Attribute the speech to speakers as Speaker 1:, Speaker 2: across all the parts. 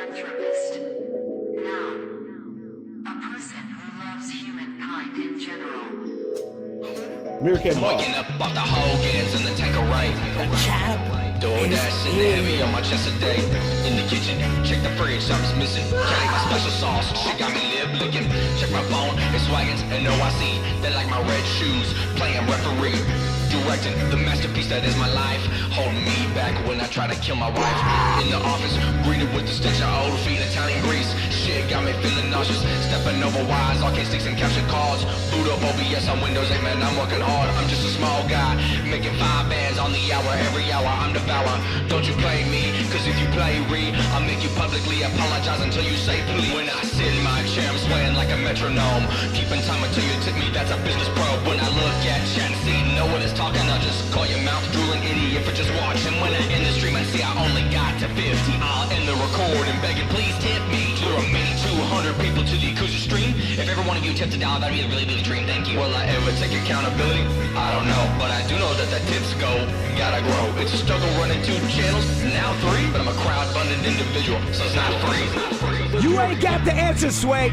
Speaker 1: philanthropist. Noun. A person who loves humankind in general.
Speaker 2: Waking up off the Hogans in the tank of right. DoorDash in the heavy on my chest today. In the kitchen, check the fridge, something's missing. Can't my special sauce, shit got me lip licking. Check my phone, it's Swaggins and OIC. They like my red shoes, playing referee. Directing the masterpiece that is my life. Holding me back when I try to kill my wife. In the office, greeted with the stench of old feet, Italian grease. Shit got me feeling nauseous. Stepping over wires, arcade sticks and capture cards. Boot up OBS on Windows 8, man, I'm working hard. I'm just a small guy, making 5 bands on the hour. Every hour I'm devouring. Don't you play me, cause if you play re, I'll make you publicly apologize until you say please. When I sit in my chair, I'm swaying like a metronome. Keeping time until you tip me, that's a business probe. When I look at chat and see no one is talking, I'll just call your mouth drooling idiot for just watching. When I end the stream and see I only got to 50, I'll end the record and beg you please tip me. To the remaining 200 people to the acoustic stream. If every one of you tipped $1, that'd be a really big dream, thank you. Will I ever take accountability? I don't know, but I do know that the tips go, gotta grow. It's a struggle running 2 channels, now 3, but I'm a crowd-funded individual, so it's not free.
Speaker 3: You ain't got the answer, Sway.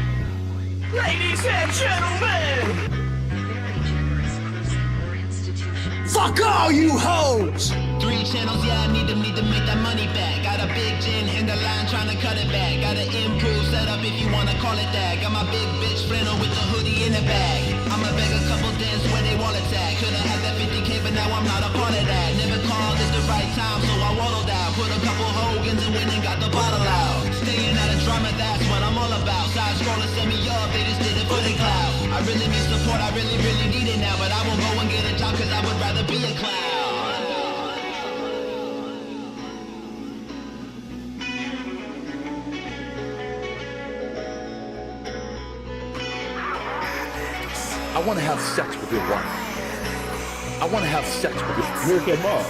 Speaker 4: Ladies and gentlemen,
Speaker 3: Fuck all you hoes!
Speaker 4: 3 channels, yeah, I need to make that money back. Got a big gin in the line, trying to cut it back. Got an improved setup if you wanna call it that. Got my big bitch flannel with the hoodie in the bag. I'ma beg a couple dents where they wallet tag. Could've had that 50K, but now I'm not a part of that. Never called at the right time, so I waddled out. Put a couple Hogans and went and got the bottle out. Staying out of drama, that's what I'm all about. Side scrollers set me up, they just did it for the clout. I really need support, I really need it now. But I won't go and get a job, cause I would rather be a clown.
Speaker 3: I want to have sex with your wife. I want to have sex with your mom.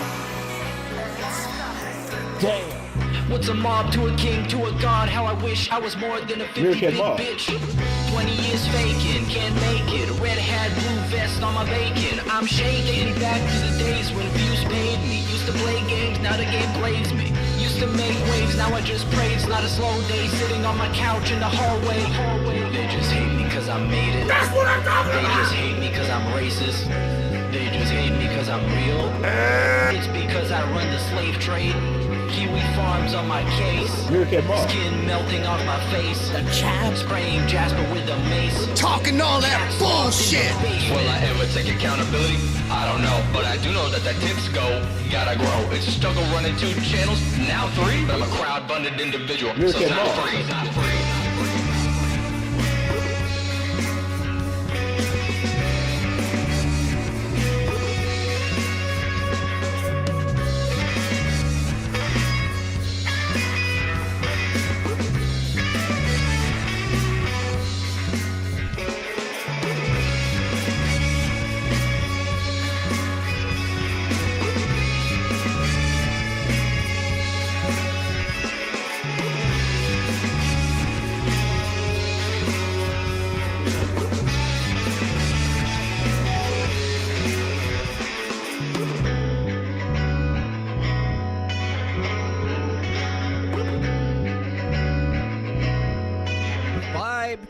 Speaker 3: Damn.
Speaker 4: What's a mob to a king, to a god? How I wish I was more than a 50 big bitch. 20 years faking, can't make it. Red hat, blue vest on my bacon. I'm shaking back to the days when views paid me. Used to play games, now the game plays me. Used to make waves, now I just praise. Not a slow day, sitting on my couch in the hallway. They just hate me cause I made it.
Speaker 3: That's what I'm talking about!
Speaker 4: They just hate me cause I'm racist. They just hate me cause I'm real. It's because I run the slave trade. Kiwi farms on my case. Skin melting off my face. Spraying Jasper with a mace.
Speaker 3: Talking all that bullshit!
Speaker 2: Will I ever take accountability? I don't know, but I do know that the tips go, gotta grow. It's a struggle running 2 channels, now 3, but I'm a crowd-funded individual, so it's not free.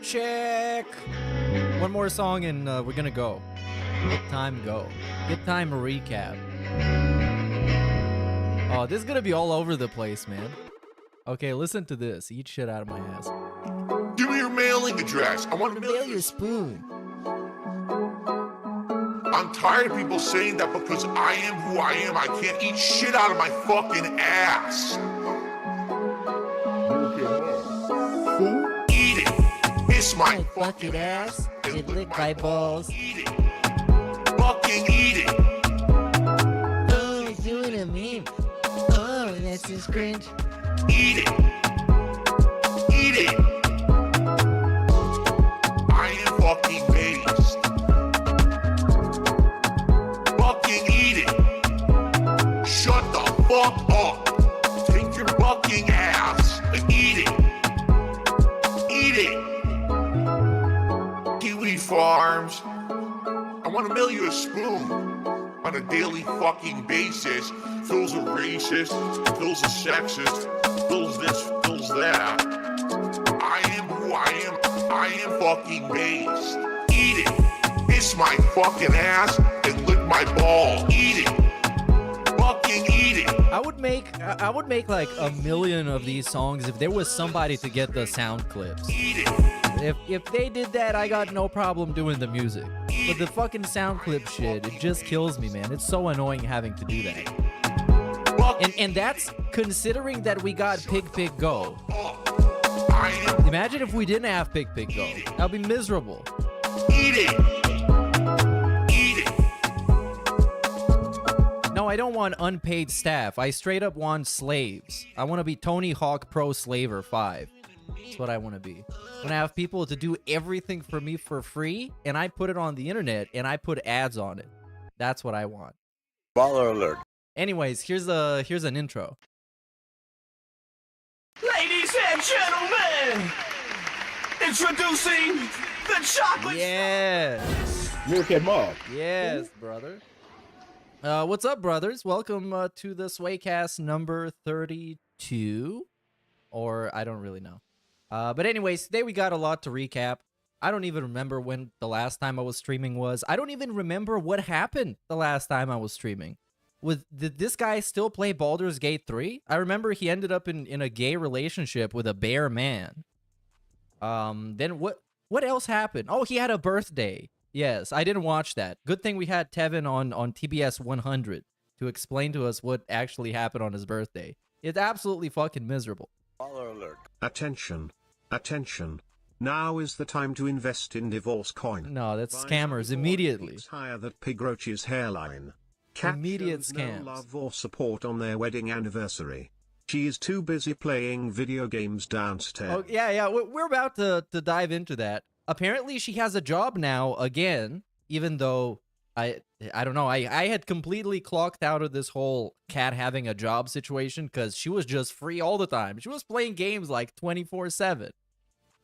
Speaker 5: Check. One more song and we're gonna go. Good time go. Good time recap. Oh, this is gonna be all over the place, man. Okay, listen to this. Eat shit out of my ass.
Speaker 6: Give me your mailing address. I want to mail you a
Speaker 5: spoon.
Speaker 6: I'm tired of people saying that because I am who I am, I can't eat shit out of my fucking ass. Eat it. Kiss my fucking ass.
Speaker 7: It lick my balls.
Speaker 6: Eat it. Fucking eat it.
Speaker 7: Oh, he's doing a meme. Oh, that's his cringe.
Speaker 6: Eat it. Eat it. I am fucking based. Fucking eat it. Shut the fuck up. Take your fucking ass and eat it. Eat it. Kiwi Farms. I want to mail you a spoon. on a daily fucking basis. Phil's a racist, Phil's a sexist, Phil's this, Phil's that. I am who I am fucking based. Eat it, kiss my fucking ass, and lick my ball. Eat it, fucking eat it.
Speaker 5: I would make like 1 million of these songs if there was somebody to get the sound clips.
Speaker 6: Eat it.
Speaker 5: If they did that, I got no problem doing the music. But the fucking sound clip shit, it just kills me, man. It's so annoying having to do that. And that's considering that we got Pig Pig Go. Imagine if we didn't have Pig Pig Go. That'd be miserable.
Speaker 6: Eat it. Eat it.
Speaker 5: No, I don't want unpaid staff. I straight up want slaves. I want to be Tony Hawk Pro Slaver 5. That's what I want to be. I want to have people to do everything for me for free, and I put it on the internet, and I put ads on it. That's what I want.
Speaker 3: Baller alert.
Speaker 5: Anyways, here's an intro.
Speaker 8: Ladies and gentlemen, introducing the chocolate.
Speaker 5: Yes.
Speaker 3: Meerkat Mob.
Speaker 5: Yes, brother. What's up, brothers? Welcome to the Swaycast number 32. Or I don't really know. But anyways, today we got a lot to recap. I don't even remember when the last time I was streaming was. I don't even remember what happened the last time I was streaming. Did this guy still play Baldur's Gate 3? I remember he ended up in a gay relationship with a bear man. Then what else happened? Oh, he had a birthday. Yes, I didn't watch that. Good thing we had Tevin on TBS 100 to explain to us what actually happened on his birthday. It's absolutely fucking miserable.
Speaker 3: Baller alert.
Speaker 9: Attention. Attention. Now is the time to invest in divorce coin.
Speaker 5: No, that's scammers immediately.
Speaker 9: Higher that Pig Roach's hairline. Cat
Speaker 5: Immediate
Speaker 9: shows
Speaker 5: scams.
Speaker 9: No love or support on their wedding anniversary. She is too busy playing video games downstairs.
Speaker 5: Oh, yeah. We're about to dive into that. Apparently, she has a job now again, even though I don't know. I had completely clocked out of this whole cat having a job situation because she was just free all the time. She was playing games like 24/7.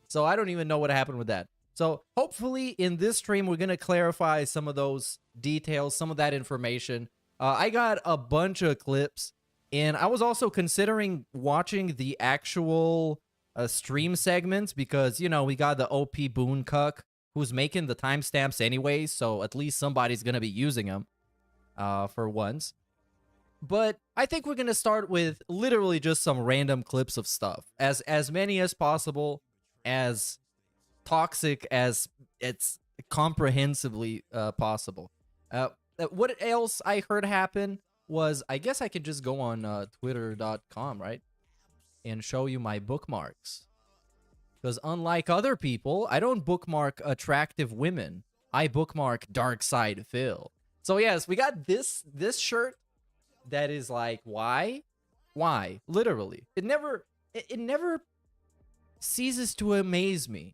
Speaker 5: So I don't even know what happened with that. So hopefully in this stream, we're going to clarify some of those details, some of that information. I got a bunch of clips, and I was also considering watching the actual stream segments because, you know, we got the OP Boon Cuck who's making the timestamps anyway, so at least somebody's going to be using them for once. But I think we're going to start with literally just some random clips of stuff. As many as possible, as toxic as it's comprehensively possible. What else I heard happen was, I guess I could just go on twitter.com, right? And show you my bookmarks. Because unlike other people, I don't bookmark attractive women. I bookmark Dark Side Phil. So yes, we got this shirt that is like, why? Why? Literally. It never ceases to amaze me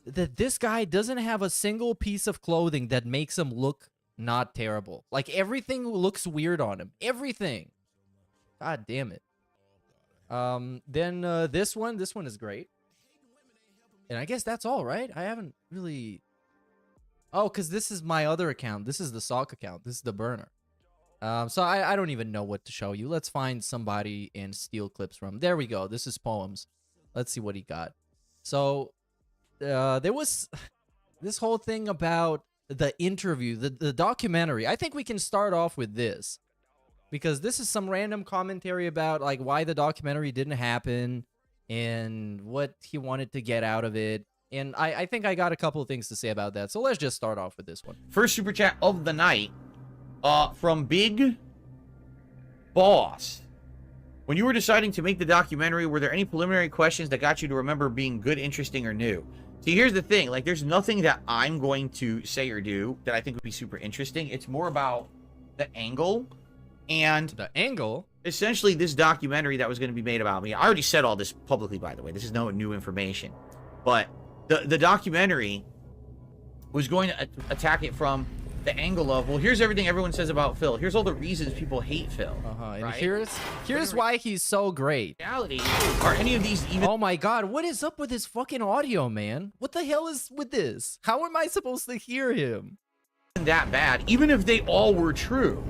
Speaker 5: that this guy doesn't have a single piece of clothing that makes him look not terrible. Like, everything looks weird on him. Everything. God damn it. Then this one is great. And I guess that's all, right? I haven't really... Oh, because this is my other account. This is the sock account. This is the burner. So I don't even know what to show you. Let's find somebody and steal clips from. There we go. This is Poems. Let's see what he got. So, there was this whole thing about the interview, the documentary. I think we can start off with this. Because this is some random commentary about, like, why the documentary didn't happen and what he wanted to get out of it. And I think I got a couple of things to say about that. So let's just start off with this one.
Speaker 10: First super chat of the night from Big Boss. When you were deciding to make the documentary, were there any preliminary questions that got you to remember being good, interesting, or new? See, here's the thing. Like, there's nothing that I'm going to say or do that I think would be super interesting. It's more about the angle. And
Speaker 5: the angle?
Speaker 10: Essentially, this documentary that was going to be made about me. I already said all this publicly, by the way. This is no new information. But the documentary was going to attack it from the angle of, well, here's everything everyone says about Phil. Here's all the reasons people hate Phil.
Speaker 5: And
Speaker 10: right?
Speaker 5: here's why he's so great.
Speaker 10: Reality, are any of these even...
Speaker 5: Oh my god, what is up with his fucking audio, man? What the hell is with this? How am I supposed to hear him?
Speaker 10: that bad, even if they all were true.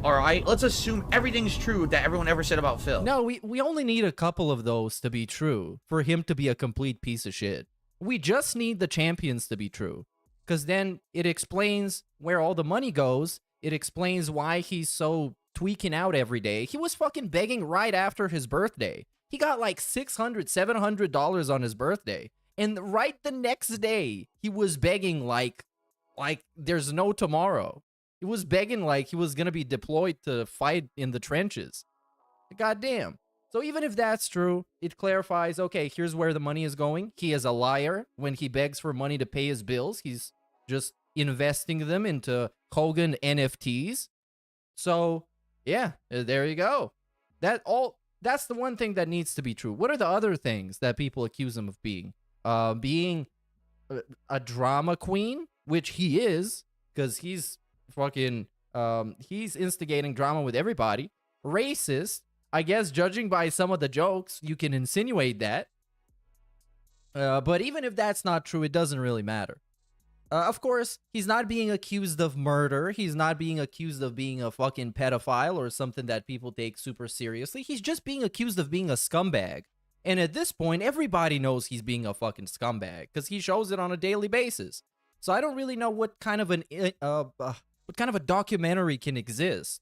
Speaker 10: All right, let's assume everything's true that everyone ever said about Phil.
Speaker 5: No, we only need a couple of those to be true for him to be a complete piece of shit. We just need the champions to be true, because then it explains where all the money goes. It explains why he's so tweaking out every day. He was fucking begging right after his birthday. He got like $600, $700 on his birthday. And right the next day, he was begging like there's no tomorrow. He was begging like he was going to be deployed to fight in the trenches. Goddamn. So even if that's true, it clarifies, okay, here's where the money is going. He is a liar when he begs for money to pay his bills. He's just investing them into Hogan NFTs. So, yeah, there you go. That's the one thing that needs to be true. What are the other things that people accuse him of being? Being a drama queen, which he is, because he's fucking, he's instigating drama with everybody. Racist, I guess, judging by some of the jokes, you can insinuate that. But even if that's not true, it doesn't really matter. Of course, he's not being accused of murder. He's not being accused of being a fucking pedophile or something that people take super seriously. He's just being accused of being a scumbag. And at this point, everybody knows he's being a fucking scumbag because he shows it on a daily basis. So I don't really know what kind of a documentary can exist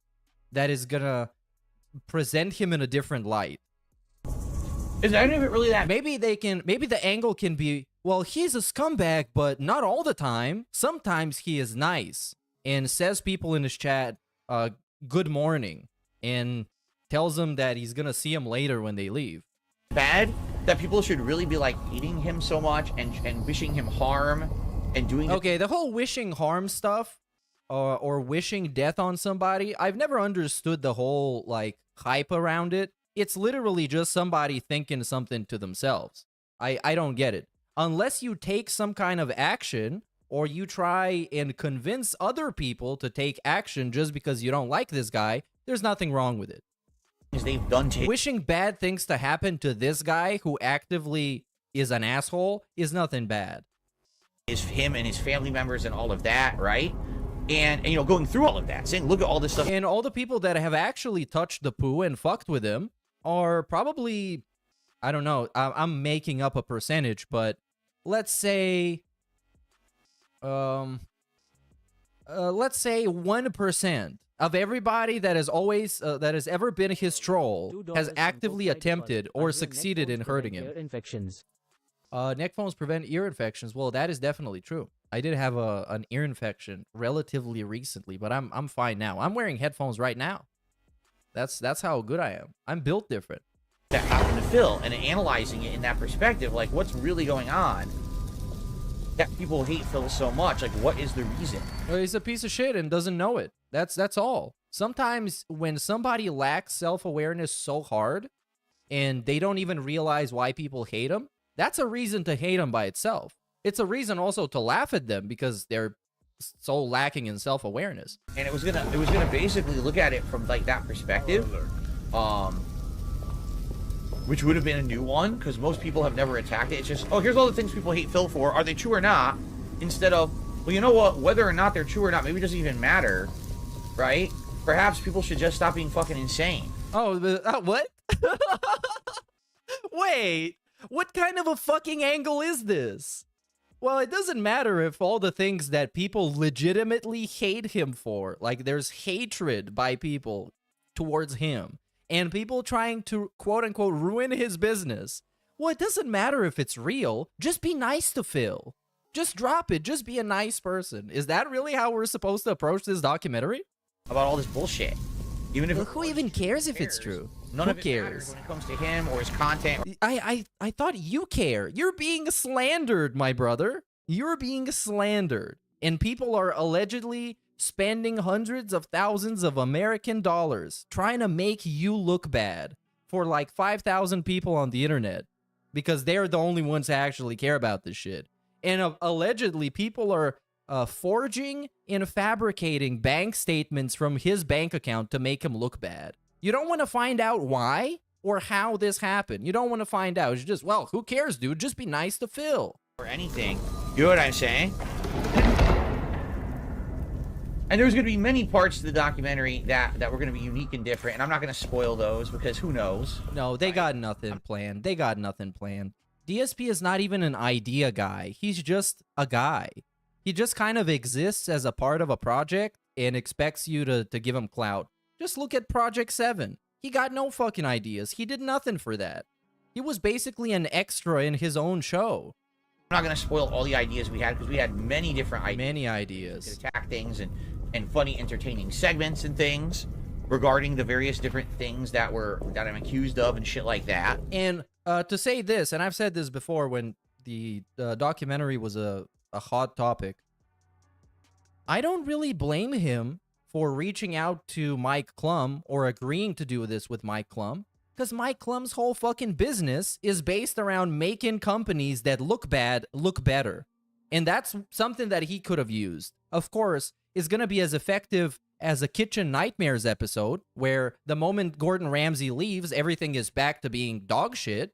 Speaker 5: that is gonna present him in a different light.
Speaker 10: Is any of it really that?
Speaker 5: Maybe the angle can be, well, he's a scumbag, but not all the time. Sometimes he is nice and says people in his chat, good morning, and tells them that he's gonna see him later when they leave.
Speaker 10: Bad that people should really be like hating him so much and wishing him harm and doing
Speaker 5: okay, the whole wishing harm stuff or wishing death on somebody, I've never understood the whole like hype around it. It's literally just somebody thinking something to themselves. I don't get it. Unless you take some kind of action or you try and convince other people to take action just because you don't like this guy, there's nothing wrong with it.
Speaker 10: They've done
Speaker 5: wishing bad things to happen to this guy who actively is an asshole is nothing bad.
Speaker 10: Is him and his family members and all of that, right? And you know, going through all of that, saying, look at all this stuff.
Speaker 5: And all the people that have actually touched the poo and fucked with him are probably, I don't know, I'm making up a percentage, but let's say 1% of everybody that has always that has ever been his troll has actively attempted or succeeded in hurting him. Neck phones prevent ear infections. Well, that is definitely true. I did have an ear infection relatively recently, but I'm fine now. I'm wearing headphones right now. That's how good I am. I'm built different.
Speaker 10: That happened to Phil, and analyzing it in that perspective, like what's really going on that people hate Phil so much? Like, what is the reason?
Speaker 5: Well, he's a piece of shit and doesn't know it. That's all. Sometimes when somebody lacks self-awareness so hard and they don't even realize why people hate them, that's a reason to hate them by itself. It's a reason also to laugh at them because they're so lacking in self-awareness.
Speaker 10: And it was gonna basically look at it from like that perspective, which would have been a new one because most people have never attacked it. It's just, oh, here's all the things people hate Phil for. Are they true or not? Instead of, well, you know what? Whether or not they're true or not, maybe it doesn't even matter, right? Perhaps people should just stop being fucking insane.
Speaker 5: Oh, what? Wait, what kind of a fucking angle is this? Well, it doesn't matter if all the things that people legitimately hate him for, like there's hatred by people towards him, and people trying to quote-unquote ruin his business. Well, it doesn't matter if it's real. Just be nice to Phil. Just drop it. Just be a nice person. Is that really how we're supposed to approach this documentary?
Speaker 10: About all this bullshit. Even if
Speaker 5: who even cares if it's true?
Speaker 10: None of
Speaker 5: it
Speaker 10: it matters
Speaker 5: cares
Speaker 10: when it comes to him or his content.
Speaker 5: I thought you care. You're being slandered, my brother. You're being slandered. And people are allegedly spending hundreds of thousands of American dollars trying to make you look bad for like 5,000 people on the internet because they're the only ones that actually care about this shit. And allegedly people are forging and fabricating bank statements from his bank account to make him look bad. You don't want to find out why or how this happened. You don't want to find out. It's just, well, who cares, dude? Just be nice to Phil.
Speaker 10: Or anything. You know what I'm saying? And there's going to be many parts to the documentary that were going to be unique and different, and I'm not going to spoil those because who knows?
Speaker 5: No, they got nothing planned. They got nothing planned. DSP is not even an idea guy. He's just a guy. He just kind of exists as a part of a project and expects you to give him clout. Just look at Project 7. He got no fucking ideas. He did nothing for that. He was basically an extra in his own show.
Speaker 10: I'm not going to spoil all the ideas we had because we had many different ideas.
Speaker 5: Many ideas.
Speaker 10: To attack things and funny, entertaining segments and things regarding the various different things that I'm accused of and shit like that.
Speaker 5: And to say this, and I've said this before when the documentary was a hot topic, I don't really blame him for reaching out to Mike Klum or agreeing to do this with Mike Klum, because Mike Klum's whole fucking business is based around making companies that look bad look better. And that's something that he could have used. Of course, it's going to be as effective as a Kitchen Nightmares episode, where the moment Gordon Ramsay leaves, everything is back to being dog shit.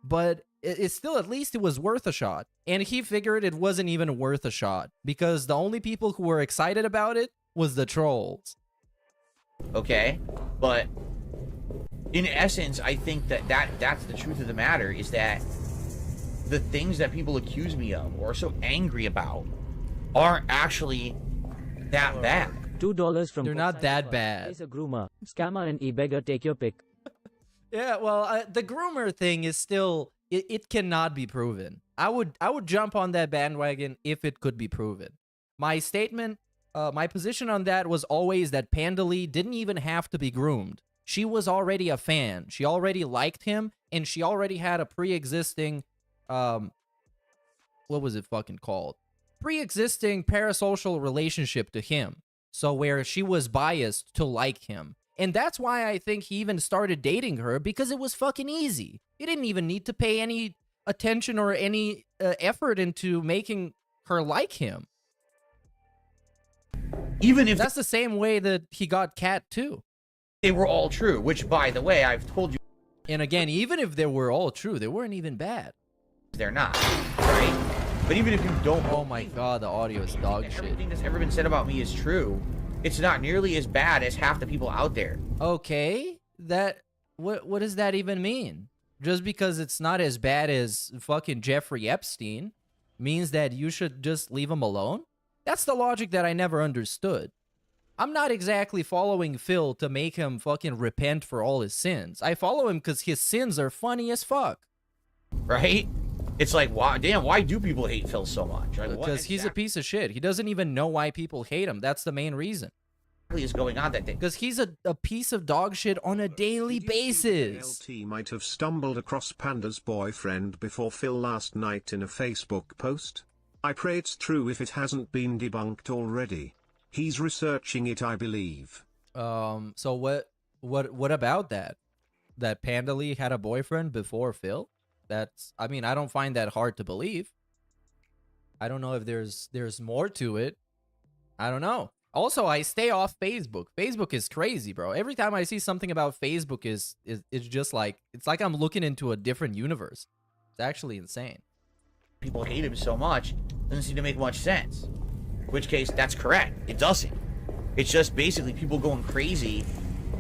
Speaker 5: But it's still, at least it was worth a shot. And he figured it wasn't even worth a shot, because the only people who were excited about it was the trolls.
Speaker 10: Okay, but in essence, I think that's the truth of the matter, is that the things that people accuse me of or are so angry about aren't actually that bad.
Speaker 7: $2 from...
Speaker 5: They're not that bad.
Speaker 7: Is a groomer, scammer, and e-beggar. Take your pick.
Speaker 5: Yeah, well, the groomer thing is still... It cannot be proven. I would jump on that bandwagon if it could be proven. My statement, my position on that was always that Pandali didn't even have to be groomed. She was already a fan. She already liked him, and she already had a pre-existing, what was it fucking called? Pre-existing parasocial relationship to him. So where she was biased to like him. And that's why I think he even started dating her, because it was fucking easy. He didn't even need to pay any attention or any effort into making her like him.
Speaker 10: Even if
Speaker 5: that's the same way that he got Kat too.
Speaker 10: They were all true, which, by the way, I've told you.
Speaker 5: And again, even if they were all true, they weren't even bad.
Speaker 10: They're not, right? But even if you don't...
Speaker 5: Oh my god, the audio is dog shit.
Speaker 10: Everything that's ever been said about me is true. It's not nearly as bad as half the people out there.
Speaker 5: Okay, what does that even mean? Just because it's not as bad as fucking Jeffrey Epstein means that you should just leave him alone? That's the logic that I never understood. I'm not exactly following Phil to make him fucking repent for all his sins. I follow him because his sins are funny as fuck.
Speaker 10: Right? It's like, why do people hate Phil so much? Like,
Speaker 5: because he's a piece of shit. He doesn't even know why people hate him. That's the main reason.
Speaker 10: Is going on that day?
Speaker 5: Because he's a piece of dog shit on a daily basis.
Speaker 9: LT might have stumbled across Panda's boyfriend before Phil last night in a Facebook post. I pray it's true if it hasn't been debunked already. He's researching it, I believe.
Speaker 5: So what about that? That Pandali had a boyfriend before Phil? I mean, I don't find that hard to believe. I don't know if there's more to it. I don't know. Also, I stay off Facebook. Facebook is crazy, bro. Every time I see something about Facebook it's just like, it's like I'm looking into a different universe. It's actually insane.
Speaker 10: People hate him so much, doesn't seem to make much sense. In which case, that's correct. It doesn't. It's just basically people going crazy,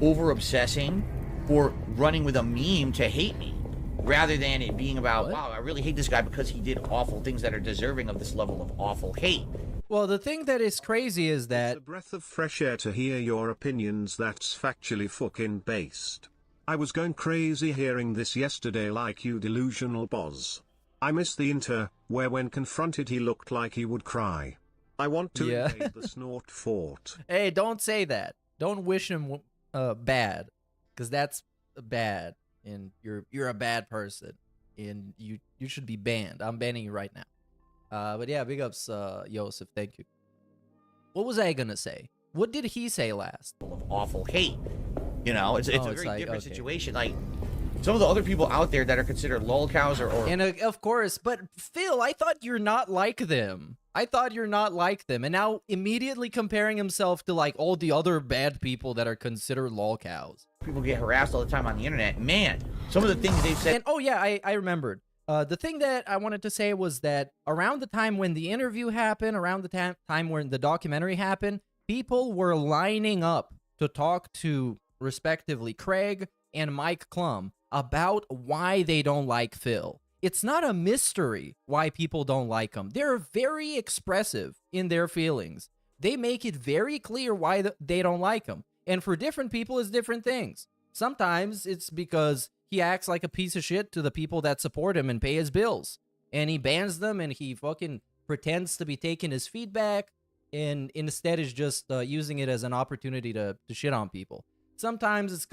Speaker 10: over obsessing, or running with a meme to hate me. Rather than it being about, wow, I really hate this guy because he did awful things that are deserving of this level of awful hate.
Speaker 5: Well, the thing that is crazy is that...
Speaker 9: It's a breath of fresh air to hear your opinions that's factually fucking based. I was going crazy hearing this yesterday, like you delusional boz. I miss the where when confronted he looked like he would cry. I want to invade the Snort Fort.
Speaker 5: Hey, don't say that. Don't wish him bad. Because that's bad. And you're a bad person. And you should be banned. I'm banning you right now. But yeah, big ups, Yosef. Thank you. What was I gonna say? What did he say last?
Speaker 10: Of awful hate. You know, it's a very different situation. Like, some of the other people out there that are considered lolcows or...
Speaker 5: And of course, but Phil, I thought you're not like them. I thought you're not like them. And now immediately comparing himself to like all the other bad people that are considered lolcows.
Speaker 10: People get harassed all the time on the internet. Man, some of the things they've said...
Speaker 5: And, oh yeah, I remembered. The thing that I wanted to say was that around the time when the interview happened, around the time when the documentary happened, people were lining up to talk to, respectively, Craig and Mike Klum about why they don't like Phil. It's not a mystery why people don't like him. They're very expressive in their feelings. They make it very clear why they don't like him. And for different people, it's different things. Sometimes it's because he acts like a piece of shit to the people that support him and pay his bills. And he bans them and he fucking pretends to be taking his feedback and instead is just using it as an opportunity to shit on people. Sometimes it's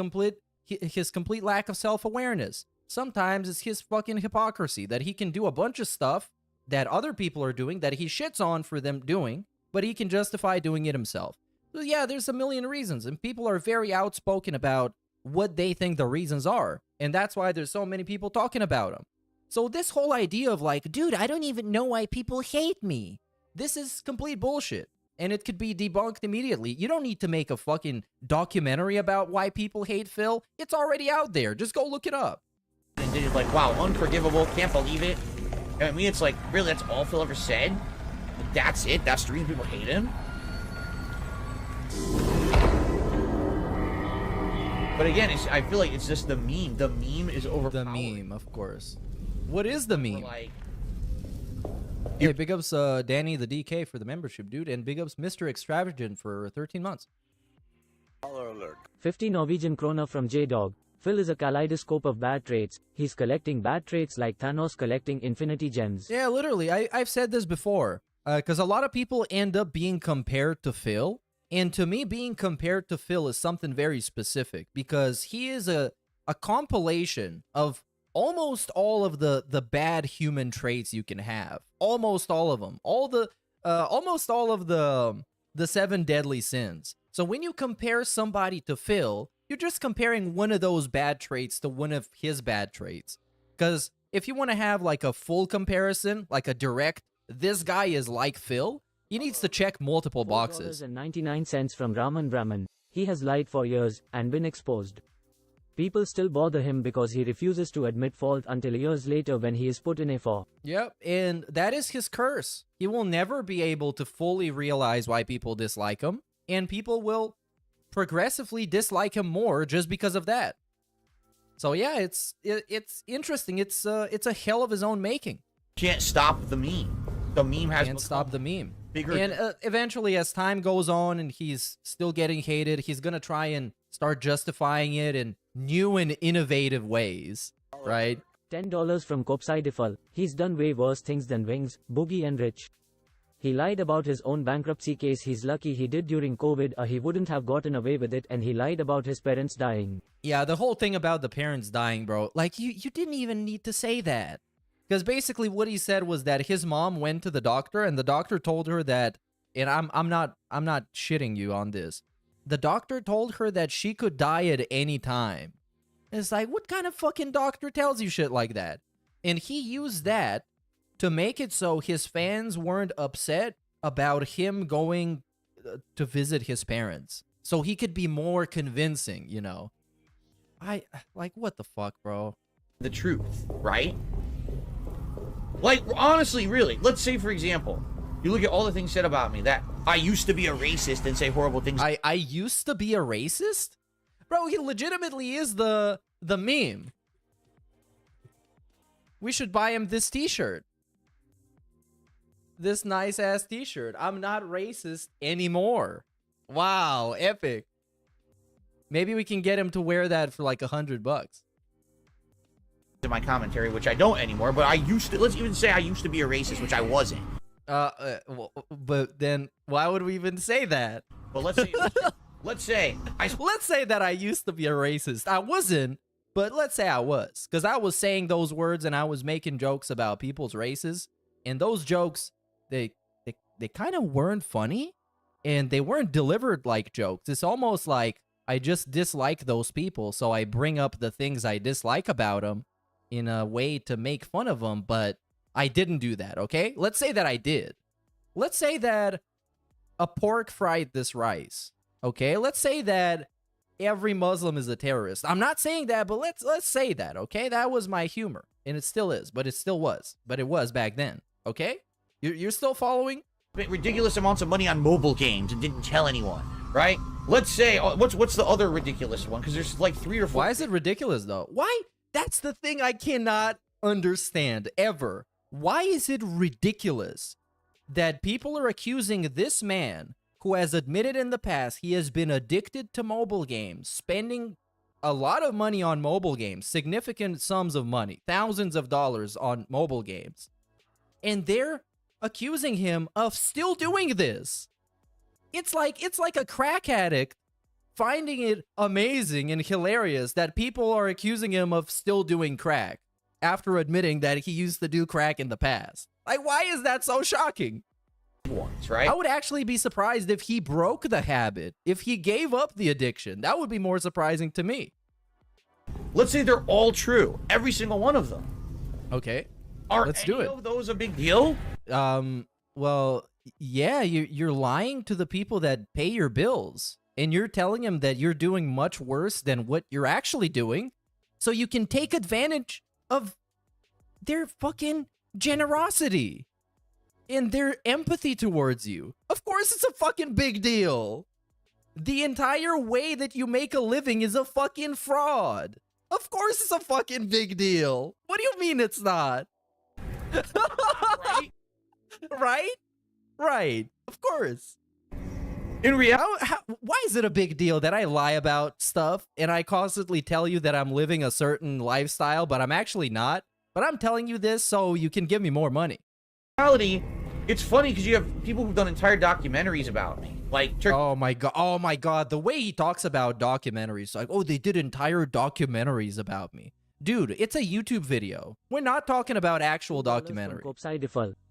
Speaker 5: his complete lack of self-awareness. Sometimes it's his fucking hypocrisy that he can do a bunch of stuff that other people are doing that he shits on for them doing, but he can justify doing it himself. So yeah, there's a million reasons, and people are very outspoken about what they think the reasons are, and that's why there's so many people talking about him. So this whole idea of like, dude, I don't even know why people hate me, this is complete bullshit, and it could be debunked immediately. You don't need to make a fucking documentary about why people hate Phil. It's already out there. Just go look it up.
Speaker 10: And then you're like, wow, unforgivable, can't believe it. I mean, it's like, really, that's all Phil ever said? That's it? That's the reason people hate him? But again, I feel like it's just the meme. The meme is overpowered.
Speaker 5: The meme, of course. What is the meme?
Speaker 10: Like,
Speaker 5: hey, big ups Danny the DK for the membership, dude, and big ups Mr. Extravagant for 13 months.
Speaker 11: 50 Norwegian krona from J-Dog. Phil is a kaleidoscope of bad traits. He's collecting bad traits like Thanos collecting infinity gems.
Speaker 5: Yeah, literally. I've said this before. Because a lot of people end up being compared to Phil. And to me, being compared to Phil is something very specific. Because he is a compilation of almost all of the bad human traits you can have. Almost all of them. Almost all of the 7 deadly sins. So when you compare somebody to Phil, you're just comparing one of those bad traits to one of his bad traits. Because if you want to have like a full comparison, like a direct, this guy is like Phil, he needs to check multiple boxes.
Speaker 11: $4.99 from Raman Brahman. He has lied for years and been exposed. People still bother him because he refuses to admit fault until years later when he is put in a for.
Speaker 5: Yep, and that is his curse. He will never be able to fully realize why people dislike him, and people will progressively dislike him more just because of that. So yeah, it's interesting. It's a hell of his own making.
Speaker 10: Can't stop the meme. The meme
Speaker 5: can't stop the meme.
Speaker 10: Bigger.
Speaker 5: And eventually, as time goes on and he's still getting hated, he's gonna try and start justifying it in new and innovative ways, right?
Speaker 11: $10 from Kopsaidifal. He's done way worse things than Wings, Boogie and Rich. He lied about his own bankruptcy case he's lucky he did during COVID, or he wouldn't have gotten away with it, and he lied about his parents dying.
Speaker 5: Yeah, the whole thing about the parents dying, bro. Like, you didn't even need to say that. Because basically what he said was that his mom went to the doctor, and the doctor told her that, and I'm not shitting you on this. The doctor told her that she could die at any time. And it's like, what kind of fucking doctor tells you shit like that? And he used that to make it so his fans weren't upset about him going to visit his parents. So he could be more convincing, you know. Like, what the fuck, bro?
Speaker 10: The truth, right? Like, honestly, really, let's say, for example, you look at all the things said about me, that I used to be a racist and say horrible things.
Speaker 5: I used to be a racist? Bro, he legitimately is the meme. We should buy him this t-shirt. This nice-ass t-shirt. I'm not racist anymore. Wow, epic. Maybe we can get him to wear that for like $100.
Speaker 10: In my commentary, which I don't anymore, but I used to, let's even say I used to be a racist, which I wasn't.
Speaker 5: But then why would we even say that?
Speaker 10: Well, let's say let's say
Speaker 5: that I used to be a racist. I wasn't, but let's say I was, because I was saying those words and I was making jokes about people's races, and those jokes, they kind of weren't funny, and they weren't delivered like jokes. It's almost like I just dislike those people, so I bring up the things I dislike about them in a way to make fun of them, but I didn't do that, okay? Let's say that I did. Let's say that a pork fried this rice, okay? Let's say that every Muslim is a terrorist. I'm not saying that, but let's say that, okay? That was my humor, and it still is, but it still was. But it was back then, okay? You're still following?
Speaker 10: Ridiculous amounts of money on mobile games and didn't tell anyone, right? Let's say, what's the other ridiculous one? Because there's like 3 or 4.
Speaker 5: Why is it ridiculous, though? Why? That's the thing I cannot understand, ever. Why is it ridiculous that people are accusing this man, who has admitted in the past he has been addicted to mobile games, spending a lot of money on mobile games, significant sums of money, thousands of dollars on mobile games, and they're accusing him of still doing this? It's like a crack addict finding it amazing and hilarious that people are accusing him of still doing crack after admitting that he used to do crack in the past. Like, why is that so shocking?
Speaker 10: Ones, right?
Speaker 5: I would actually be surprised if he broke the habit, if he gave up the addiction. That would be more surprising to me.
Speaker 10: Let's say they're all true, every single one of them.
Speaker 5: Okay,
Speaker 10: let's
Speaker 5: do it.
Speaker 10: Are those a big deal?
Speaker 5: Well, yeah, you're lying to the people that pay your bills, and you're telling them that you're doing much worse than what you're actually doing, so you can take advantage of their fucking generosity and their empathy towards you. Of course it's a fucking big deal. The entire way that you make a living is a fucking fraud. Of course it's a fucking big deal. What do you mean it's not?
Speaker 10: Right?
Speaker 5: Right? Right. Of course.
Speaker 10: In reality,
Speaker 5: why is it a big deal that I lie about stuff and I constantly tell you that I'm living a certain lifestyle, but I'm actually not? But I'm telling you this so you can give me more money.
Speaker 10: It's funny because you have people who've done entire documentaries about me. Like,
Speaker 5: oh my god, the way he talks about documentaries, like, oh, they did entire documentaries about me. Dude, it's a YouTube video. We're not talking about actual documentary.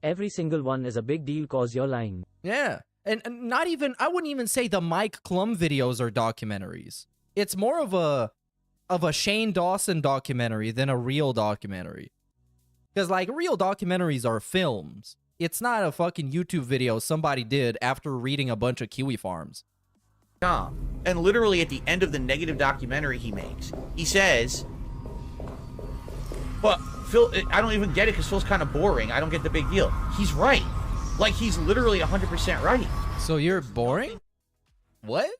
Speaker 11: Every single one is a big deal cause you're lying.
Speaker 5: Yeah. And not even, I wouldn't even say the Mike Klum videos are documentaries. It's more of a Shane Dawson documentary than a real documentary. Because, like, real documentaries are films. It's not a fucking YouTube video somebody did after reading a bunch of kiwi farms.
Speaker 10: And literally at the end of the negative documentary he makes, he says, but Phil, I don't even get it because Phil's kind of boring. I don't get the big deal. He's right. Like, he's literally 100% right.
Speaker 5: So you're boring? What?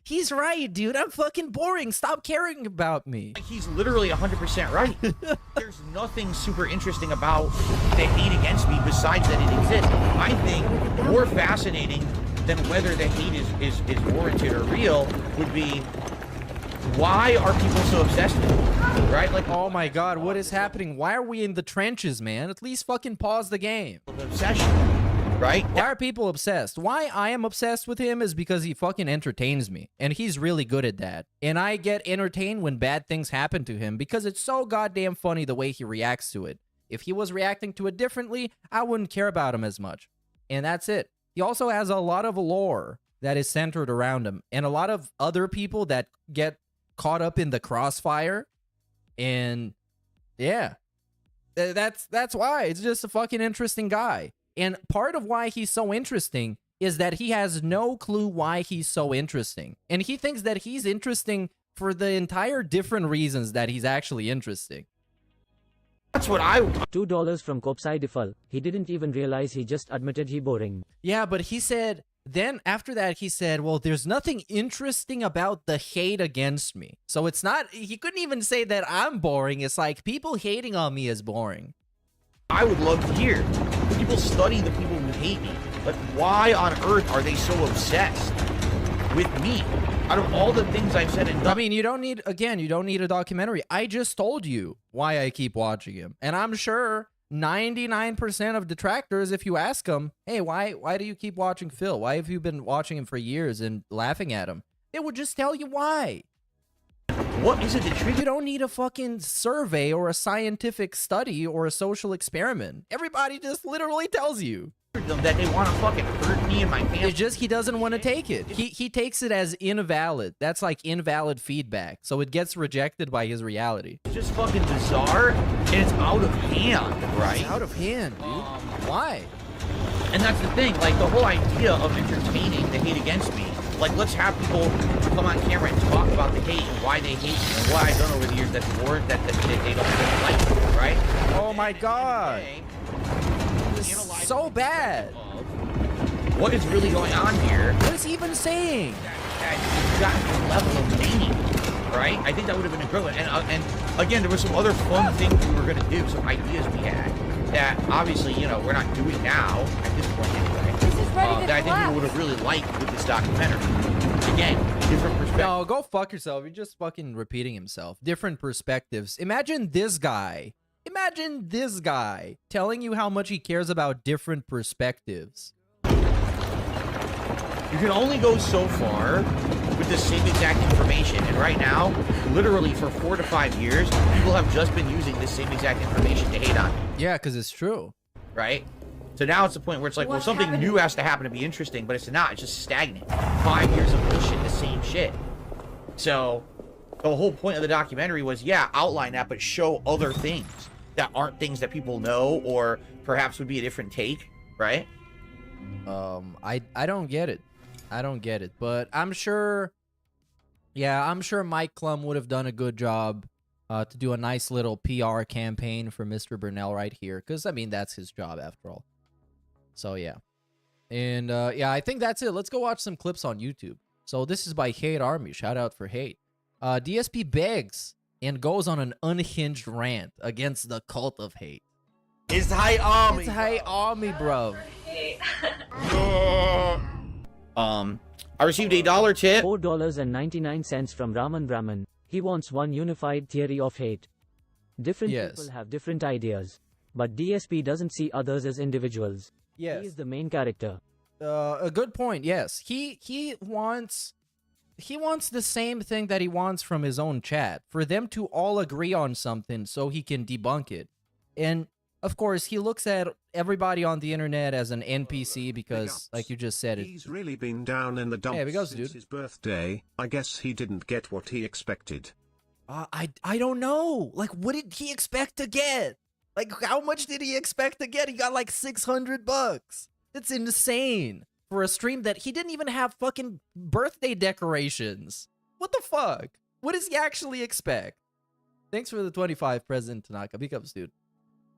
Speaker 5: He's right, dude. I'm fucking boring. Stop caring about me.
Speaker 10: Like, he's literally 100% right. There's nothing super interesting about the hate against me besides that it exists. I think more fascinating than whether the hate is warranted or real would be, why are people so obsessed with it? Right? Like,
Speaker 5: oh my god, what is happening? Why are we in the trenches, man? At least fucking pause the game.
Speaker 10: Obsession, right?
Speaker 5: Why are people obsessed? Why I am obsessed with him is because he fucking entertains me. And he's really good at that. And I get entertained when bad things happen to him because it's so goddamn funny the way he reacts to it. If he was reacting to it differently, I wouldn't care about him as much. And that's it. He also has a lot of lore that is centered around him. And a lot of other people that get caught up in the crossfire. And yeah, that's why. It's just a fucking interesting guy. And part of why he's so interesting is that he has no clue why he's so interesting. And he thinks that he's interesting for the entire different reasons that he's actually interesting.
Speaker 10: That's what I...
Speaker 11: $2 from Kopsai Defal. He didn't even realize he just admitted he boring.
Speaker 5: Yeah, but he said... Then after that, he said, well, there's nothing interesting about the hate against me. So it's not, he couldn't even say that I'm boring. It's like people hating on me is boring.
Speaker 10: I would love to hear. People study the people who hate me. Like, why on earth are they so obsessed with me? Out of all the things I've said and done.
Speaker 5: I mean, you don't need a documentary. I just told you why I keep watching him. And I'm sure 99% of detractors, if you ask them, hey, why do you keep watching Phil? Why have you been watching him for years and laughing at him? They would just tell you why.
Speaker 10: What is it that
Speaker 5: you don't need a fucking survey or a scientific study or a social experiment. Everybody just literally tells you
Speaker 10: that they want to fucking hurt me and my family.
Speaker 5: It's just he doesn't want to take it. He takes it as invalid. That's like invalid feedback. So it gets rejected by his reality.
Speaker 10: It's just fucking bizarre, and it's out of hand, right?
Speaker 5: It's out of hand, dude. Why?
Speaker 10: And that's the thing, like, the whole idea of entertaining the hate against me, like, let's have people come on camera and talk about the hate and why they hate me and what I've done over the years that's warrant that they don't like me, right?
Speaker 5: Oh my god. This is so bad.
Speaker 10: What is really going on here?
Speaker 5: What is he even saying?
Speaker 10: That you've gotten to a level of mania, right? I think that would have been equivalent. And again, there were some other fun things we were going to do, some ideas we had that obviously, you know, we're not doing now at this point anyway. That I think people would have really liked with this documentary. Again, different perspectives.
Speaker 5: No, go fuck yourself. You're just fucking repeating himself. Different perspectives. Imagine this guy. Imagine this guy telling you how much he cares about different perspectives.
Speaker 10: You can only go so far with the same exact information. And right now, literally for 4 to 5 years, people have just been using this same exact information to hate on me.
Speaker 5: Yeah, because it's true.
Speaker 10: Right? So now it's the point where it's like, well, something new has to happen to be interesting, but it's not. It's just stagnant. 5 years of bullshit, the same shit. So the whole point of the documentary was, yeah, outline that, but show other things that aren't things that people know or perhaps would be a different take, right?
Speaker 5: I don't get it. I don't get it. But I'm sure, yeah, I'm sure Mike Klum would have done a good job to do a nice little PR campaign for Mr. Burnell right here. Because, I mean, that's his job after all. So, yeah. And, yeah, I think that's it. Let's go watch some clips on YouTube. So, this is by Hate Army. Shout out for Hate. DSP begs and goes on an unhinged rant against the cult of hate.
Speaker 8: It's High Army.
Speaker 5: It's High Army, bro.
Speaker 10: I received a $1 tip.
Speaker 11: $4.99 from Raman Brahman. He wants one unified theory of hate. Different people have different ideas, but DSP doesn't see others as individuals.
Speaker 5: Yes.
Speaker 11: He is the main character.
Speaker 5: A good point. Yes. He wants the same thing that he wants from his own chat, for them to all agree on something so he can debunk it. And of course, he looks at everybody on the internet as an NPC because, like you just said,
Speaker 9: he's really been down in the dumps since his birthday. I guess he didn't get what he expected.
Speaker 5: I don't know. Like, what did he expect to get? Like, how much did he expect to get? He got like $600. That's insane for a stream that he didn't even have fucking birthday decorations. What the fuck? What does he actually expect? Thanks for the 25, President Tanaka. Big ups, dude.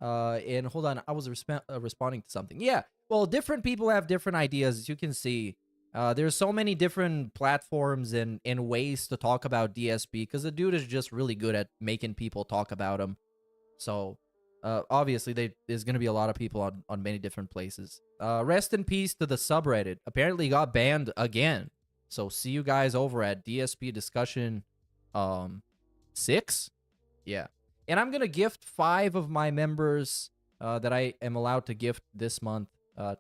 Speaker 5: And hold on, I was responding to something. Yeah, well, different people have different ideas, as you can see. There's so many different platforms and ways to talk about DSP, because the dude is just really good at making people talk about him. So, obviously, there's going to be a lot of people on many different places. Rest in peace to the subreddit. Apparently got banned again. So, see you guys over at DSP Discussion 6? Yeah. And I'm going to gift 5 of my members that I am allowed to gift this month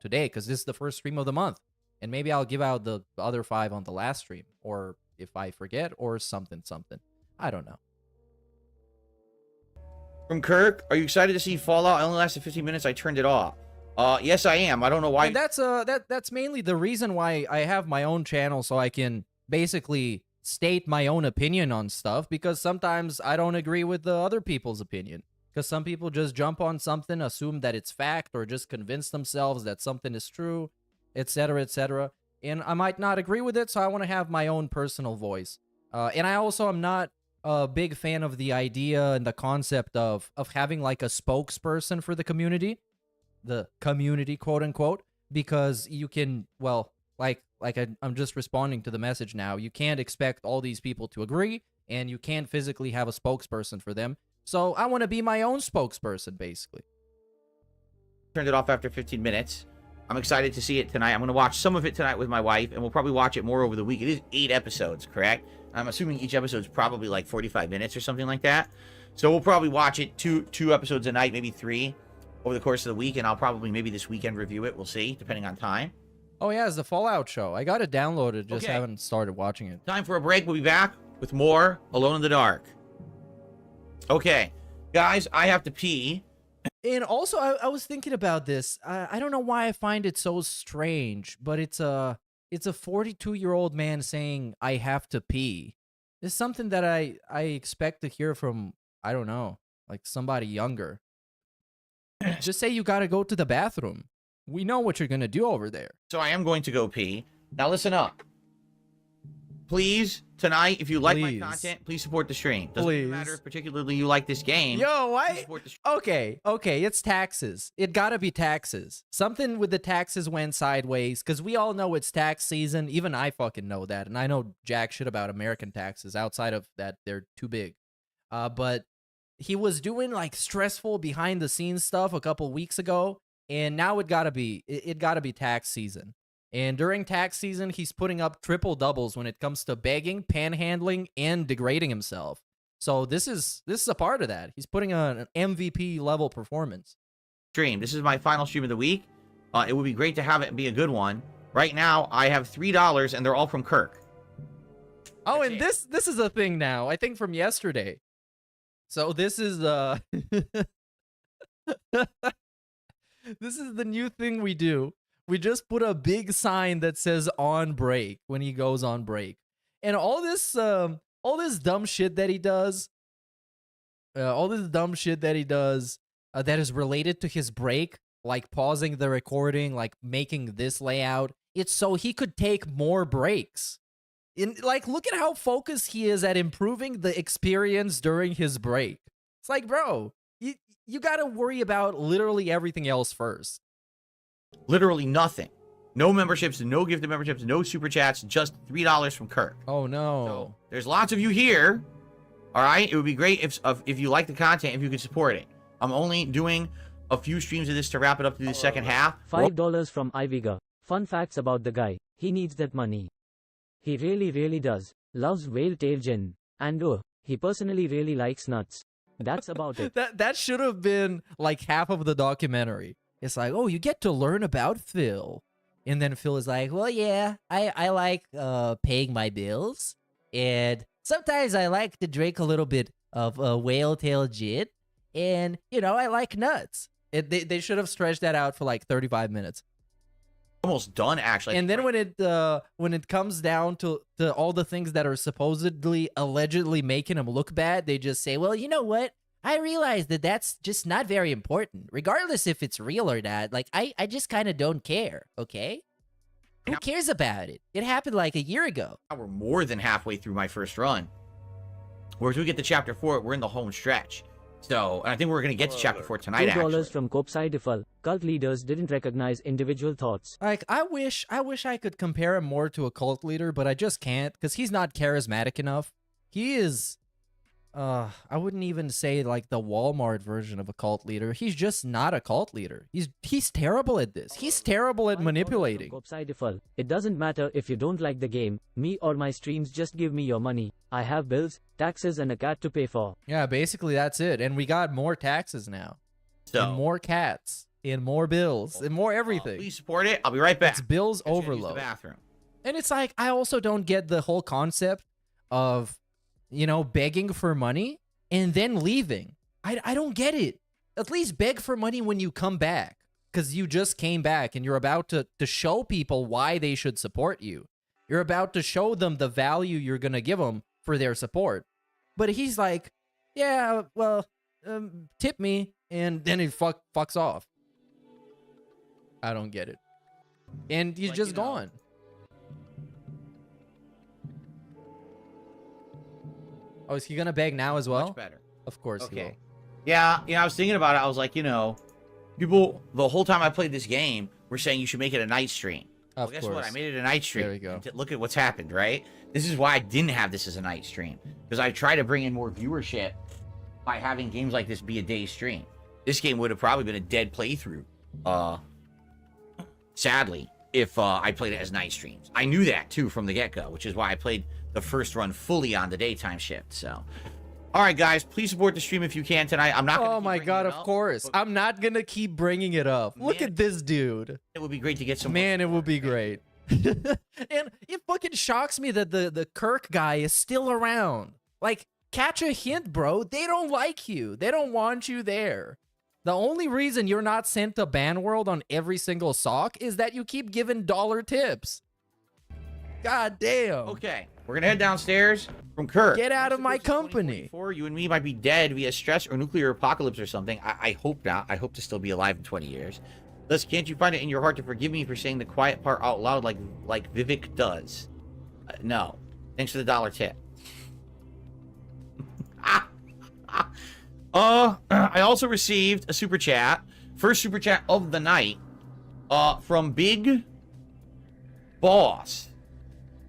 Speaker 5: today, because this is the first stream of the month. And maybe I'll give out the other 5 on the last stream, or if I forget, or something. I don't know.
Speaker 10: From Kirk, are you excited to see Fallout? It only lasted 15 minutes. I turned it off. Yes, I am. I don't know why.
Speaker 5: And that's mainly the reason why I have my own channel, so I can basically state my own opinion on stuff, because sometimes I don't agree with the other people's opinion, because some people just jump on something, assume that it's fact, or just convince themselves that something is true, etc., etc. And I might not agree with it, so I want to have my own personal voice. And I also am not a big fan of the idea and the concept of having like a spokesperson for the community, quote unquote, because you can, well, I'm just responding to the message now. You can't expect all these people to agree, and you can't physically have a spokesperson for them. So I want to be my own spokesperson, basically.
Speaker 10: Turned it off after 15 minutes. I'm excited to see it tonight. I'm going to watch some of it tonight with my wife, and we'll probably watch it more over the week. It is 8 episodes, correct? I'm assuming each episode is probably like 45 minutes or something like that. So we'll probably watch it two episodes a night, maybe 3 over the course of the week, and I'll probably maybe this weekend review it. We'll see, depending on time.
Speaker 5: Oh, yeah, it's the Fallout show. I got it downloaded, just haven't started watching it.
Speaker 10: Time for a break. We'll be back with more Alone in the Dark. Okay, guys, I have to pee.
Speaker 5: And also, I was thinking about this. I don't know why I find it so strange, but it's a 42-year-old man saying, I have to pee. It's something that I expect to hear from, I don't know, like somebody younger. Just say you gotta go to the bathroom. We know what you're gonna do over there.
Speaker 10: So I am going to go pee. Now listen up. Please, tonight, if you like my content, please support the stream. Doesn't matter if particularly you like this game.
Speaker 5: Yo, why? Okay, it's taxes. It gotta be taxes. Something with the taxes went sideways, because we all know it's tax season. Even I fucking know that, and I know jack shit about American taxes. Outside of that, they're too big. But he was doing like stressful behind the scenes stuff a couple weeks ago, and now it gotta be tax season. And during tax season, he's putting up triple doubles when it comes to begging, panhandling, and degrading himself. So this is a part of that. He's putting on an MVP level performance.
Speaker 10: Stream. This is my final stream of the week. It would be great to have it be a good one. Right now, I have $3, and they're all from Kirk.
Speaker 5: Oh, and this is a thing now. I think from yesterday. So this is this is the new thing we do. We just put a big sign that says on break when he goes on break. And all this dumb shit that he does, that is related to his break, like pausing the recording, like making this layout, it's so he could take more breaks. Like, look at how focused he is at improving the experience during his break. It's like, bro, you got to worry about literally everything else first.
Speaker 10: Literally nothing. No memberships, no gifted memberships, no super chats, just $3 from Kirk.
Speaker 5: Oh no.
Speaker 10: So, there's lots of you here. All right, it would be great if you like the content, if you could support it. I'm only doing a few streams of this to wrap it up to the second half.
Speaker 11: $5 from Iviga. Fun facts about the guy. He needs that money. He really, really does. Loves whale tail gin. And he personally really likes nuts. That's about it.
Speaker 5: That should have been like half of the documentary. It's like, oh, you get to learn about Phil. And then Phil is like, well, yeah, I like paying my bills. And sometimes I like to drink a little bit of whale tail gin. And, you know, I like nuts. They should have stretched that out for like 35 minutes.
Speaker 10: Almost done, actually.
Speaker 5: And then when it comes down to all the things that are supposedly, allegedly making him look bad, they just say, well, you know what? I realize that that's just not very important, regardless if it's real or not. Like, I just kind of don't care, okay? Who cares about it? It happened like a year ago.
Speaker 10: We're more than halfway through my first run. Whereas we get to chapter 4, we're in the home stretch. So, and I think we're going to get to chapter 4 tonight, actually.
Speaker 11: $2 from Kopsai Defal. Cult leaders didn't recognize individual thoughts.
Speaker 5: Like, I wish I could compare him more to a cult leader, but I just can't, because he's not charismatic enough. He is... I wouldn't even say like the Walmart version of a cult leader. He's just not a cult leader. He's terrible at this. He's terrible at manipulating.
Speaker 11: It doesn't matter if you don't like the game. Me or my streams, just give me your money. I have bills, taxes, and a cat to pay for.
Speaker 5: Yeah, basically that's it. And we got more taxes now.
Speaker 10: So,
Speaker 5: and more cats. And more bills. And more everything.
Speaker 10: Please support it. I'll be right back.
Speaker 5: It's bills overload.
Speaker 10: The bathroom.
Speaker 5: And it's like, I also don't get the whole concept of... you know, begging for money and then leaving. I don't get it. At least beg for money when you come back, because you just came back and you're about to show people why they should support you. You're about to show them the value you're going to give them for their support. But he's like, yeah, well, tip me, and then he fucks off. I don't get it. And he's just gone. Oh, is he gonna beg now as well?
Speaker 10: Much better.
Speaker 5: Of course he will.
Speaker 10: Yeah, I was thinking about it. I was like, you know, people, the whole time I played this game, were saying you should make it a night stream.
Speaker 5: Of
Speaker 10: guess
Speaker 5: course.
Speaker 10: what? I made it a night stream.
Speaker 5: There we go.
Speaker 10: Look at what's happened, right? This is why I didn't have this as a night stream. Because I try to bring in more viewership by having games like this be a day stream. This game would have probably been a dead playthrough. Sadly, if I played it as night streams. I knew that, too, from the get-go, which is why I played the first run fully on the daytime shift. So, all right, guys, please support the stream if you can tonight. I'm not gonna
Speaker 5: oh my god, of course. I'm not gonna keep bringing it up. Look at this dude.
Speaker 10: It would be great to get some.
Speaker 5: Man, it would be great. And it fucking shocks me that the Kirk guy is still around. Like, catch a hint, bro. They don't like you. They don't want you there. The only reason you're not sent to Ban World on every single sock is that you keep giving dollar tips. God damn.
Speaker 10: Okay, we're gonna head downstairs from Kirk.
Speaker 5: Get out of my company.
Speaker 10: You and me might be dead via stress or nuclear apocalypse or something. I hope not. I hope to still be alive in 20 years. Thus, can't you find it in your heart to forgive me for saying the quiet part out loud like Vivek does? No. Thanks for the $1 tip. I also received a super chat. First super chat of the night. From Big Boss.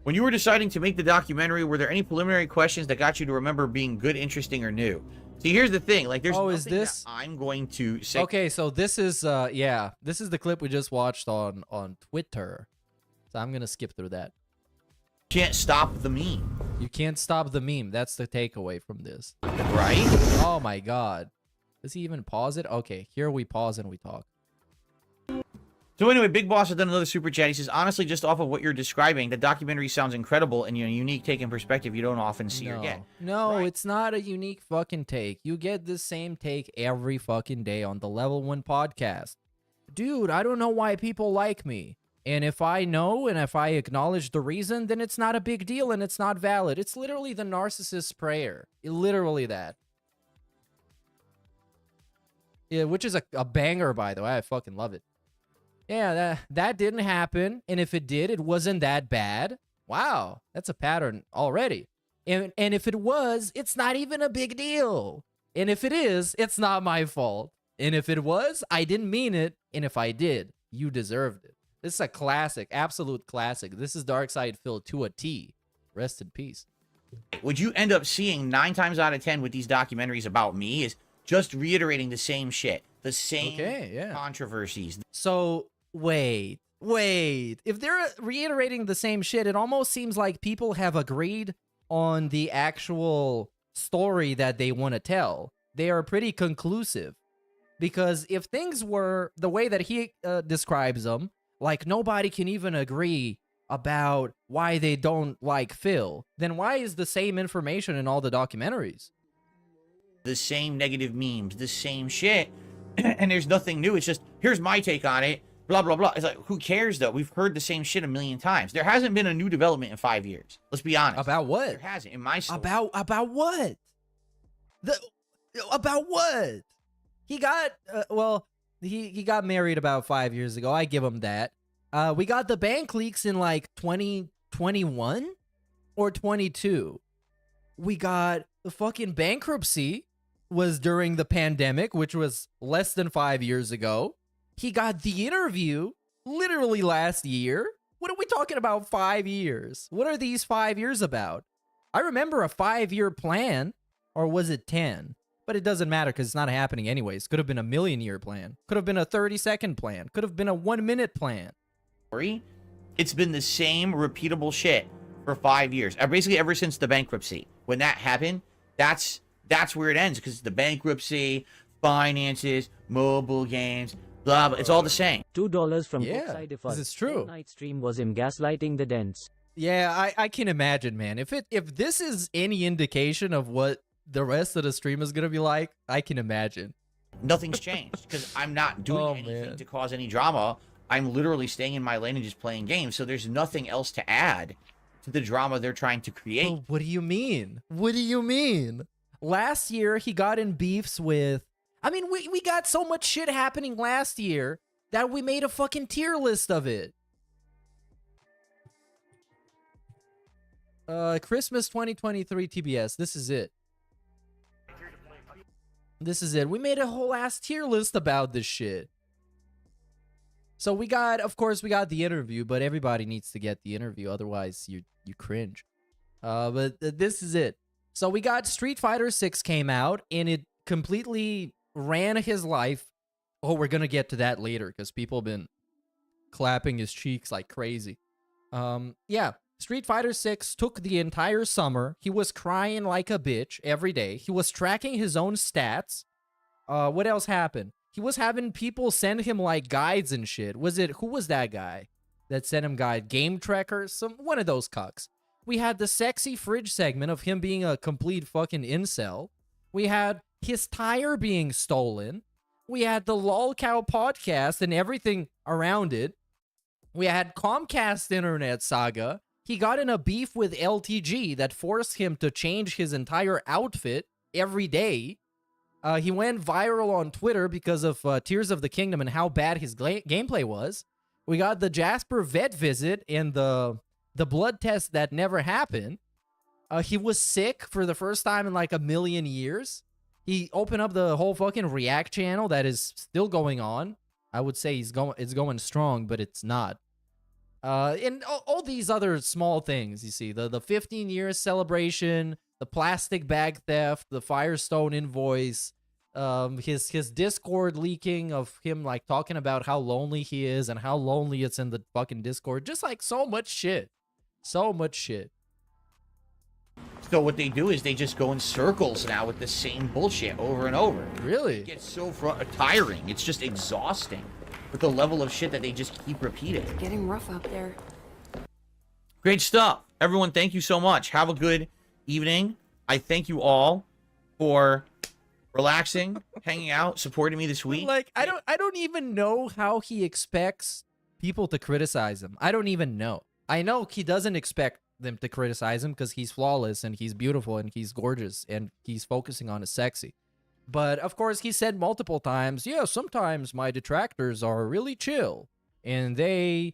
Speaker 10: When you were deciding to make the documentary, were there any preliminary questions that got you to remember being good, interesting, or new? See, here's the thing. Like, there's nothing
Speaker 5: is this?
Speaker 10: that I'm going to say.
Speaker 5: Okay, so this is yeah, this is the clip we just watched on Twitter. So I'm gonna skip through that.
Speaker 10: Can't stop the meme.
Speaker 5: You can't stop the meme. That's the takeaway from this.
Speaker 10: Right?
Speaker 5: Oh my god. Does he even pause it? Okay, here we pause and we talk.
Speaker 10: So anyway, Big Boss has done another super chat. He says, honestly, just off of what you're describing, the documentary sounds incredible and a unique take and perspective you don't often see or get.
Speaker 5: No,
Speaker 10: Right.
Speaker 5: it's not a unique fucking take. You get the same take every fucking day on the Level 1 podcast. Dude, I don't know why people like me. And if I know and if I acknowledge the reason, then it's not a big deal and it's not valid. It's literally the narcissist's prayer. Literally that. Yeah, which is a banger, by the way. I fucking love it. Yeah, that didn't happen. And if it did, it wasn't that bad. Wow, that's a pattern already. And if it was, it's not even a big deal. And if it is, it's not my fault. And if it was, I didn't mean it. And if I did, you deserved it. This is a classic, absolute classic. This is Darkside Phil to a T. Rest in peace.
Speaker 10: What you end up seeing 9 times out of 10 with these documentaries about me is just reiterating the same shit. The same controversies.
Speaker 5: So, wait. If they're reiterating the same shit, it almost seems like people have agreed on the actual story that they want to tell. They are pretty conclusive. Because if things were the way that he describes them, like nobody can even agree about why they don't like Phil, then why is the same information in all the documentaries?
Speaker 10: The same negative memes, the same shit. And there's nothing new. It's just, here's my take on it. Blah, blah, blah. It's like, who cares, though? We've heard the same shit a million times. There hasn't been a new development in 5 years. Let's be honest.
Speaker 5: About what?
Speaker 10: There hasn't. In my story.
Speaker 5: About what? About what? He got, he got married about 5 years ago. I give him that. We got the bank leaks in like 2021 or 22. We got the fucking bankruptcy was during the pandemic, which was less than 5 years ago. He got the interview literally last year. What are we talking about 5 years? What are these 5 years about? I remember a 5-year plan, or was it 10? But it doesn't matter because it's not happening anyways. Could have been a million-year plan. Could have been a 30-second plan. Could have been a 1-minute plan.
Speaker 10: It's been the same repeatable shit for 5 years. Basically, ever since the bankruptcy. When that happened, that's where it ends, because the bankruptcy, finances, mobile games, blah, blah. It's all the same.
Speaker 11: $2 from
Speaker 5: Yeah, this is true.
Speaker 11: Night stream was him gaslighting the dents.
Speaker 5: Yeah, I can imagine, man. If this is any indication of what the rest of the stream is gonna be like, I can imagine.
Speaker 10: Nothing's changed because I'm not doing anything to cause any drama. I'm literally staying in my lane and just playing games. So there's nothing else to add to the drama they're trying to create.
Speaker 5: Oh, what do you mean? What do you mean? Last year, he got in beefs with... I mean, we got so much shit happening last year that we made a fucking tier list of it. Christmas 2023 TBS. This is it. This is it. We made a whole ass tier list about this shit. So we got, of course, we got the interview, but everybody needs to get the interview. Otherwise, you cringe. But this is it. So we got Street Fighter 6 came out, and it completely ran his life. Oh, we're going to get to that later, because people have been clapping his cheeks like crazy. Yeah, Street Fighter 6 took the entire summer. He was crying like a bitch every day. He was tracking his own stats. What else happened? He was having people send him like guides and shit. Who was that guy that sent him guide? Game Tracker? One of those cucks. We had the sexy fridge segment of him being a complete fucking incel. We had his tire being stolen. We had the LOLcow podcast and everything around it. We had Comcast internet saga. He got in a beef with LTG that forced him to change his entire outfit every day. He went viral on Twitter because of Tears of the Kingdom and how bad his gameplay was. We got the Jasper vet visit and the blood test that never happened. He was sick for the first time in like a million years. He opened up the whole fucking React channel that is still going on. I would say it's going strong, but it's not. And all these other small things, you see, the 15 years celebration, the plastic bag theft, the Firestone invoice, his Discord leaking of him like talking about how lonely he is and how lonely it's in the fucking Discord. Just like so much shit. So much shit.
Speaker 10: So what they do is they just go in circles now with the same bullshit over and over.
Speaker 5: Really?
Speaker 10: It gets so tiring. It's just exhausting with the level of shit that they just keep repeating.
Speaker 12: It's getting rough out there.
Speaker 10: Great stuff. Everyone, thank you so much. Have a good evening. I thank you all for relaxing, hanging out, supporting me this week.
Speaker 5: Like, I don't even know how he expects people to criticize him. I don't even know. I know he doesn't expect them to criticize him because he's flawless and he's beautiful and he's gorgeous and he's focusing on his sexy. But of course, he said multiple times, yeah, sometimes my detractors are really chill and they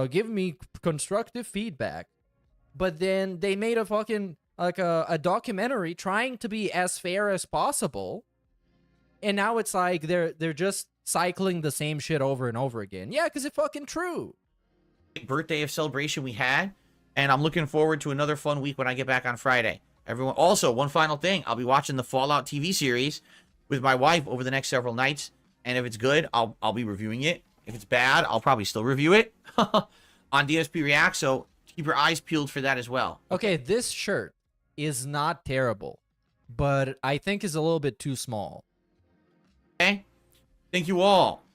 Speaker 5: give me constructive feedback. But then they made a fucking like a documentary trying to be as fair as possible, and now it's like they're just cycling the same shit over and over again. Yeah, because it's fucking true.
Speaker 10: Birthday of celebration we had, and I'm looking forward to another fun week when I get back on Friday. Everyone, also, one final thing, I'll be watching the Fallout TV series with my wife over the next several nights, and if it's good, I'll be reviewing it. If it's bad, I'll probably still review it on DSP React, so keep your eyes peeled for that as well.
Speaker 5: Okay, this shirt is not terrible, but I think is a little bit too small.
Speaker 10: Okay? Thank you all.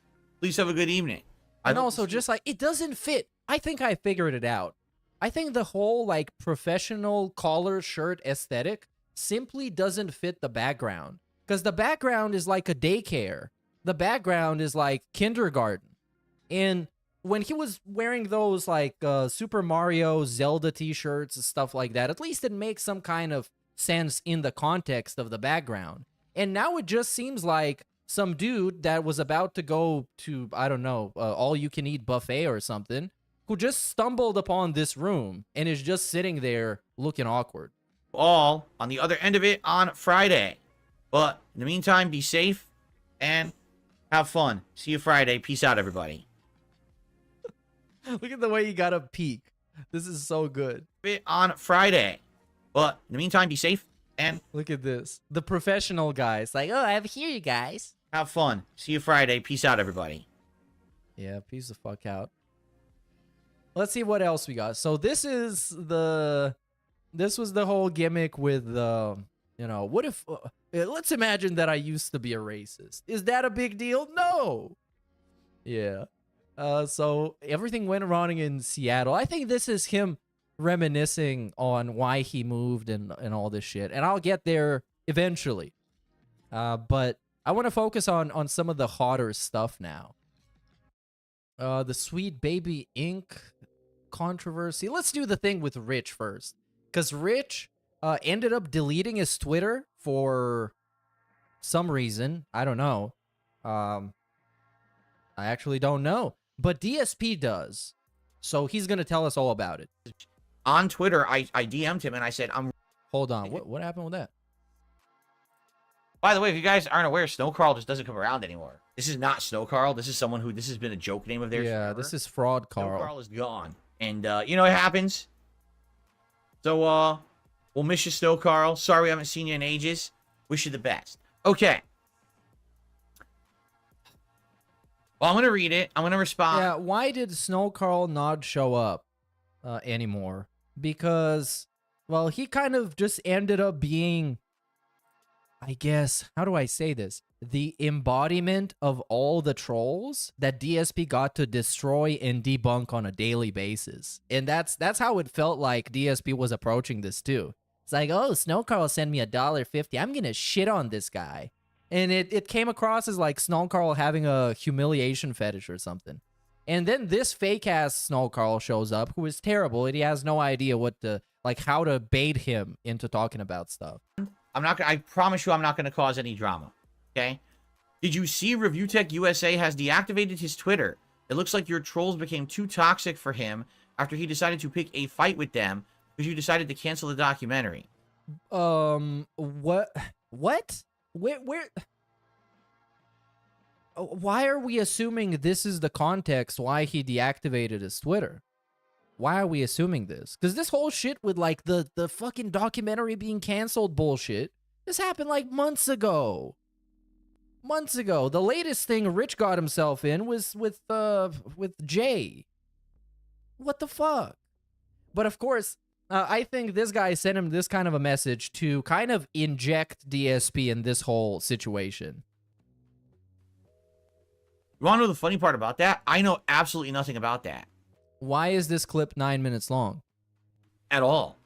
Speaker 10: Please have a good evening.
Speaker 5: And also, just like, it doesn't fit. I think I figured it out. I think the whole, like, professional collar shirt aesthetic simply doesn't fit the background. Because the background is like a daycare. The background is like kindergarten. And when he was wearing those, like, Super Mario, Zelda t-shirts and stuff like that, at least it makes some kind of sense in the context of the background. And now it just seems like some dude that was about to go to, I don't know, all-you-can-eat buffet or something, who just stumbled upon this room and is just sitting there looking awkward.
Speaker 10: All on the other end of it on Friday. But in the meantime, be safe and have fun. See you Friday. Peace out, everybody.
Speaker 5: Look at the way you got a peek. This is so good.
Speaker 10: On Friday. But in the meantime, be safe and
Speaker 5: look at this. The professional guys like, oh, I have here, you guys.
Speaker 10: Have fun. See you Friday. Peace out, everybody.
Speaker 5: Yeah, peace the fuck out. Let's see what else we got. So this was the whole gimmick with you know, what if let's imagine that I used to be a racist. Is that a big deal? No. Yeah. So everything went wrong in Seattle. I think this is him reminiscing on why he moved and all this shit. And I'll get there eventually. But I want to focus on some of the hotter stuff now. The Sweet Baby Inc. controversy. Let's do the thing with Rich first. Because Rich ended up deleting his Twitter for some reason. I don't know. I actually don't know. But DSP does. So he's going to tell us all about it.
Speaker 10: On Twitter, I DM'd him and I said,
Speaker 5: Hold on. What happened with that?
Speaker 10: By the way, if you guys aren't aware, Snow Carl just doesn't come around anymore. This is not Snow Carl. This is someone who, this has been a joke name of theirs.
Speaker 5: Yeah,
Speaker 10: forever.
Speaker 5: this is Fraud Carl.
Speaker 10: Snow Carl is gone. And, you know, it happens. So, we'll miss you, Snow Carl. Sorry we haven't seen you in ages. Wish you the best. Okay. Well, I'm going to read it. I'm going to respond.
Speaker 5: Yeah, why did Snow Carl not show up anymore? Because, well, he kind of just ended up being, I guess, how do I say this? The embodiment of all the trolls that DSP got to destroy and debunk on a daily basis. And that's how it felt like DSP was approaching this too. It's like, oh, Snow Carl sent me $1.50. I'm going to shit on this guy. And it came across as like Snow Carl having a humiliation fetish or something. And then this fake-ass Snow Carl shows up, who is terrible, and he has no idea what to, like, how to bait him into talking about stuff.
Speaker 10: I promise you I'm not going to cause any drama. Okay. Did you see Review Tech USA has deactivated his Twitter? It looks like your trolls became too toxic for him after he decided to pick a fight with them because you decided to cancel the documentary.
Speaker 5: What? Where? Why are we assuming this is the context why he deactivated his Twitter? Why are we assuming this? Because this whole shit with like the fucking documentary being canceled bullshit, this happened like months ago. Months ago. The latest thing Rich got himself in was with Jay. What the fuck? But of course, I think this guy sent him this kind of a message to kind of inject DSP in this whole situation.
Speaker 10: You want to know the funny part about that? I know absolutely nothing about that.
Speaker 5: Why is this clip 9 minutes long?
Speaker 10: At all.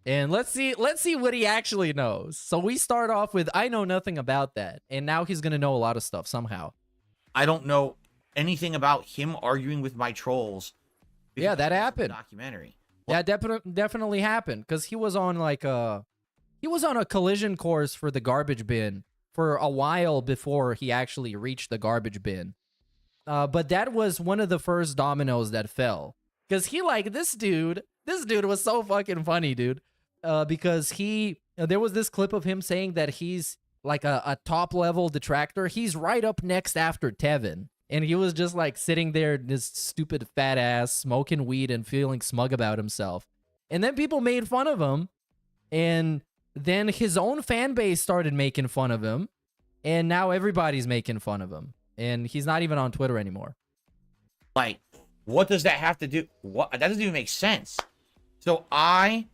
Speaker 5: And let's see what he actually knows. So we start off with, I know nothing about that. And now he's going to know a lot of stuff somehow.
Speaker 10: I don't know anything about him arguing with my trolls.
Speaker 5: Yeah, that happened.
Speaker 10: Documentary.
Speaker 5: Yeah, definitely happened. Because he was on like a collision course for the garbage bin for a while before he actually reached the garbage bin. But that was one of the first dominoes that fell. Because this dude was so fucking funny, dude. Because there was this clip of him saying that he's like a top level detractor. He's right up next after Tevin. And he was just like sitting there, this stupid fat ass, smoking weed and feeling smug about himself. And then people made fun of him. And then his own fan base started making fun of him. And now everybody's making fun of him. And he's not even on Twitter anymore.
Speaker 10: Like, what does that have to do? What? That doesn't even make sense. So I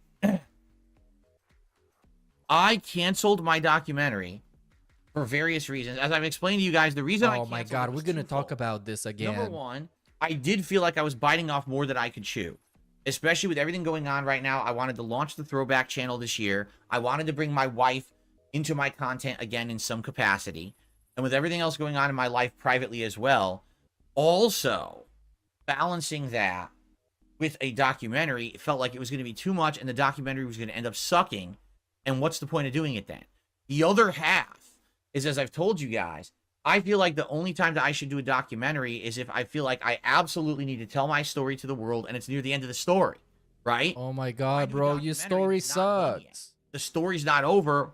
Speaker 10: canceled my documentary for various reasons. As I've explained to you guys, the reason
Speaker 5: Oh my God, we're going to talk about this again.
Speaker 10: Number one, I did feel like I was biting off more than I could chew. Especially with everything going on right now. I wanted to launch the Throwback channel this year. I wanted to bring my wife into my content again in some capacity. And with everything else going on in my life privately as well, also balancing that with a documentary, it felt like it was going to be too much and the documentary was going to end up sucking. And what's the point of doing it then? The other half is, as I've told you guys, I feel like the only time that I should do a documentary is if I feel like I absolutely need to tell my story to the world and it's near the end of the story, right?
Speaker 5: Oh my God, bro, your story sucks.
Speaker 10: The story's not over.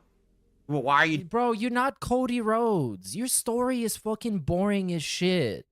Speaker 10: Well, why are you...
Speaker 5: Bro, you're not Cody Rhodes. Your story is fucking boring as shit.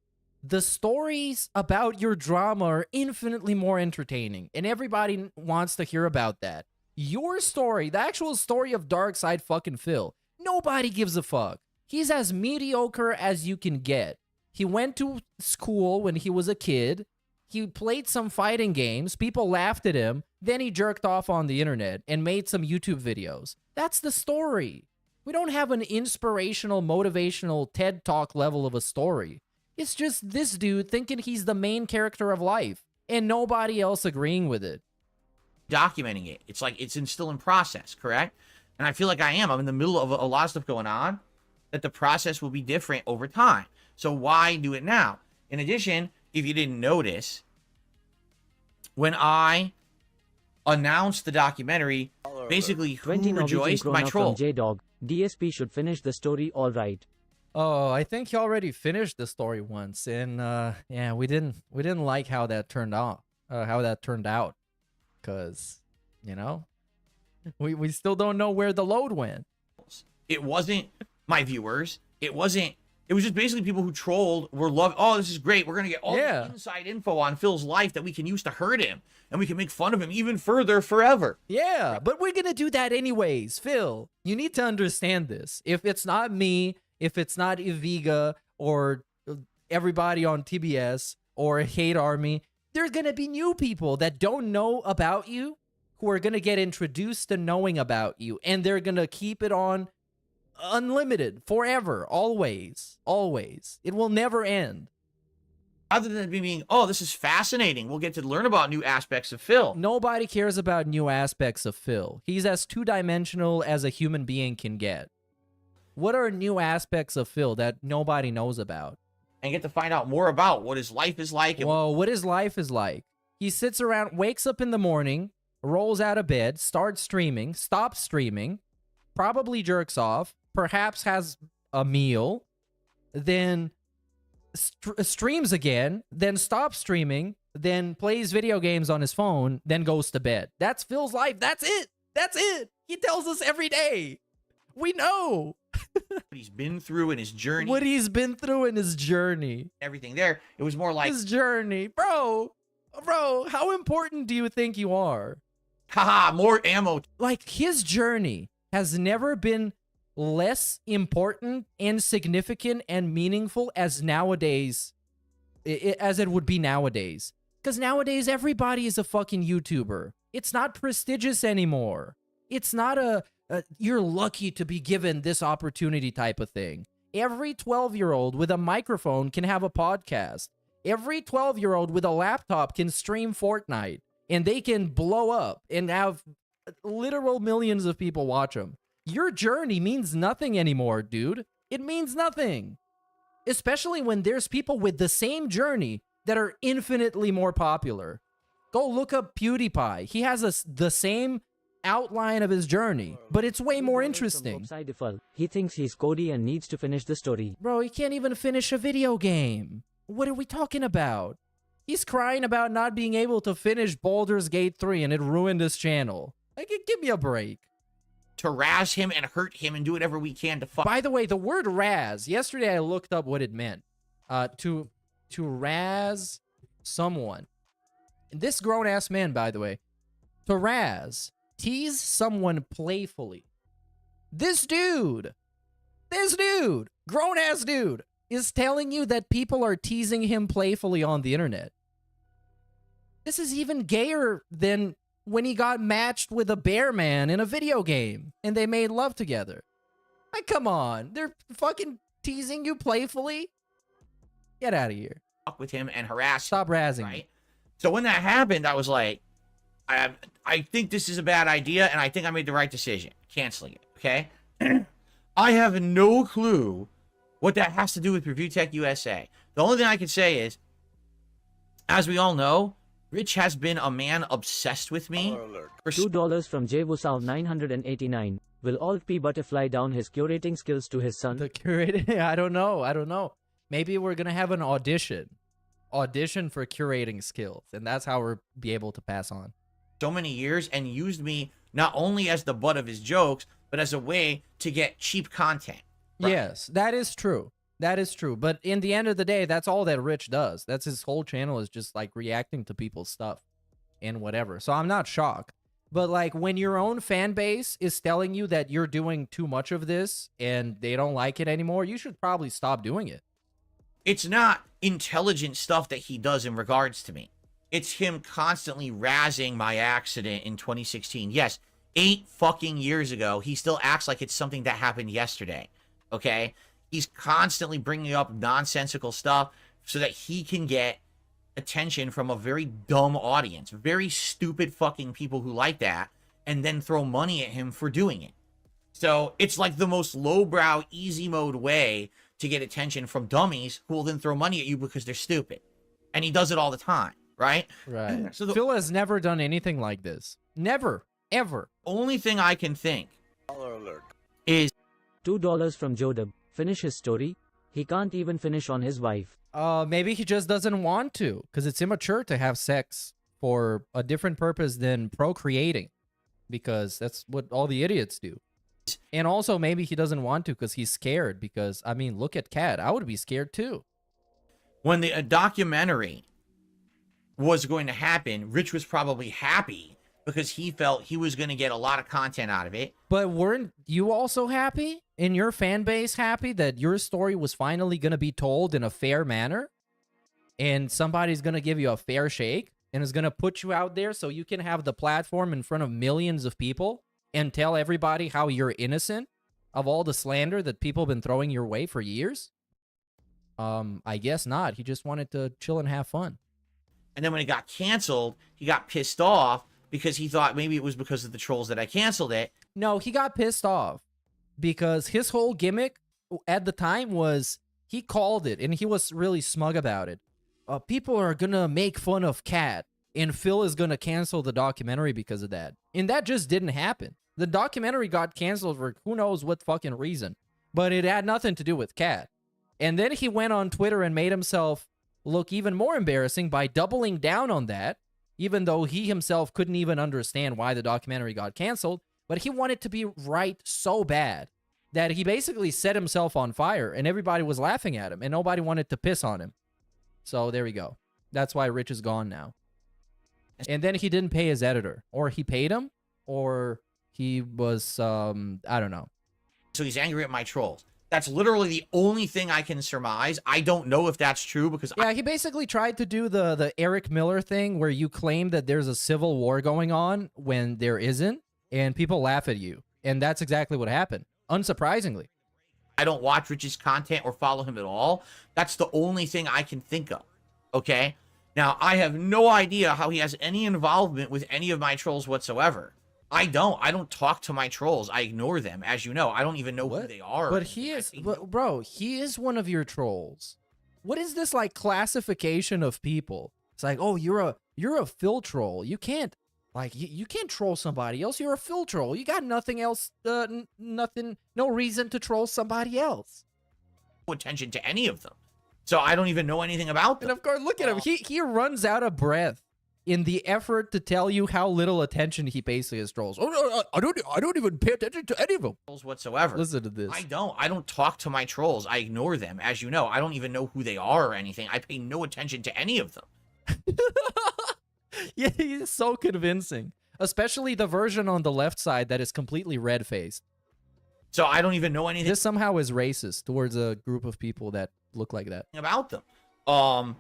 Speaker 5: The stories about your drama are infinitely more entertaining, and everybody wants to hear about that. Your story, the actual story of Darkside fucking Phil, nobody gives a fuck. He's as mediocre as you can get. He went to school when he was a kid. He played some fighting games. People laughed at him. Then he jerked off on the internet and made some YouTube videos. That's the story. We don't have an inspirational, motivational TED Talk level of a story. It's just this dude thinking he's the main character of life and nobody else agreeing with it.
Speaker 10: Documenting it. It's like it's still in process, correct? And I feel like I am. I'm in the middle of a lot of stuff going on, that the process will be different over time. So why do it now? In addition, if you didn't notice, when I announced the documentary, basically who rejoiced? My troll.
Speaker 11: J-Dog. DSP should finish the story all right.
Speaker 5: Oh, I think he already finished the story once, and yeah, we didn't like how that turned out. Because, you know, we still don't know where the load went.
Speaker 10: It wasn't my viewers. It was just basically people who trolled were loving, oh, this is great. We're going to get all the inside info on Phil's life that we can use to hurt him. And we can make fun of him even further forever.
Speaker 5: Yeah, but we're going to do that anyways. Phil, you need to understand this. If it's not me, if it's not Iviga or everybody on TBS or Hate Army, there's going to be new people that don't know about you who are going to get introduced to knowing about you. And they're going to keep it on unlimited, forever, always, always. It will never end.
Speaker 10: Other than being, oh, this is fascinating. We'll get to learn about new aspects of Phil.
Speaker 5: Nobody cares about new aspects of Phil. He's as two-dimensional as a human being can get. What are new aspects of Phil that nobody knows about?
Speaker 10: And get to find out more about what his life is like.
Speaker 5: Well, what his life is like. He sits around, wakes up in the morning, rolls out of bed, starts streaming, stops streaming, probably jerks off, perhaps has a meal, then streams again, then stops streaming, then plays video games on his phone, then goes to bed. That's Phil's life. That's it. That's it. He tells us every day. We know.
Speaker 10: What he's been through in his journey.
Speaker 5: What he's been through in his journey.
Speaker 10: Everything there. It was more like...
Speaker 5: His journey. Bro, how important do you think you are?
Speaker 10: Haha, more ammo.
Speaker 5: Like, his journey has never been less important and significant and meaningful as nowadays, as it would be nowadays. Because nowadays, everybody is a fucking YouTuber. It's not prestigious anymore. It's not a you're lucky to be given this opportunity type of thing. Every 12-year-old with a microphone can have a podcast. Every 12-year-old with a laptop can stream Fortnite. And they can blow up and have literal millions of people watch them. Your journey means nothing anymore, dude. It means nothing. Especially when there's people with the same journey that are infinitely more popular. Go look up PewDiePie. He has the same outline of his journey, but it's way more interesting.
Speaker 11: He thinks he's Cody and needs to finish the story.
Speaker 5: Bro, he can't even finish a video game. What are we talking about? He's crying about not being able to finish Baldur's Gate 3 and it ruined his channel. Like, give me a break.
Speaker 10: To razz him and hurt him and do whatever we can to fuck.
Speaker 5: By the way, the word razz, yesterday I looked up what it meant. To razz someone. This grown-ass man, by the way. To razz. Tease someone playfully. This dude, grown-ass dude, is telling you that people are teasing him playfully on the internet. This is even gayer than when he got matched with a bear man in a video game and they made love together. Like, come on. They're fucking teasing you playfully? Get out of here.
Speaker 10: Fuck with him and harass him.
Speaker 5: Stop razzing.
Speaker 10: Right? So when that happened, I was like, I think this is a bad idea and I think I made the right decision. Canceling it, okay? I have no clue what that has to do with Review Tech USA. The only thing I can say is, as we all know, Rich has been a man obsessed with me.
Speaker 11: $2 from JWusau 989. Will Alt P Butterfly down his curating skills to his son?
Speaker 5: The curating? I don't know. Maybe we're going to have an audition for curating skills, and that's how we'll be able to pass on.
Speaker 10: So many years and used me not only as the butt of his jokes, but as a way to get cheap content. Right?
Speaker 5: Yes, that is true. That is true. But in the end of the day, that's all that Rich does. That's his whole channel, is just like reacting to people's stuff and whatever. So I'm not shocked. But like, when your own fan base is telling you that you're doing too much of this and they don't like it anymore, you should probably stop doing it.
Speaker 10: It's not intelligent stuff that he does in regards to me. It's him constantly razzing my accident in 2016. Yes, 8 fucking years ago. He still acts like it's something that happened yesterday. Okay? He's constantly bringing up nonsensical stuff so that he can get attention from a very dumb audience. Very stupid fucking people who like that, and then throw money at him for doing it. So it's like the most lowbrow, easy mode way to get attention from dummies who will then throw money at you because they're stupid. And he does it all the time, right?
Speaker 5: Right.
Speaker 10: So
Speaker 5: Phil has never done anything like this. Never. Ever.
Speaker 10: Only thing I can think is
Speaker 11: $2 from Jodab. Finish his story. He can't even finish on his wife.
Speaker 5: Maybe he just doesn't want to, because it's immature to have sex for a different purpose than procreating, because that's what all the idiots do. And also, maybe he doesn't want to because he's scared, because, I mean, look at Kat. I would be scared too.
Speaker 10: When the documentary was going to happen, Rich was probably happy because he felt he was going to get a lot of content out of it.
Speaker 5: But weren't you also happy? In your fan base happy that your story was finally going to be told in a fair manner? And somebody's going to give you a fair shake and is going to put you out there so you can have the platform in front of millions of people and tell everybody how you're innocent of all the slander that people have been throwing your way for years? I guess not. He just wanted to chill and have fun.
Speaker 10: And then when it got canceled, he got pissed off because he thought maybe it was because of the trolls that I canceled it.
Speaker 5: No, he got pissed off because his whole gimmick at the time was, he called it and he was really smug about it. People are gonna make fun of Kat and Phil is gonna cancel the documentary because of that. And that just didn't happen. The documentary got canceled for who knows what fucking reason. but it had nothing to do with Cat. And then he went on Twitter and made himself look even more embarrassing by doubling down on that, even though he himself couldn't even understand why the documentary got canceled. But he wanted to be right so bad that he basically set himself on fire, and everybody was laughing at him, and nobody wanted to piss on him. So there we go. That's why Rich is gone now. And then he didn't pay his editor, or he paid him, or he was, I don't know.
Speaker 10: So he's angry at my trolls. That's literally the only thing I can surmise. I don't know if that's true because
Speaker 5: yeah, he basically tried to do the Eric Miller thing where you claim that there's a civil war going on when there isn't, and people laugh at you. And that's exactly what happened, unsurprisingly.
Speaker 10: I don't watch Rich's content or follow him at all. That's the only thing I can think of, okay? Now, I have no idea how he has any involvement with any of my trolls whatsoever. I don't talk to my trolls. I ignore them. As you know, I don't even know who they are.
Speaker 5: But he is, bro, he is one of your trolls. What is this like classification of people? It's like, oh, you're a Phil troll. You can't, like, you can't troll somebody else. You're a Phil troll. You got nothing else, no reason to troll somebody else.
Speaker 10: No attention to any of them. So I don't even know anything about them.
Speaker 5: And of course, look at him. He runs out of breath in the effort to tell you how little attention he pays to his trolls. Oh, I don't even pay attention to any of them.
Speaker 10: Trolls whatsoever.
Speaker 5: Listen to this.
Speaker 10: I don't talk to my trolls. I ignore them. As you know, I don't even know who they are or anything. I pay no attention to any of them.
Speaker 5: Yeah, he's so convincing. Especially the version on the left side that is completely red-faced.
Speaker 10: So I don't even know anything.
Speaker 5: This somehow is racist towards a group of people that look like that.
Speaker 10: About them.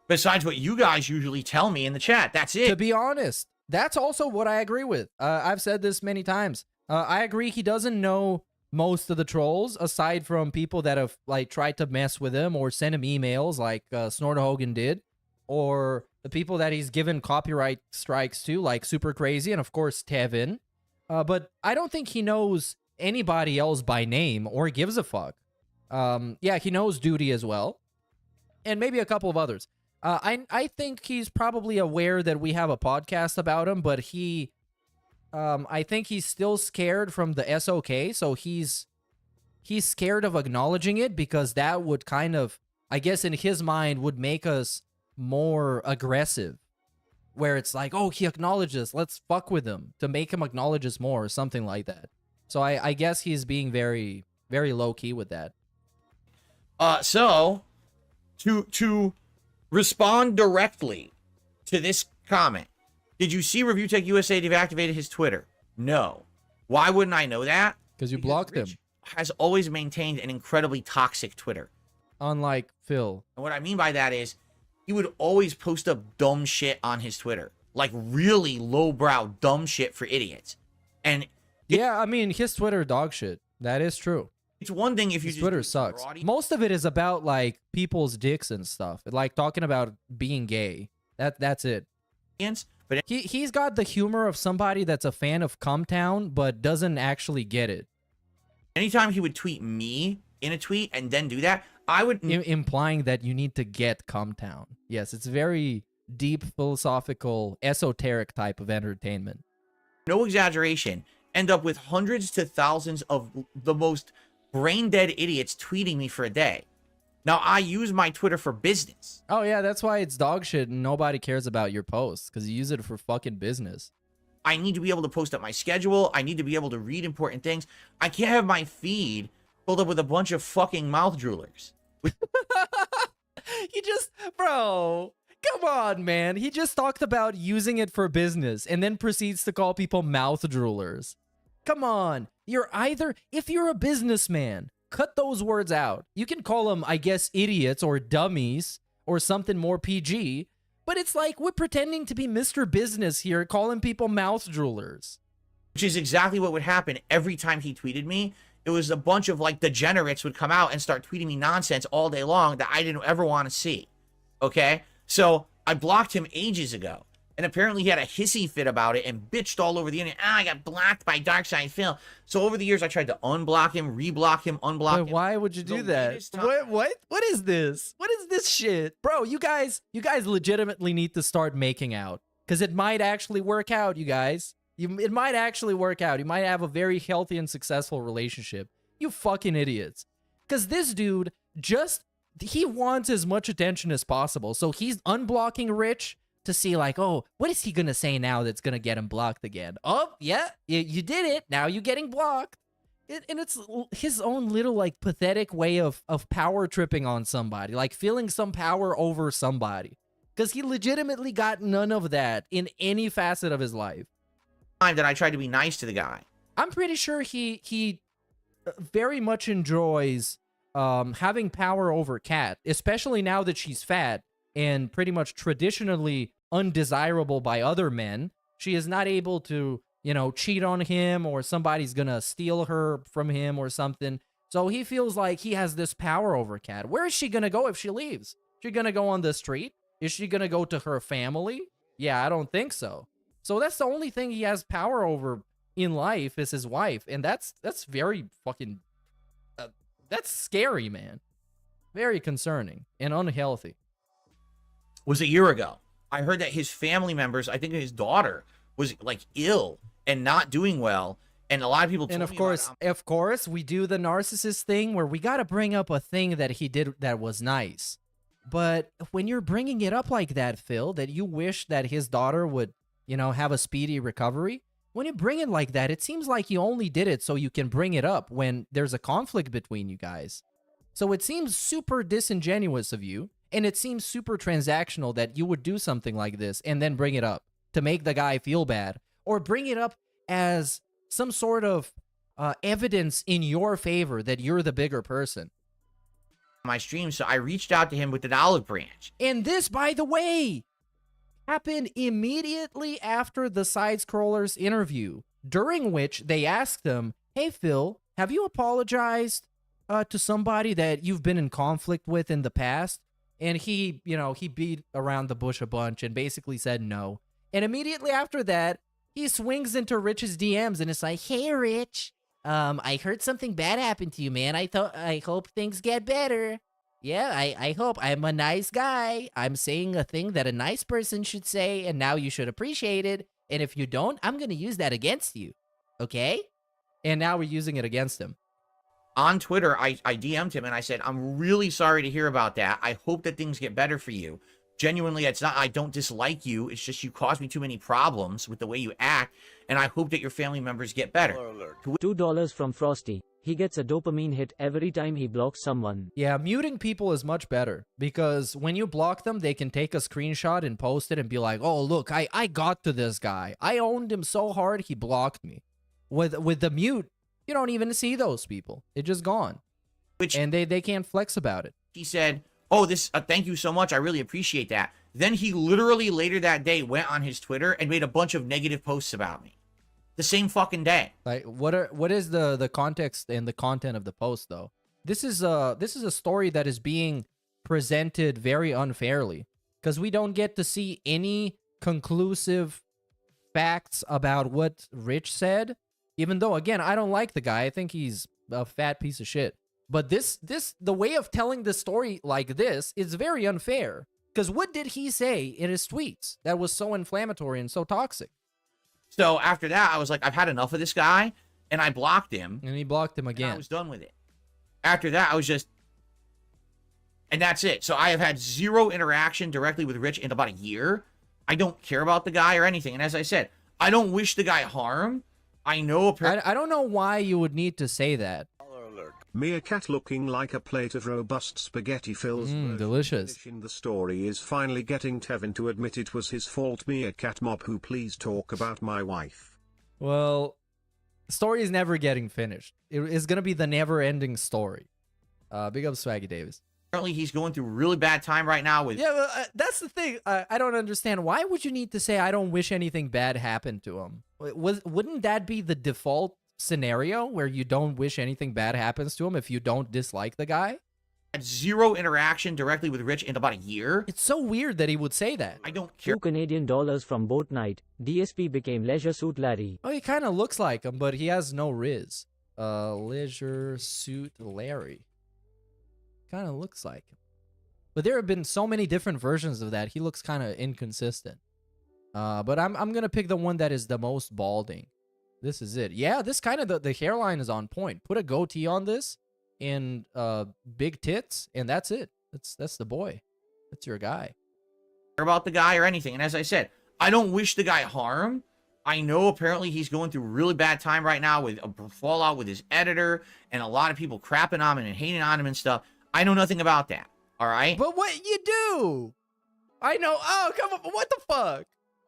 Speaker 10: Besides what you guys usually tell me in the chat. That's it.
Speaker 5: To be honest, that's also what I agree with. I've said this many times. I agree he doesn't know most of the trolls, aside from people that have like tried to mess with him or send him emails like SNORTWAVE did, or the people that he's given copyright strikes to, like Super Crazy and of course Tevin. But I don't think he knows anybody else by name or gives a fuck. Yeah, he knows Duty as well, and maybe a couple of others. I think he's probably aware that we have a podcast about him, but I think he's still scared from the SOK, so he's scared of acknowledging it because that would kind of, I guess in his mind, would make us more aggressive, where it's like, oh, he acknowledges, let's fuck with him to make him acknowledge us more or something like that. So I guess he's being very, very low-key with that.
Speaker 10: So, to respond directly to this comment, did you see Review Tech USA deactivated his Twitter? No. Why wouldn't I know that?
Speaker 5: Because you blocked him.
Speaker 10: Has always maintained an incredibly toxic Twitter.
Speaker 5: Unlike Phil.
Speaker 10: And what I mean by that is, he would always post up dumb shit on his Twitter. Like really lowbrow dumb shit for idiots. And
Speaker 5: yeah, I mean, his Twitter dog shit. That is true.
Speaker 10: It's one thing if you
Speaker 5: his Twitter sucks. Most of it is about like people's dicks and stuff. Like talking about being gay. That's it.
Speaker 10: But
Speaker 5: he's got the humor of somebody that's a fan of Cumtown but doesn't actually get it.
Speaker 10: Anytime he would tweet me in a tweet and then do that, I would
Speaker 5: implying that you need to get Cumtown. Yes, it's very deep, philosophical, esoteric type of entertainment.
Speaker 10: No exaggeration. End up with hundreds to thousands of the most brain-dead idiots tweeting me for a day. Now, I use my Twitter for business.
Speaker 5: Oh, yeah, that's why it's dog shit and nobody cares about your posts, because you use it for fucking business.
Speaker 10: I need to be able to post up my schedule. I need to be able to read important things. I can't have my feed filled up with a bunch of fucking mouth droolers.
Speaker 5: You just, bro, come on, man. He just talked about using it for business and then proceeds to call people mouth droolers. Come on. You're either, if you're a businessman, cut those words out. You can call them, I guess, idiots or dummies or something more PG, but it's like we're pretending to be Mr. Business here, calling people mouth droolers.
Speaker 10: Which is exactly what would happen every time he tweeted me. It was a bunch of like degenerates would come out and start tweeting me nonsense all day long that I didn't ever want to see. Okay? So I blocked him ages ago. And apparently he had a hissy fit about it and bitched all over the internet. I got blocked by Darkside Phil. So over the years, I tried to unblock him, reblock him, unblock him.
Speaker 5: Why would you do that? What is this? What is this shit? Bro, you guys legitimately need to start making out. Because it might actually work out, you guys. It might actually work out. You might have a very healthy and successful relationship You fucking idiots. Because this dude he wants as much attention as possible. So he's unblocking Rich to see like, oh, what is he going to say now that's going to get him blocked again? Oh, yeah, you did it. Now you're getting blocked. And it's his own little like pathetic way of power tripping on somebody, like feeling some power over somebody. Because he legitimately got none of that in any facet of his life.
Speaker 10: Time that I tried to be nice to the guy.
Speaker 5: I'm pretty sure he very much enjoys having power over Kat, especially now that she's fat and pretty much traditionally undesirable by other men. She is not able to, you know, cheat on him, or somebody's gonna steal her from him or something. So he feels like he has this power over Kat. Where is she gonna go if she leaves? Is she gonna go on the street? Is she gonna go to her family? Yeah, I don't think so. So that's the only thing he has power over in life is his wife, and that's very fucking that's scary, man. Very concerning and unhealthy.
Speaker 10: Was a year ago. I heard that his family members, I think his daughter, was like ill and not doing well, and a lot of people told
Speaker 5: and
Speaker 10: me
Speaker 5: of course we do the narcissist thing where we got to bring up a thing that he did that was nice. But when you're bringing it up like that, Phil, that you wish that his daughter would, you know, have a speedy recovery, when you bring it like that, it seems like you only did it so you can bring it up when there's a conflict between you guys. So it seems super disingenuous of you, and it seems super transactional that you would do something like this and then bring it up to make the guy feel bad, or bring it up as some sort of evidence in your favor that you're the bigger person.
Speaker 10: My stream, so I reached out to him with an olive branch.
Speaker 5: And this, by the way, happened immediately after the side-scrollers interview, during which they asked him, hey, Phil, have you apologized to somebody that you've been in conflict with in the past? And he, you know, he beat around the bush a bunch and basically said no. And immediately after that, he swings into Rich's DMs and it's like, hey, Rich, I heard something bad happened to you, man. I hope things get better. Yeah, I hope. I'm a nice guy. I'm saying a thing that a nice person should say, and now you should appreciate it. And if you don't, I'm going to use that against you. Okay? And now we're using it against him.
Speaker 10: On Twitter, I DM'd him and I said, I'm really sorry to hear about that. I hope that things get better for you. Genuinely, it's not, I don't dislike you. It's just you caused me too many problems with the way you act, and I hope that your family members get better.
Speaker 11: $2 from Frosty. He gets a dopamine hit every time he blocks someone.
Speaker 5: Yeah, muting people is much better, because when you block them, they can take a screenshot and post it and be like, oh, look, I got to this guy. I owned him so hard, he blocked me. With the mute, you don't even see those people. They're just gone. And they can't flex about it.
Speaker 10: He said, oh, this, thank you so much. I really appreciate that. Then he literally later that day went on his Twitter and made a bunch of negative posts about me. The same fucking day.
Speaker 5: Like, what is the context and the content of the post, though? This is a story that is being presented very unfairly, because we don't get to see any conclusive facts about what Rich said. Even though, again, I don't like the guy. I think he's a fat piece of shit. But the way of telling the story like this is very unfair. Because what did he say in his tweets that was so inflammatory and so toxic?
Speaker 10: So after that, I was like, I've had enough of this guy, and I blocked him.
Speaker 5: And he blocked him again.
Speaker 10: I was done with it. After that, I was just... And that's it. So I have had zero interaction directly with Rich in about a year. I don't care about the guy or anything. And as I said, I don't wish the guy harm. I know...
Speaker 5: I don't know why you would need to say that.
Speaker 9: Meerkat looking like a plate of robust spaghetti fills.
Speaker 5: Delicious.
Speaker 9: In the story is finally getting Tevin to admit it was his fault. Meerkat mob who please talk about my wife.
Speaker 5: Well, the story is never getting finished. It is going to be the never-ending story. Big up Swaggy Davis.
Speaker 10: Apparently he's going through a really bad time right now with...
Speaker 5: Yeah, but, that's the thing. I don't understand. Why would you need to say, I don't wish anything bad happened to him? Wouldn't that be the default scenario where you don't wish anything bad happens to him if you don't dislike the guy?
Speaker 10: Had zero interaction directly with Rich in about a year.
Speaker 5: It's so weird that he would say that.
Speaker 10: I don't care.
Speaker 11: $2 Canadian from Boat Night. DSP became Leisure Suit Larry.
Speaker 5: Oh, he kind of looks like him, but he has no Riz. Leisure Suit Larry. Kind of looks like him. But there have been so many different versions of that. He looks kind of inconsistent. But I'm going to pick the one that is the most balding. This is it. Yeah, this kind of the hairline is on point. Put a goatee on this and big tits, and that's it. That's the boy. That's your guy.
Speaker 10: About the guy or anything. And as I said, I don't wish the guy harm. I know apparently he's going through a really bad time right now with a fallout with his editor and a lot of people crapping on him and hating on him and stuff. I know nothing about that. All right.
Speaker 5: But what you do? I know. Oh, come on. What the fuck?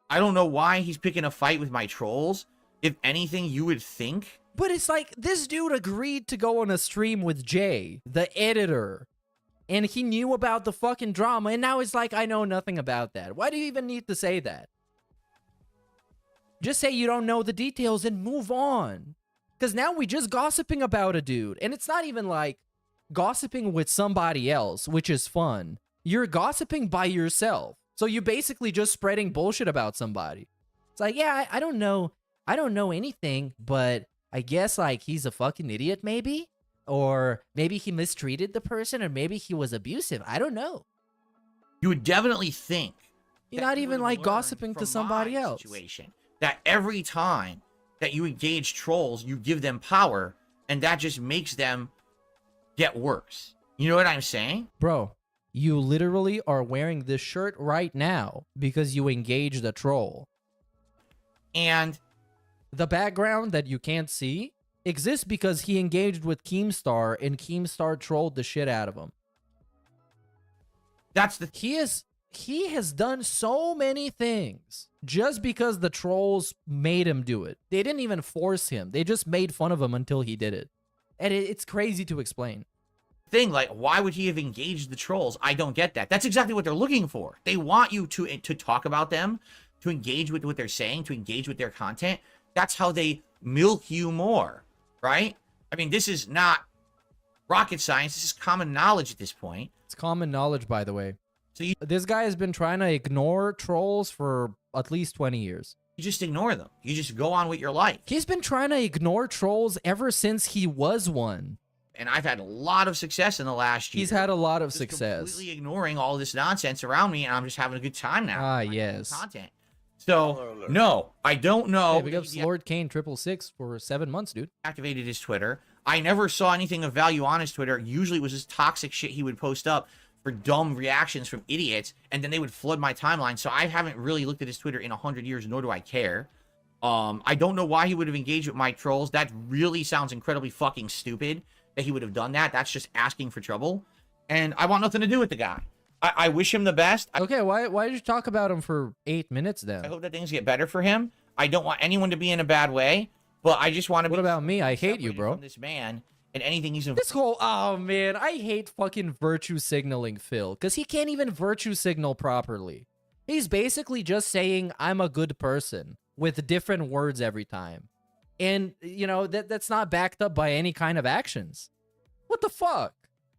Speaker 10: I don't know why he's picking a fight with my trolls. If anything, you would think.
Speaker 5: But it's like this dude agreed to go on a stream with Jay, the editor. And he knew about the fucking drama. And now it's like, I know nothing about that. Why do you even need to say that? Just say you don't know the details and move on. Because now we just gossiping about a dude. And it's not even like gossiping with somebody else, which is fun. You're gossiping by yourself. So you're basically just spreading bullshit about somebody. It's like, yeah, I don't know. I don't know anything, but I guess like he's a fucking idiot maybe. Or maybe he mistreated the person, or maybe he was abusive. I don't know.
Speaker 10: You would definitely think.
Speaker 5: You're not even like gossiping to somebody else.
Speaker 10: Situation, that every time that you engage trolls, you give them power, and that just makes them get worse. You know what I'm saying?
Speaker 5: Bro, you literally are wearing this shirt right now because you engaged a troll.
Speaker 10: And
Speaker 5: the background that you can't see exists because he engaged with Keemstar and Keemstar trolled the shit out of him.
Speaker 10: That's the
Speaker 5: he has done so many things just because the trolls made him do it. They didn't even force him. They just made fun of him until he did it. And it's crazy to explain.
Speaker 10: Thing, like, why would he have engaged the trolls? I don't get that. That's exactly what they're looking for. They want you to talk about them, to engage with what they're saying, to engage with their content. That's how they milk you more, right? I mean, this is not rocket science. This is common knowledge at this point.
Speaker 5: It's common knowledge, by the way.
Speaker 10: So
Speaker 5: this guy has been trying to ignore trolls for at least 20 years.
Speaker 10: You just ignore them. You just go on with your life.
Speaker 5: He's been trying to ignore trolls ever since he was one.
Speaker 10: And I've had a lot of success in the last year.
Speaker 5: He's had a lot of
Speaker 10: just
Speaker 5: success.
Speaker 10: Completely ignoring all this nonsense around me, and I'm just having a good time now.
Speaker 5: Ah, yes.
Speaker 10: Content. So, no, I don't know.
Speaker 5: Hey, big ups Lord Kane 666 for 7 months, dude.
Speaker 10: Activated his Twitter. I never saw anything of value on his Twitter. Usually it was just toxic shit he would post up for dumb reactions from idiots, and then they would flood my timeline. So I haven't really looked at his Twitter in 100 years, nor do I care. I don't know why he would have engaged with my trolls. That really sounds incredibly fucking stupid that he would have done that. That's just asking for trouble. And I want nothing to do with the guy. I wish him the best.
Speaker 5: Okay, why did you talk about him for 8 minutes then?
Speaker 10: I hope that things get better for him. I don't want anyone to be in a bad way, but I just want to be...
Speaker 5: What about me? I hate you, bro.
Speaker 10: From this man and anything he's...
Speaker 5: This whole... Oh, man. I hate fucking virtue signaling Phil, because he can't even virtue signal properly. He's basically just saying, I'm a good person, with different words every time. And, you know, that's not backed up by any kind of actions. What the fuck?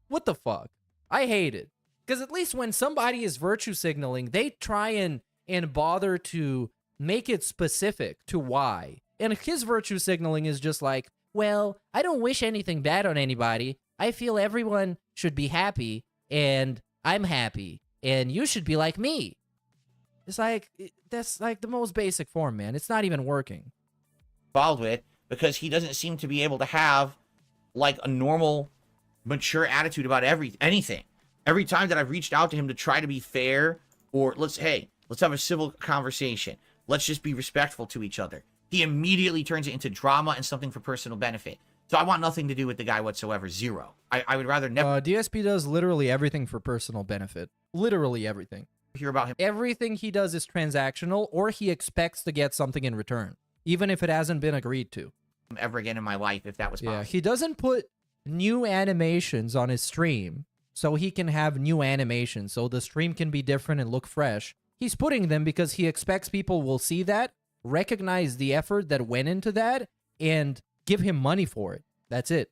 Speaker 5: What the fuck? I hate it. Because at least when somebody is virtue signaling, they try and bother to make it specific to why. And his virtue signaling is just like, well, I don't wish anything bad on anybody. I feel everyone should be happy, and I'm happy, and you should be like me. It's like, that's like the most basic form, man. It's not even working.
Speaker 10: Involved with, because he doesn't seem to be able to have like a normal, mature attitude about anything. Every time that I've reached out to him to try to be fair, or let's have a civil conversation. Let's just be respectful to each other. He immediately turns it into drama and something for personal benefit. So I want nothing to do with the guy whatsoever. Zero. I would rather never...
Speaker 5: DSP does literally everything for personal benefit. Literally everything.
Speaker 10: Hear about him.
Speaker 5: Everything he does is transactional, or he expects to get something in return, even if it hasn't been agreed to.
Speaker 10: Ever again in my life, if that was possible.
Speaker 5: Yeah, he doesn't put new animations on his stream so he can have new animations, so the stream can be different and look fresh. He's putting them because he expects people will see that, recognize the effort that went into that, and give him money for it. That's it.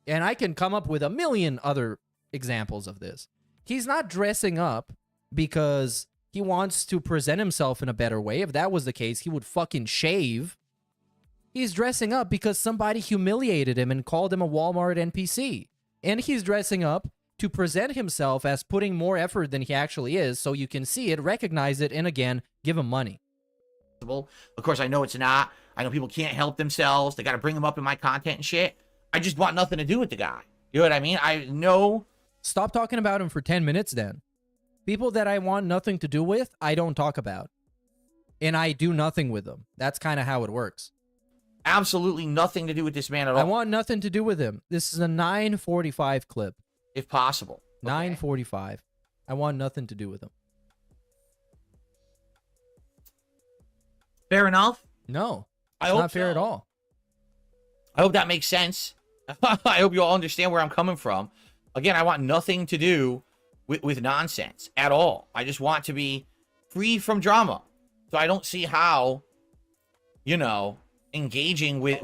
Speaker 5: And I can come up with a million other examples of this. He's not dressing up because he wants to present himself in a better way. If that was the case, he would fucking shave. He's dressing up because somebody humiliated him and called him a Walmart NPC. And he's dressing up to present himself as putting more effort than he actually is, so you can see it, recognize it, and again, give him money.
Speaker 10: Of course, I know it's not. I know people can't help themselves. They got to bring them up in my content and shit. I just want nothing to do with the guy. You know what I mean? I know.
Speaker 5: Stop talking about him for 10 minutes then. People that I want nothing to do with, I don't talk about. And I do nothing with them. That's kind of how it works.
Speaker 10: Absolutely nothing to do with this man at all.
Speaker 5: I want nothing to do with him. This is a 9:45 clip.
Speaker 10: If possible. Okay.
Speaker 5: 9:45. I want nothing to do with him.
Speaker 10: Fair enough?
Speaker 5: No.
Speaker 10: I
Speaker 5: It's
Speaker 10: hope
Speaker 5: not fair
Speaker 10: so.
Speaker 5: at all.
Speaker 10: I hope that makes sense. I hope you all understand where I'm coming from. Again, I want nothing to do with nonsense at all. I just want to be free from drama. So I don't see how, you know, engaging with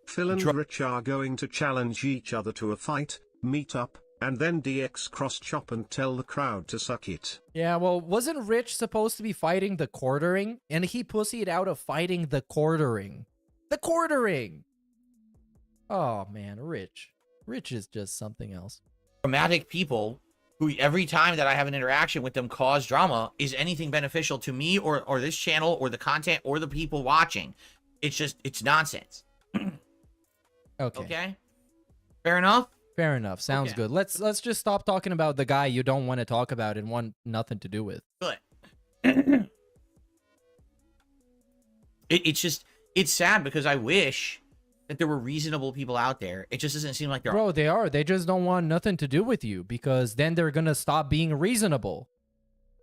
Speaker 9: Phil and Rich are going to challenge each other to a fight, meet up, and then DX cross-chop and tell the crowd to suck it.
Speaker 5: Yeah, well, wasn't Rich supposed to be fighting the quartering? And he pussied out of fighting the quartering. The quartering! Oh, man, Rich. Rich is just something else.
Speaker 10: dramatic people who every time that I have an interaction with them cause drama. Is anything beneficial to me or this channel or the content or the people watching? It's just, it's nonsense.
Speaker 5: Okay.
Speaker 10: Okay? Fair enough?
Speaker 5: Fair enough. Sounds
Speaker 10: Okay.
Speaker 5: good. Let's just stop talking about the guy you don't want to talk about and want nothing to do with.
Speaker 10: Good. It's just, it's sad because I wish that there were reasonable people out there. It just doesn't seem like there are.
Speaker 5: Bro, they are. They just don't want nothing to do with you because then they're going to stop being reasonable.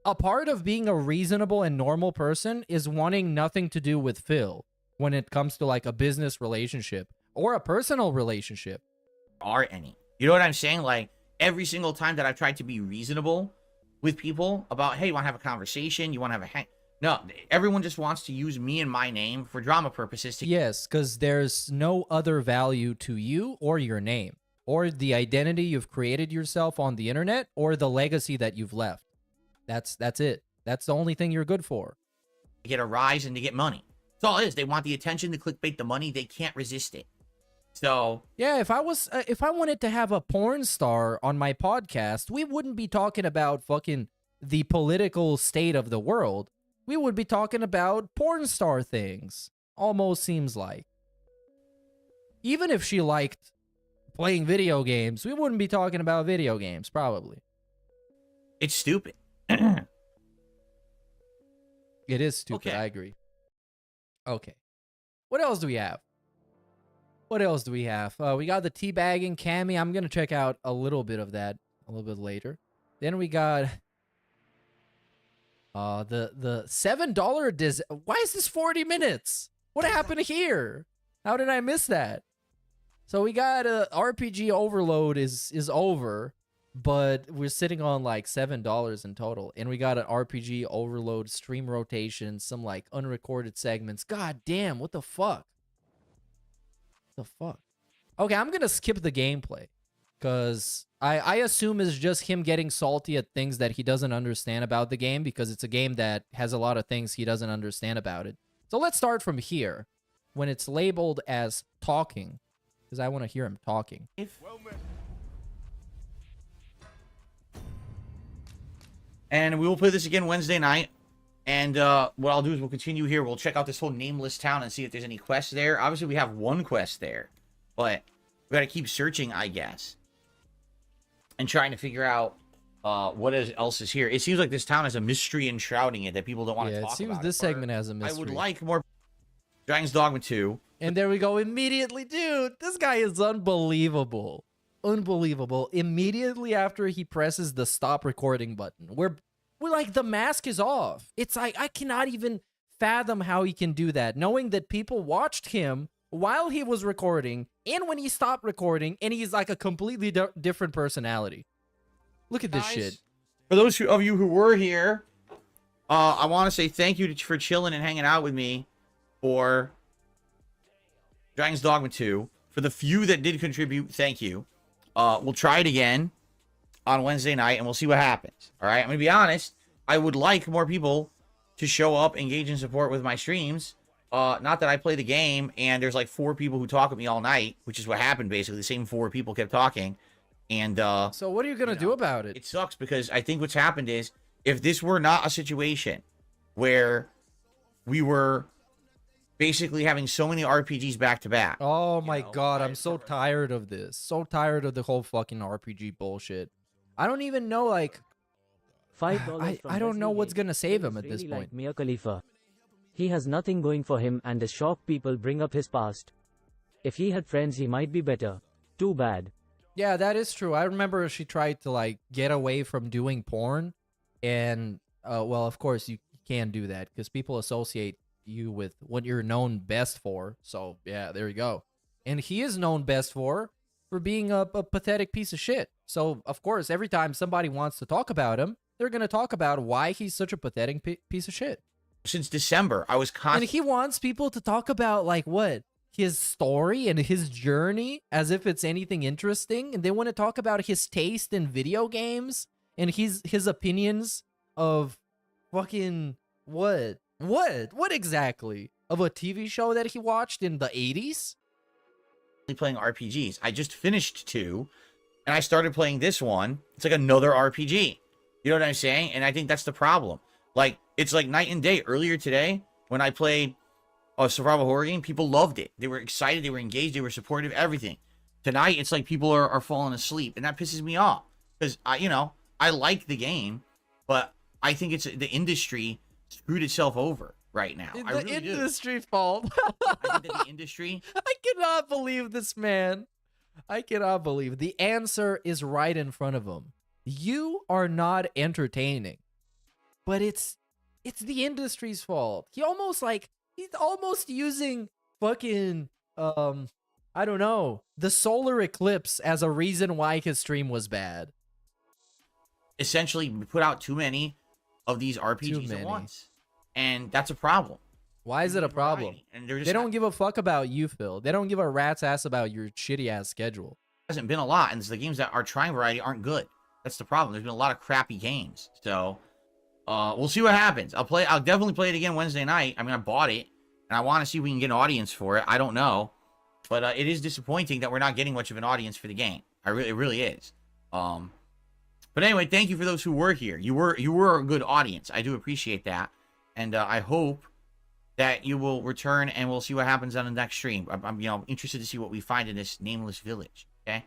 Speaker 5: A part of being a reasonable and normal person is wanting nothing to do with Phil when it comes to like a business relationship or a personal relationship.
Speaker 10: Are any. You know what I'm saying? Like, every single time that I've tried to be reasonable with people about, hey, you want to have a conversation? You want to have a hang? No, everyone just wants to use me and my name for drama purposes.
Speaker 5: Yes, because there's no other value to you or your name or the identity you've created yourself on the internet or the legacy that you've left. That's it. That's the only thing you're good for.
Speaker 10: To get a rise and to get money. That's all it is. They want the attention, the clickbait, the money. They can't resist it. So
Speaker 5: yeah, if I wanted to have a porn star on my podcast, we wouldn't be talking about fucking the political state of the world. We would be talking about porn star things. Almost seems like. Even if she liked playing video games, we wouldn't be talking about video games, probably.
Speaker 10: it's stupid.
Speaker 5: It is stupid,
Speaker 10: Okay.
Speaker 5: I agree. Okay. What else do we have? What else do we have? We got the teabagging cami. I'm going to check out a little bit of that a little bit later. Then we got the $7 Why is this 40 minutes? What happened here? How did I miss that? So we got RPG overload is over, but we're sitting on like $7 in total. And we got an RPG overload stream rotation, some like unrecorded segments. God damn, what the fuck? The fuck? Okay, I'm gonna skip the gameplay because I assume it's just him getting salty at things that he doesn't understand about the game because it's a game that has a lot of things he doesn't understand about it. So let's start from here when it's labeled as talking because I want to hear him talking.
Speaker 10: And we will play this again Wednesday night. And what I'll do is we'll continue here. We'll check out this whole nameless town and see if there's any quests there. Obviously, we have one quest there. But we got to keep searching, I guess. And trying to figure out what else is here. It seems like this town has a mystery enshrouding it that people don't want to talk about.
Speaker 5: Yeah, it seems this segment has a mystery.
Speaker 10: I would like more Dragon's Dogma 2.
Speaker 5: And there we go immediately. Dude, this guy is unbelievable. Unbelievable. Immediately after he presses the stop recording button, we're like, the mask is off. It's like, I cannot even fathom how he can do that, knowing that people watched him while he was recording and when he stopped recording, and he's like a completely different personality. Look at this shit.
Speaker 10: For those of you who were here, I want to say thank you for chilling and hanging out with me for Dragon's Dogma 2. For the few that did contribute, thank you. We'll try it again on Wednesday night, and we'll see what happens. All right, I'm going to be honest. I would like more people to show up, engage, and support with my streams. Not that I play the game, and there's like 4 people who talk with me all night, which is what happened, basically. The same 4 people kept talking. And
Speaker 5: so what are you going to do about it?
Speaker 10: It sucks because I think what's happened is, if this were not a situation where we were basically having so many RPGs back to back.
Speaker 5: Oh my god, I'm so tired of this. So tired of the whole fucking RPG bullshit. I don't even know, like,
Speaker 11: $5
Speaker 5: I don't know what's gonna save him at this
Speaker 11: really
Speaker 5: point.
Speaker 11: like Mia Khalifa. He has nothing going for him and is shocked people bring up his past. If he had friends, he might be better. Too bad.
Speaker 5: Yeah, that is true. I remember she tried to, like, get away from doing porn. And, well, of course, you can't do that because people associate you with what you're known best for. So, yeah, there you go. And he is known best for being a pathetic piece of shit. So, of course, every time somebody wants to talk about him, they're going to talk about why he's such a pathetic piece of shit.
Speaker 10: Since December, I was
Speaker 5: And
Speaker 10: constantly...
Speaker 5: he wants people to talk about, like, what? His story and his journey as if it's anything interesting. And they want to talk about his taste in video games and his opinions of fucking what? What exactly? Of a TV show that he watched in the 80s?
Speaker 10: Playing RPGs. I just finished 2, and I started playing this one. It's like another RPG. You know what I'm saying? And I think that's the problem. Like, it's like night and day. Earlier today, when I played a survival horror game, people loved it. They were excited, they were engaged, they were supportive, everything. Tonight, it's like people are falling asleep, and that pisses me off. Because, I like the game, but I think it's the industry screwed itself over right now. I really
Speaker 5: industry fault.
Speaker 10: I think that the industry...
Speaker 5: I cannot believe this man. I cannot believe. The answer is right in front of him. You are not entertaining. But it's the industry's fault. He's almost using fucking I don't know, the solar eclipse as a reason why his stream was bad.
Speaker 10: Essentially put out too many of these RPGs at once. And that's a problem.
Speaker 5: Why is it a problem?
Speaker 10: And they
Speaker 5: don't give a fuck about you, Phil. They don't give a rat's ass about your shitty ass schedule.
Speaker 10: Hasn't been a lot, and the games that are trying variety aren't good. That's the problem. There's been a lot of crappy games. So we'll see what happens. I'll definitely play it again Wednesday night. I mean, I bought it, and I want to see if we can get an audience for it. I don't know. But it is disappointing that we're not getting much of an audience for the game. It really is. But anyway, thank you for those who were here. You were a good audience. I do appreciate that. And I hope that you will return, and we'll see what happens on the next stream. I'm interested to see what we find in this nameless village. Okay.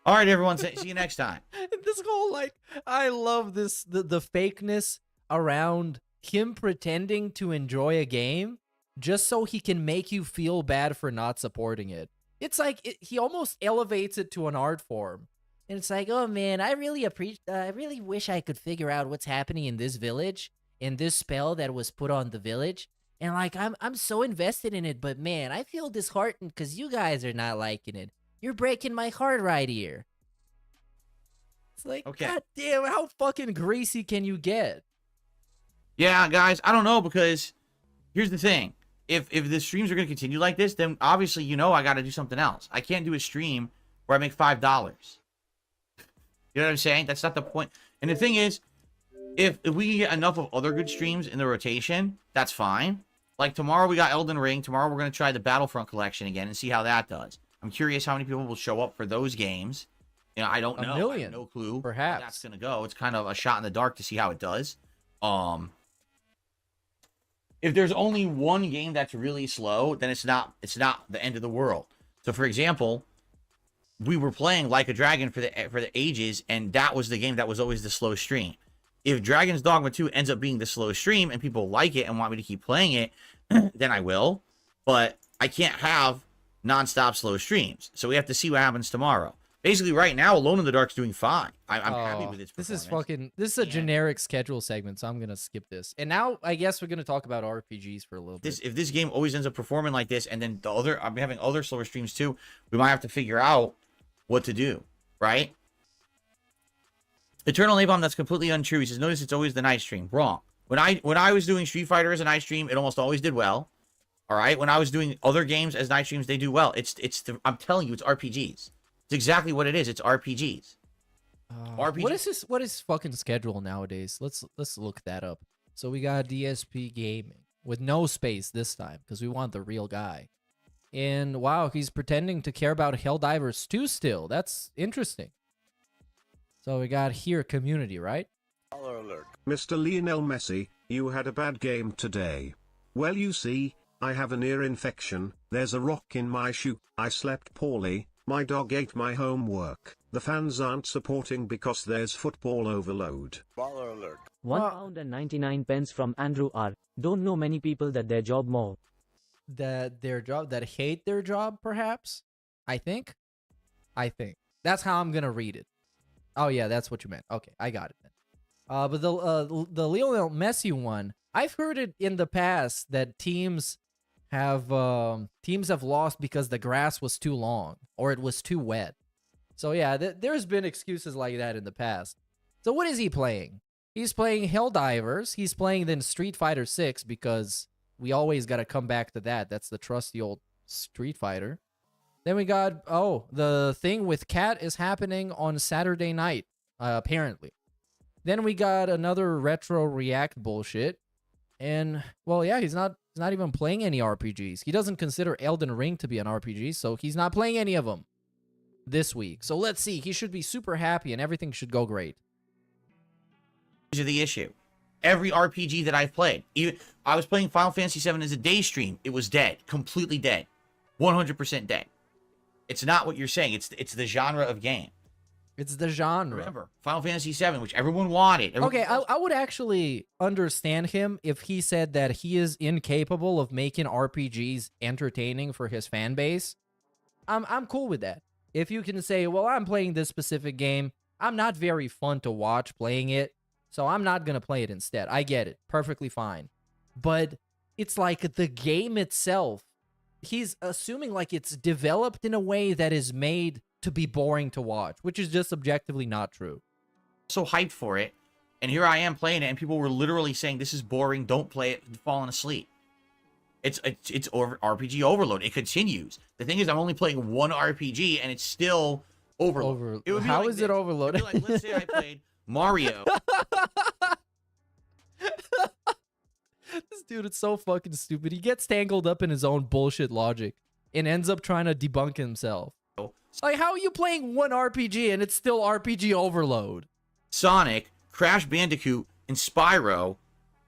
Speaker 10: All right, everyone. See you next time.
Speaker 5: This whole, like, I love this, the fakeness around him pretending to enjoy a game just so he can make you feel bad for not supporting it. It's like he almost elevates it to an art form. And it's like, oh man, I really wish I could figure out what's happening in this village, in this spell that was put on the village. And like, I'm so invested in it, but man, I feel disheartened because you guys are not liking it. You're breaking my heart right here. It's like, okay. God damn, how fucking greasy can you get?
Speaker 10: Yeah, guys, I don't know, because here's the thing. If the streams are going to continue like this, then obviously, I got to do something else. I can't do a stream where I make $5. You know what I'm saying? That's not the point. And the thing is, if we can get enough of other good streams in the rotation, that's fine. Like tomorrow we got Elden Ring. Tomorrow we're going to try the Battlefront collection again and see how that does. I'm curious how many people will show up for those games. I don't know.
Speaker 5: A million.
Speaker 10: I have no clue.
Speaker 5: Perhaps.
Speaker 10: How that's going to go. It's kind of a shot in the dark to see how it does. If there's only one game that's really slow, then it's not the end of the world. So for example, we were playing Like a Dragon for the ages, and that was the game that was always the slow stream. If Dragon's Dogma 2 ends up being the slow stream and people like it and want me to keep playing it, then I will. But I can't have non-stop slow streams. So we have to see what happens tomorrow. Basically, right now, Alone in the Dark's doing fine. I'm happy with its performance.
Speaker 5: This is a generic schedule segment, so I'm going to skip this. And now, I guess we're going to talk about RPGs for a little bit.
Speaker 10: If this game always ends up performing like this, and then I'm having other slower streams too, we might have to figure out what to do, right? Eternal Napalm, that's completely untrue. He says, notice it's always the night stream. Wrong. When I was doing Street Fighter as a night stream, it almost always did well. All right? When I was doing other games as night streams, they do well. I'm telling you, it's RPGs. It's exactly what it is. It's RPGs.
Speaker 5: RPGs. What is fucking schedule nowadays? Let's look that up. So we got DSP Gaming with no space this time because we want the real guy. And wow, he's pretending to care about Helldivers 2 still. That's interesting. So we got here community, right?
Speaker 9: Mr. Lionel Messi, you had a bad game today. Well, you see, I have an ear infection, there's a rock in my shoe, I slept poorly, my dog ate my homework, the fans aren't supporting because there's football overload.
Speaker 8: Baller alert.
Speaker 11: £1 and 99 pence from Andrew R. Don't know many people that their job more.
Speaker 5: That hate their job, perhaps? I think. That's how I'm gonna read it. Oh yeah, that's what you meant. Okay, I got it then. But the Lionel Messi one, I've heard it in the past that teams have lost because the grass was too long or it was too wet. So yeah, there's been excuses like that in the past. So what is he playing? He's playing Helldivers. He's playing then Street Fighter 6 because we always got to come back to that. That's the trusty old Street Fighter. Then we got, the thing with Cat is happening on Saturday night, apparently. Then we got another retro react bullshit. And, well, yeah, he's not even playing any RPGs. He doesn't consider Elden Ring to be an RPG, so he's not playing any of them this week. So let's see. He should be super happy and everything should go great.
Speaker 10: These are the issue. Every RPG that I've played, even I was playing Final Fantasy VII as a day stream, it was dead, completely dead, 100% dead. It's not what you're saying. It's the genre of game.
Speaker 5: It's the genre.
Speaker 10: Remember, Final Fantasy VII, which everyone wanted.
Speaker 5: Okay, I would actually understand him if he said that he is incapable of making RPGs entertaining for his fan base. I'm cool with that. If you can say, well, I'm playing this specific game, I'm not very fun to watch playing it, so I'm not going to play it instead. I get it. Perfectly fine. But it's like the game itself, he's assuming like it's developed in a way that is made to be boring to watch, which is just objectively not true.
Speaker 10: So hyped for it, and here I am playing it, and people were literally saying, this is boring, don't play it, falling asleep. It's RPG overload. It continues. The thing is, I'm only playing one RPG, and it's still overload.
Speaker 5: How is it overloaded?
Speaker 10: Like, let's say I played Mario.
Speaker 5: This dude is so fucking stupid. He gets tangled up in his own bullshit logic and ends up trying to debunk himself. Like, how are you playing one RPG and it's still RPG overload?
Speaker 10: Sonic, Crash Bandicoot, and Spyro,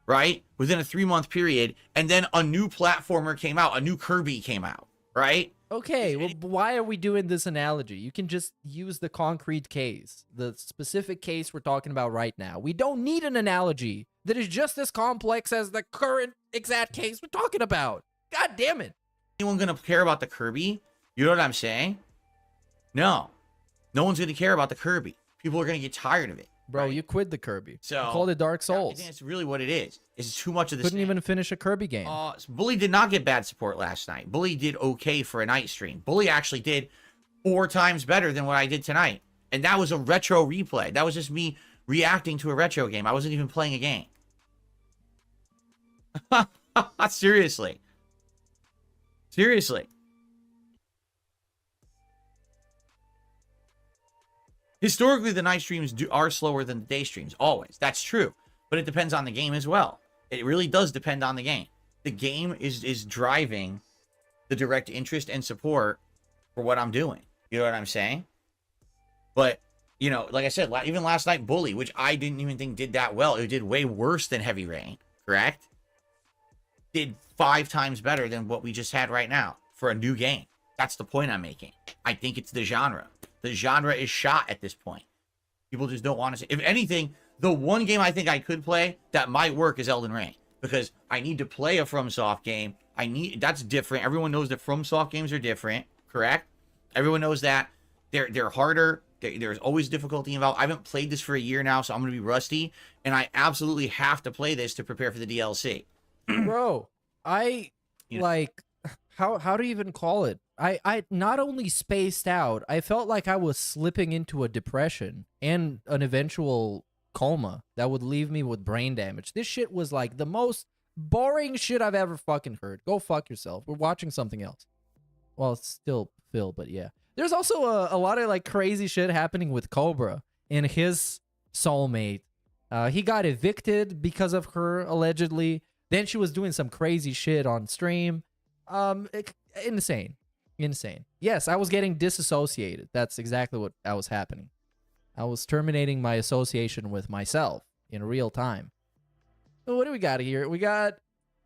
Speaker 10: right? Within a 3-month period, and then a new platformer came out, a new Kirby came out, right?
Speaker 5: Okay, well, why are we doing this analogy? You can just use the concrete case, the specific case we're talking about right now. We don't need an analogy that is just as complex as the current exact case we're talking about. God damn it.
Speaker 10: Anyone gonna care about the Kirby? You know what I'm saying? No. No one's gonna care about the Kirby. People are gonna get tired of it.
Speaker 5: Bro, you quit the Kirby.
Speaker 10: So
Speaker 5: you called it Dark
Speaker 10: I
Speaker 5: Souls.
Speaker 10: think that's really what it is. It's too much of this.
Speaker 5: Couldn't even finish a Kirby game.
Speaker 10: Bully did not get bad support last night. Bully did okay for a night stream. Bully actually did 4 times better than what I did tonight. And that was a retro replay. That was just me reacting to a retro game. I wasn't even playing a game. Seriously. Seriously. Historically, the night streams are slower than the day streams, always. That's true. But it depends on the game as well. It really does depend on the game. The game is driving the direct interest and support for what I'm doing. You know what I'm saying? But, you know, like I said, even last night, Bully, which I didn't even think did that well. It did way worse than Heavy Rain, correct? Did 5 times better than what we just had right now for a new game. That's the point I'm making. I think it's the genre. The genre is shot at this point. People just don't want to see. If anything, the one game I think I could play that might work is Elden Ring. Because I need to play a FromSoft game. That's different. Everyone knows that FromSoft games are different, correct? Everyone knows that. They're harder. There's always difficulty involved. I haven't played this for a year now, so I'm going to be rusty. And I absolutely have to play this to prepare for the DLC.
Speaker 5: Bro, like, how do you even call it? I not only spaced out, I felt like I was slipping into a depression and an eventual coma that would leave me with brain damage. This shit was like the most boring shit I've ever fucking heard. Go fuck yourself. We're watching something else. Well, it's still Phil, but yeah. There's also a lot of like crazy shit happening with Cobra and his soulmate. He got evicted because of her, allegedly. Then she was doing some crazy shit on stream. Insane. Yes, I was getting disassociated. That's exactly what was happening. I was terminating my association with myself in real time. So what do we got here? We got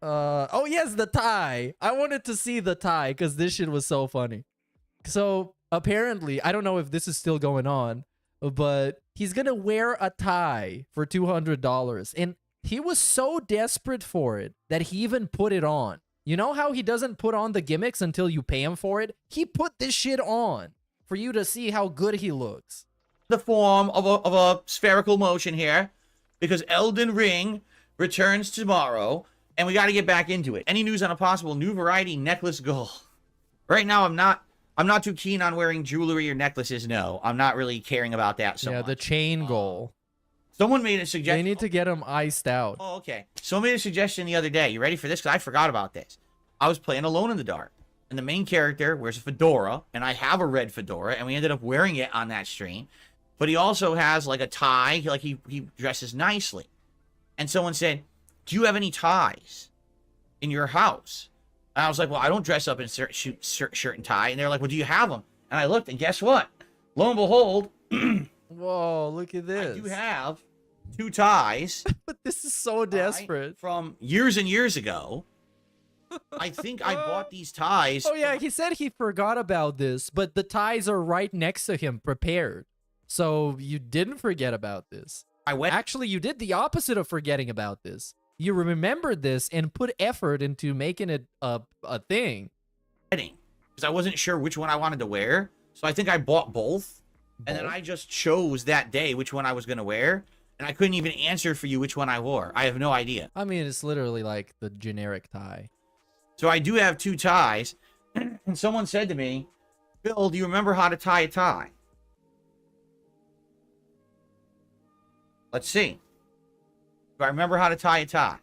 Speaker 5: Oh yes, the tie. I wanted to see the tie because this shit was so funny. So apparently, I don't know if this is still going on, but he's gonna wear a tie for $200, and he was so desperate for it that he even put it on. You know how he doesn't put on the gimmicks until you pay him for it? He put this shit on for you to see how good he looks.
Speaker 10: The form of a spherical motion here, because Elden Ring returns tomorrow, and we got to get back into it. Any news on a possible new variety necklace goal? Right now, I'm not too keen on wearing jewelry or necklaces. No, I'm not really caring about that so much.
Speaker 5: The chain goal.
Speaker 10: Someone made a suggestion.
Speaker 5: They need to get them iced out.
Speaker 10: Oh, okay. Someone made a suggestion the other day. You ready for this? Because I forgot about this. I was playing Alone in the Dark, and the main character wears a fedora, and I have a red fedora, and we ended up wearing it on that stream. But he also has like a tie, like he dresses nicely. And someone said, "Do you have any ties in your house?" And I was like, "Well, I don't dress up in shirt and tie." And they're like, "Well, do you have them?" And I looked, and guess what? Lo and behold,
Speaker 5: whoa, look at this.
Speaker 10: I do have 2 ties.
Speaker 5: But this is so desperate.
Speaker 10: From years and years ago. I think I bought these ties.
Speaker 5: Oh yeah, he said he forgot about this, but the ties are right next to him prepared. So you didn't forget about this. Actually, you did the opposite of forgetting about this. You remembered this and put effort into making it a thing.
Speaker 10: Because I wasn't sure which one I wanted to wear. So I think I bought both. And then I just chose that day which one I was going to wear. And I couldn't even answer for you which one I wore. I have no idea.
Speaker 5: I mean, it's literally like the generic tie.
Speaker 10: So I do have 2 ties. And someone said to me, "Bill, do you remember how to tie a tie?" Let's see. Do I remember how to tie a tie?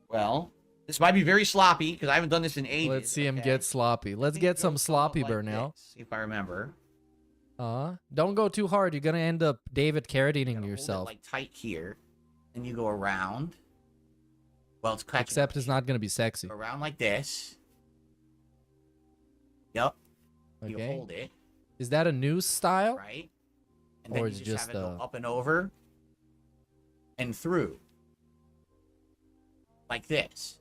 Speaker 10: Well, this might be very sloppy because I haven't done this in ages.
Speaker 5: Let's see him get sloppy. Let's get some sloppy burn now.
Speaker 10: See if I remember.
Speaker 5: Don't go too hard. You're gonna end up David Carradining yourself.
Speaker 10: Hold it, like tight here, and you go around. Well, it's
Speaker 5: except it's not gonna be sexy.
Speaker 10: Around like this. Yep.
Speaker 5: Okay.
Speaker 10: You hold it.
Speaker 5: Is that a new style?
Speaker 10: Right. And
Speaker 5: or
Speaker 10: then
Speaker 5: is
Speaker 10: you
Speaker 5: just
Speaker 10: have it go up and over and through. Like this.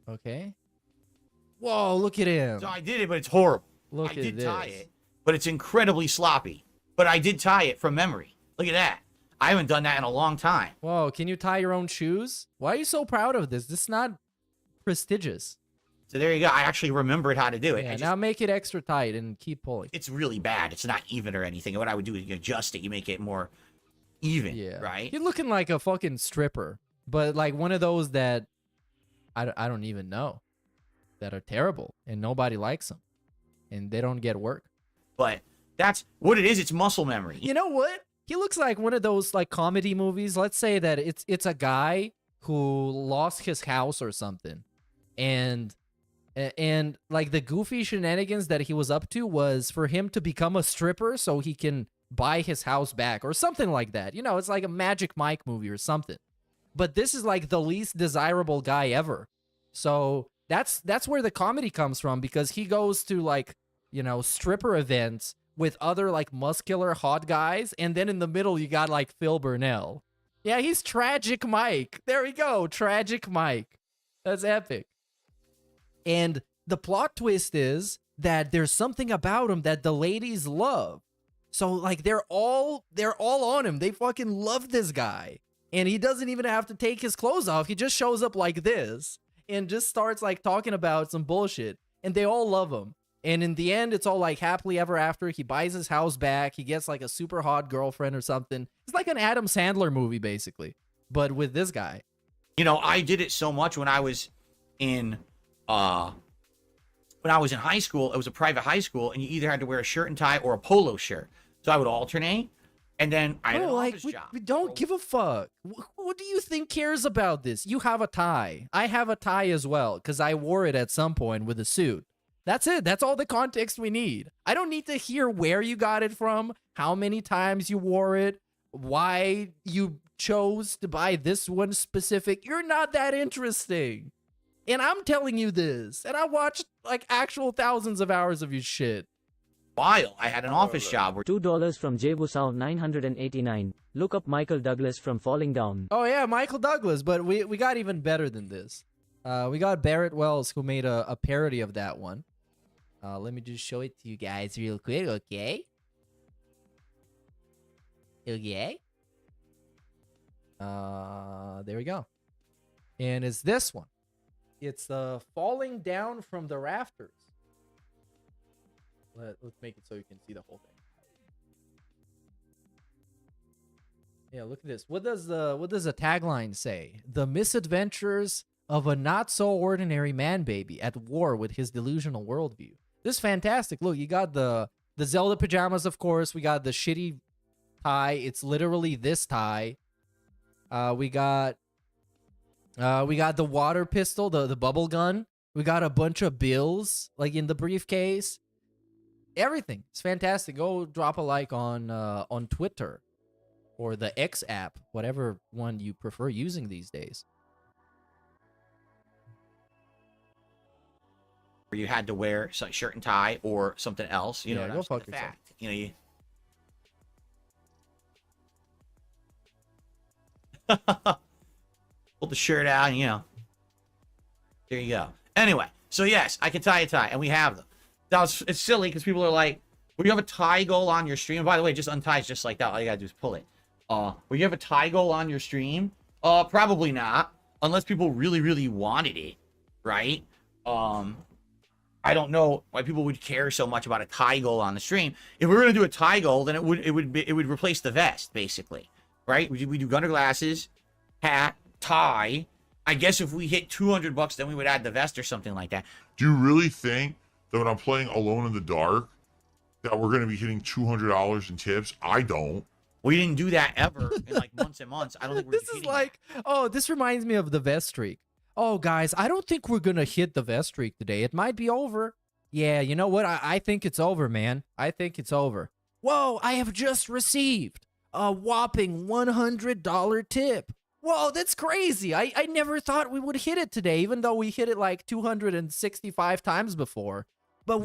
Speaker 5: Okay. Whoa, look at him.
Speaker 10: So I did it, but it's horrible.
Speaker 5: Look
Speaker 10: I
Speaker 5: at
Speaker 10: did
Speaker 5: this.
Speaker 10: tie it, but it's incredibly sloppy. But I did tie it from memory. Look at that. I haven't done that in a long time.
Speaker 5: Whoa, can you tie your own shoes? Why are you so proud of this? This is not prestigious.
Speaker 10: So there you go. I actually remembered how to do it.
Speaker 5: Yeah, now make it extra tight and keep pulling.
Speaker 10: It's really bad. It's not even or anything. And what I would do is you adjust it. You make it more even, right?
Speaker 5: You're looking like a fucking stripper, but like one of those that I don't even know, that are terrible and nobody likes them and they don't get work.
Speaker 10: But that's what it is. It's muscle memory.
Speaker 5: You know what? He looks like one of those like comedy movies. Let's say that it's a guy who lost his house or something, and like the goofy shenanigans that he was up to was for him to become a stripper so he can buy his house back or something like that. You know, it's like a Magic Mike movie or something. But this is like the least desirable guy ever. So that's where the comedy comes from, because he goes to like, you know, stripper events with other like muscular hot guys, and then in the middle you got like Phil Burnell. Yeah, he's Tragic Mike. There we go, Tragic Mike. That's epic. And the plot twist is that there's something about him that the ladies love. So like they're all on him. They fucking love this guy. And he doesn't even have to take his clothes off. He just shows up like this and just starts like talking about some bullshit. And they all love him. And in the end, it's all like happily ever after. He buys his house back. He gets like a super hot girlfriend or something. It's like an Adam Sandler movie, basically, but with this guy.
Speaker 10: You know, I did it so much when I was in high school. It was a private high school, and you either had to wear a shirt and tie or a polo shirt. So I would alternate. And then I had an office job.
Speaker 5: We don't give a fuck. What do you think cares about this? You have a tie. I have a tie as well, because I wore it at some point with a suit. That's it. That's all the context we need. I don't need to hear where you got it from, how many times you wore it, why you chose to buy this one specific. You're not that interesting. And I'm telling you this. And I watched like actual thousands of hours of your shit.
Speaker 10: while I had an office job where
Speaker 11: $2 from Jebusau 989. Look up Michael Douglas from Falling Down.
Speaker 5: Oh yeah, Michael Douglas, but we got even better than this. We got Barrett Wells, who made a parody of that one. Let me just show it to you guys real quick, okay? Okay. There we go. And it's this one. It's falling down from the rafters. Let's make it so you can see the whole thing. Yeah, look at this. What does the tagline say? The misadventures of a not so ordinary man baby at war with his delusional worldview. This is fantastic. Look, you got the Zelda pajamas, of course. We got the shitty tie. It's literally this tie. We got the water pistol, the bubble gun. We got a bunch of bills like in the briefcase. Everything. It's fantastic. Go drop a like on Twitter or the X app, whatever one you prefer using these days.
Speaker 10: you had to wear a shirt and tie or something else. You know,
Speaker 5: go fuck yourself.
Speaker 10: fact. You know, you. Pull the shirt out, and, you know. There you go. Anyway, so yes, I can tie a tie, and we have them. Now, it's silly because people are like, well, you have a tie goal on your stream. And by the way, just unties just like that. All you gotta do is pull it. Will you have a tie goal on your stream? Probably not, unless people really, really wanted it, right? I don't know why people would care so much about a tie goal on the stream. If we were gonna do a tie goal, then it would replace the vest, basically, right? We do gunner glasses, hat, tie. I guess if we hit $200, then we would add the vest or something like that.
Speaker 6: Do you really think that when I'm playing Alone in the Dark, that we're going to be hitting $200 in tips? I don't.
Speaker 10: We didn't do that ever in like months and months. I don't think we're
Speaker 5: This is like, oh, this reminds me of the vest streak. Oh, guys, I don't think we're going to hit the vest streak today. It might be over. Yeah, you know what? I think it's over, man. I think it's over. Whoa, I have just received a whopping $100 tip. Whoa, that's crazy. I never thought we would hit it today, even though we hit it like 265 times before. But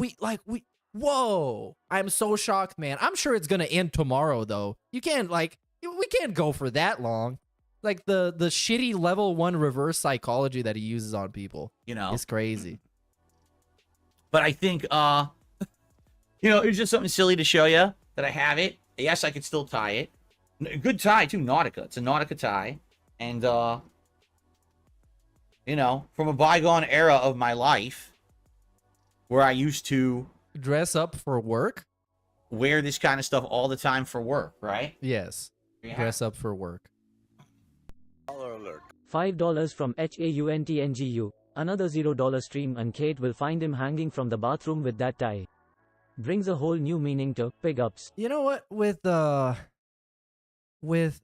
Speaker 5: whoa, I'm so shocked, man. I'm sure it's going to end tomorrow, though. We can't go for that long. Like the shitty level 1 reverse psychology that he uses on people,
Speaker 10: you know,
Speaker 5: is crazy.
Speaker 10: But I think, you know, it's just something silly to show you that I have it. Yes, I could still tie it. Good tie, too, Nautica. It's a Nautica tie. And, you know, from a bygone era of my life where I used to
Speaker 5: dress up for work,
Speaker 10: wear this kind of stuff all the time for work, right?
Speaker 5: Yes. Yeah. Dress up for work.
Speaker 11: $5 from HAUNTNGU. Another $0 stream, and Kate will find him hanging from the bathroom with that tie. Brings a whole new meaning to big ups.
Speaker 5: You know what? With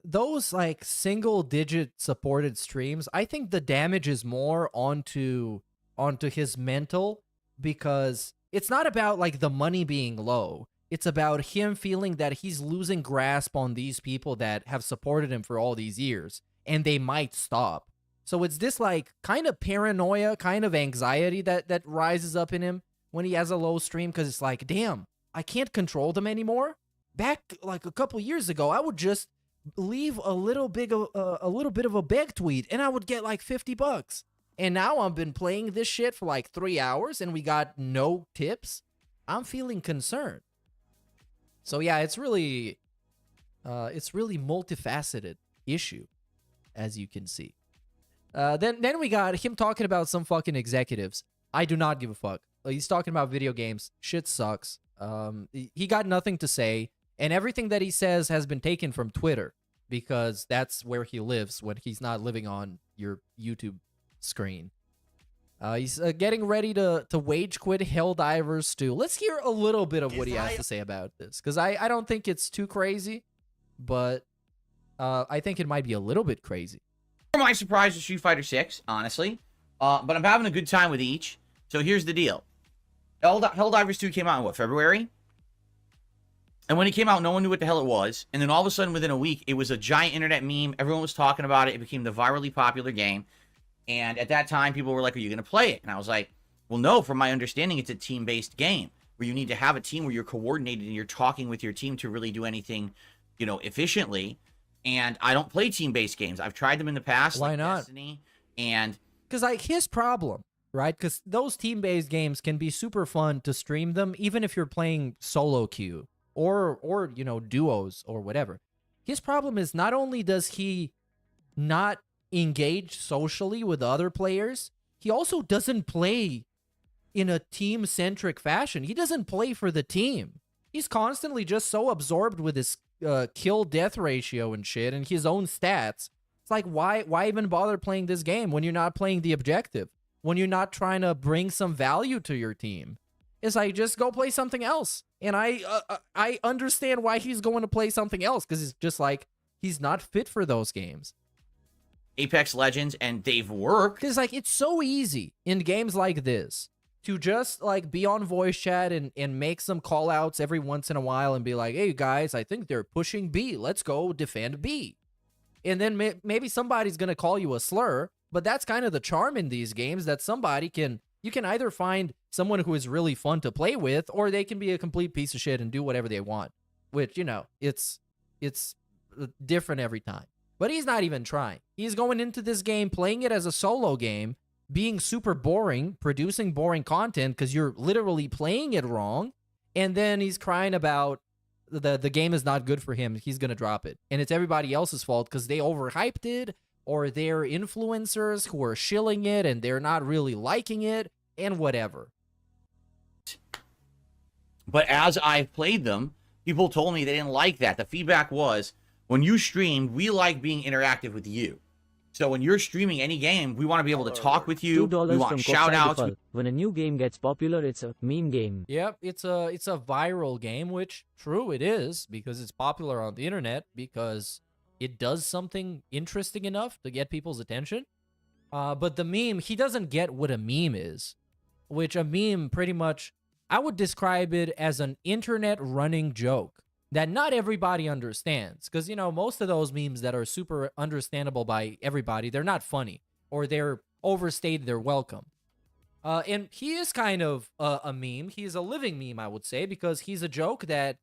Speaker 5: those like single digit supported streams, I think the damage is more onto his mental, because it's not about like the money being low. It's about him feeling that he's losing grasp on these people that have supported him for all these years, and they might stop. So it's this like kind of paranoia, kind of anxiety that rises up in him when he has a low stream, because it's like, damn, I can't control them anymore. Back like a couple years ago, I would just leave a little bit of a beg tweet and I would get like $50. And now I've been playing this shit for like 3 hours and we got no tips. I'm feeling concerned. So yeah, it's really multifaceted issue, as you can see. Then we got him talking about some fucking executives. I do not give a fuck. He's talking about video games. Shit sucks. He got nothing to say. And everything that he says has been taken from Twitter, because that's where he lives when he's not living on your YouTube screen. He's getting ready to wage quit Helldivers 2. Let's hear a little bit of what he has to say about this, because I don't think it's too crazy, but I think it might be a little bit crazy.
Speaker 10: My surprise with Street Fighter 6, honestly. But I'm having a good time with each. So here's the deal. Helldivers 2 came out in what, February? And when it came out, no one knew what the hell it was. And then all of a sudden, within a week, it was a giant internet meme. Everyone was talking about it. It became the virally popular game. And at that time, people were like, are you going to play it? And I was like, well, no, from my understanding, it's a team-based game. where you need to have a team where you're coordinated and you're talking with your team to really do anything, you know, efficiently. And I don't play team-based games. I've tried them in the past.
Speaker 5: Why
Speaker 10: like
Speaker 5: not?
Speaker 10: Destiny, and
Speaker 5: because like his problem, right? Because those team-based games can be super fun to stream them, even if you're playing solo queue or you know, duos or whatever. His problem is not only does he not engage socially with other players, he also doesn't play in a team-centric fashion. He doesn't play for the team. He's constantly just so absorbed with his kill-death ratio and shit and his own stats. It's like, why even bother playing this game when you're not playing the objective? When you're not trying to bring some value to your team? It's like, just go play something else. And I understand why he's going to play something else, because it's just like, he's not fit for those games.
Speaker 10: Apex Legends, and they've worked.
Speaker 5: Because like, it's so easy in games like this to just like be on voice chat and make some call outs every once in a while and be like, hey guys, I think they're pushing B. Let's go defend B. And then maybe somebody's going to call you a slur, but that's kind of the charm in these games, that you can either find someone who is really fun to play with, or they can be a complete piece of shit and do whatever they want, which, you know, it's different every time. But he's not even trying. He's going into this game, playing it as a solo game, being super boring, producing boring content because you're literally playing it wrong, and then he's crying about the game is not good for him. He's going to drop it. And it's everybody else's fault because they overhyped it, or they're influencers who are shilling it and they're not really liking it, and whatever.
Speaker 10: But as I've played them, people told me they didn't like that. The feedback was, when you stream, we like being interactive with you. So when you're streaming any game, we want to be able to talk with you.
Speaker 11: $2
Speaker 10: We want
Speaker 11: from
Speaker 10: shout outs.
Speaker 11: When a new game gets popular, it's a meme game.
Speaker 5: Yep, it's a viral game, which true it is, because it's popular on the internet, because it does something interesting enough to get people's attention. But the meme, he doesn't get what a meme is, which a meme pretty much, I would describe it as an internet running joke that not everybody understands. Because, you know, most of those memes that are super understandable by everybody, they're not funny, or they're overstated their welcome. And he is kind of a meme. He is a living meme, I would say, because he's a joke that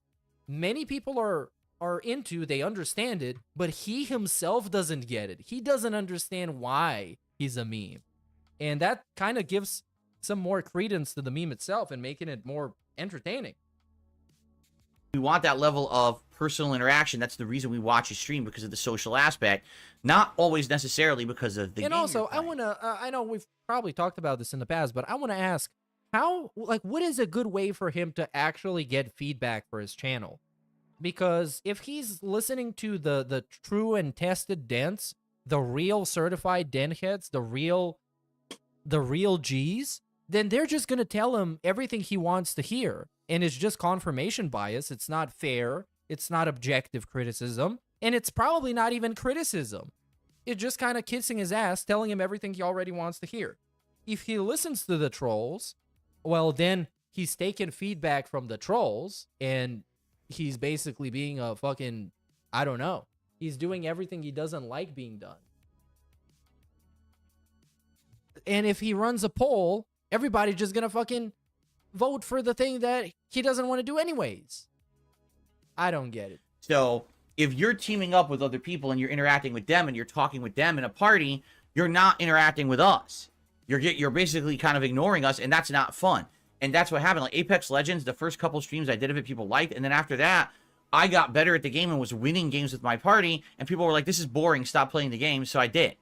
Speaker 5: many people are into. They understand it, but he himself doesn't get it. He doesn't understand why he's a meme. And that kind of gives some more credence to the meme itself and making it more entertaining.
Speaker 10: We want that level of personal interaction. That's the reason we watch a stream, because of the social aspect, not always necessarily because of the game.
Speaker 5: And also, I want to, I know we've probably talked about this in the past, but I want to ask, what is a good way for him to actually get feedback for his channel? Because if he's listening to the true and tested dents, the real certified dent heads, the real G's, then they're just going to tell him everything he wants to hear. And it's just confirmation bias. It's not fair. It's not objective criticism. And it's probably not even criticism. It's just kind of kissing his ass, telling him everything he already wants to hear. If he listens to the trolls, well, then he's taking feedback from the trolls, and he's basically being a fucking, I don't know. He's doing everything he doesn't like being done. And if he runs a poll, everybody's just gonna fucking vote for the thing that he doesn't want to do anyways. I don't get it.
Speaker 10: So if you're teaming up with other people and you're interacting with them and you're talking with them in a party, you're not interacting with us. You're basically kind of ignoring us, and that's not fun. And that's what happened. Like Apex Legends, the first couple streams I did of it, people liked, and then after that, I got better at the game and was winning games with my party, and people were like, this is boring, stop playing the game, so I did.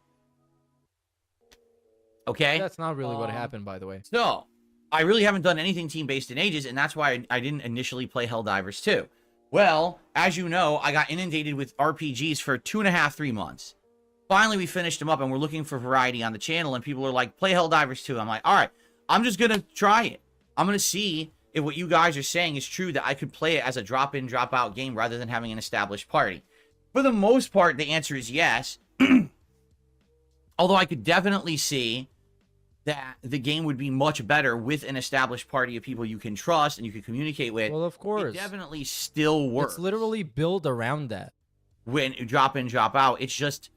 Speaker 10: Okay?
Speaker 5: That's not really what happened, by the way.
Speaker 10: So, I really haven't done anything team-based in ages, and that's why I didn't initially play Helldivers 2. Well, as you know, I got inundated with RPGs for 2.5, 3 months. Finally, we finished them up, and we're looking for variety on the channel, and people are like, play Helldivers 2. I'm like, all right, I'm just going to try it. I'm going to see if what you guys are saying is true, that I could play it as a drop-in, drop-out game rather than having an established party. For the most part, the answer is yes. Although I could definitely see that the game would be much better with an established party of people you can trust and you can communicate with.
Speaker 5: Well, of course.
Speaker 10: It definitely still works.
Speaker 5: It's literally built around that.
Speaker 10: When drop in, drop out, it's just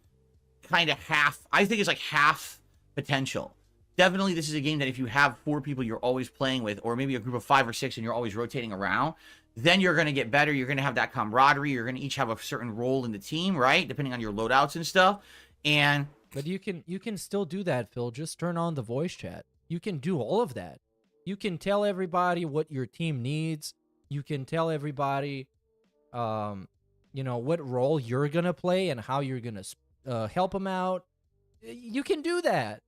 Speaker 10: kind of half. I think it's like half potential. definitely this is a game that if you have 4 people you're always playing with, or maybe a group of 5 or 6 and you're always rotating around, then you're going to get better. You're going to have that camaraderie. You're going to each have a certain role in the team, right? Depending on your loadouts and stuff.
Speaker 5: But you can still do that, Phil. Just turn on the voice chat. You can do all of that. You can tell everybody what your team needs. You can tell everybody, you know, what role you're going to play and how you're going to help them out. You can do that.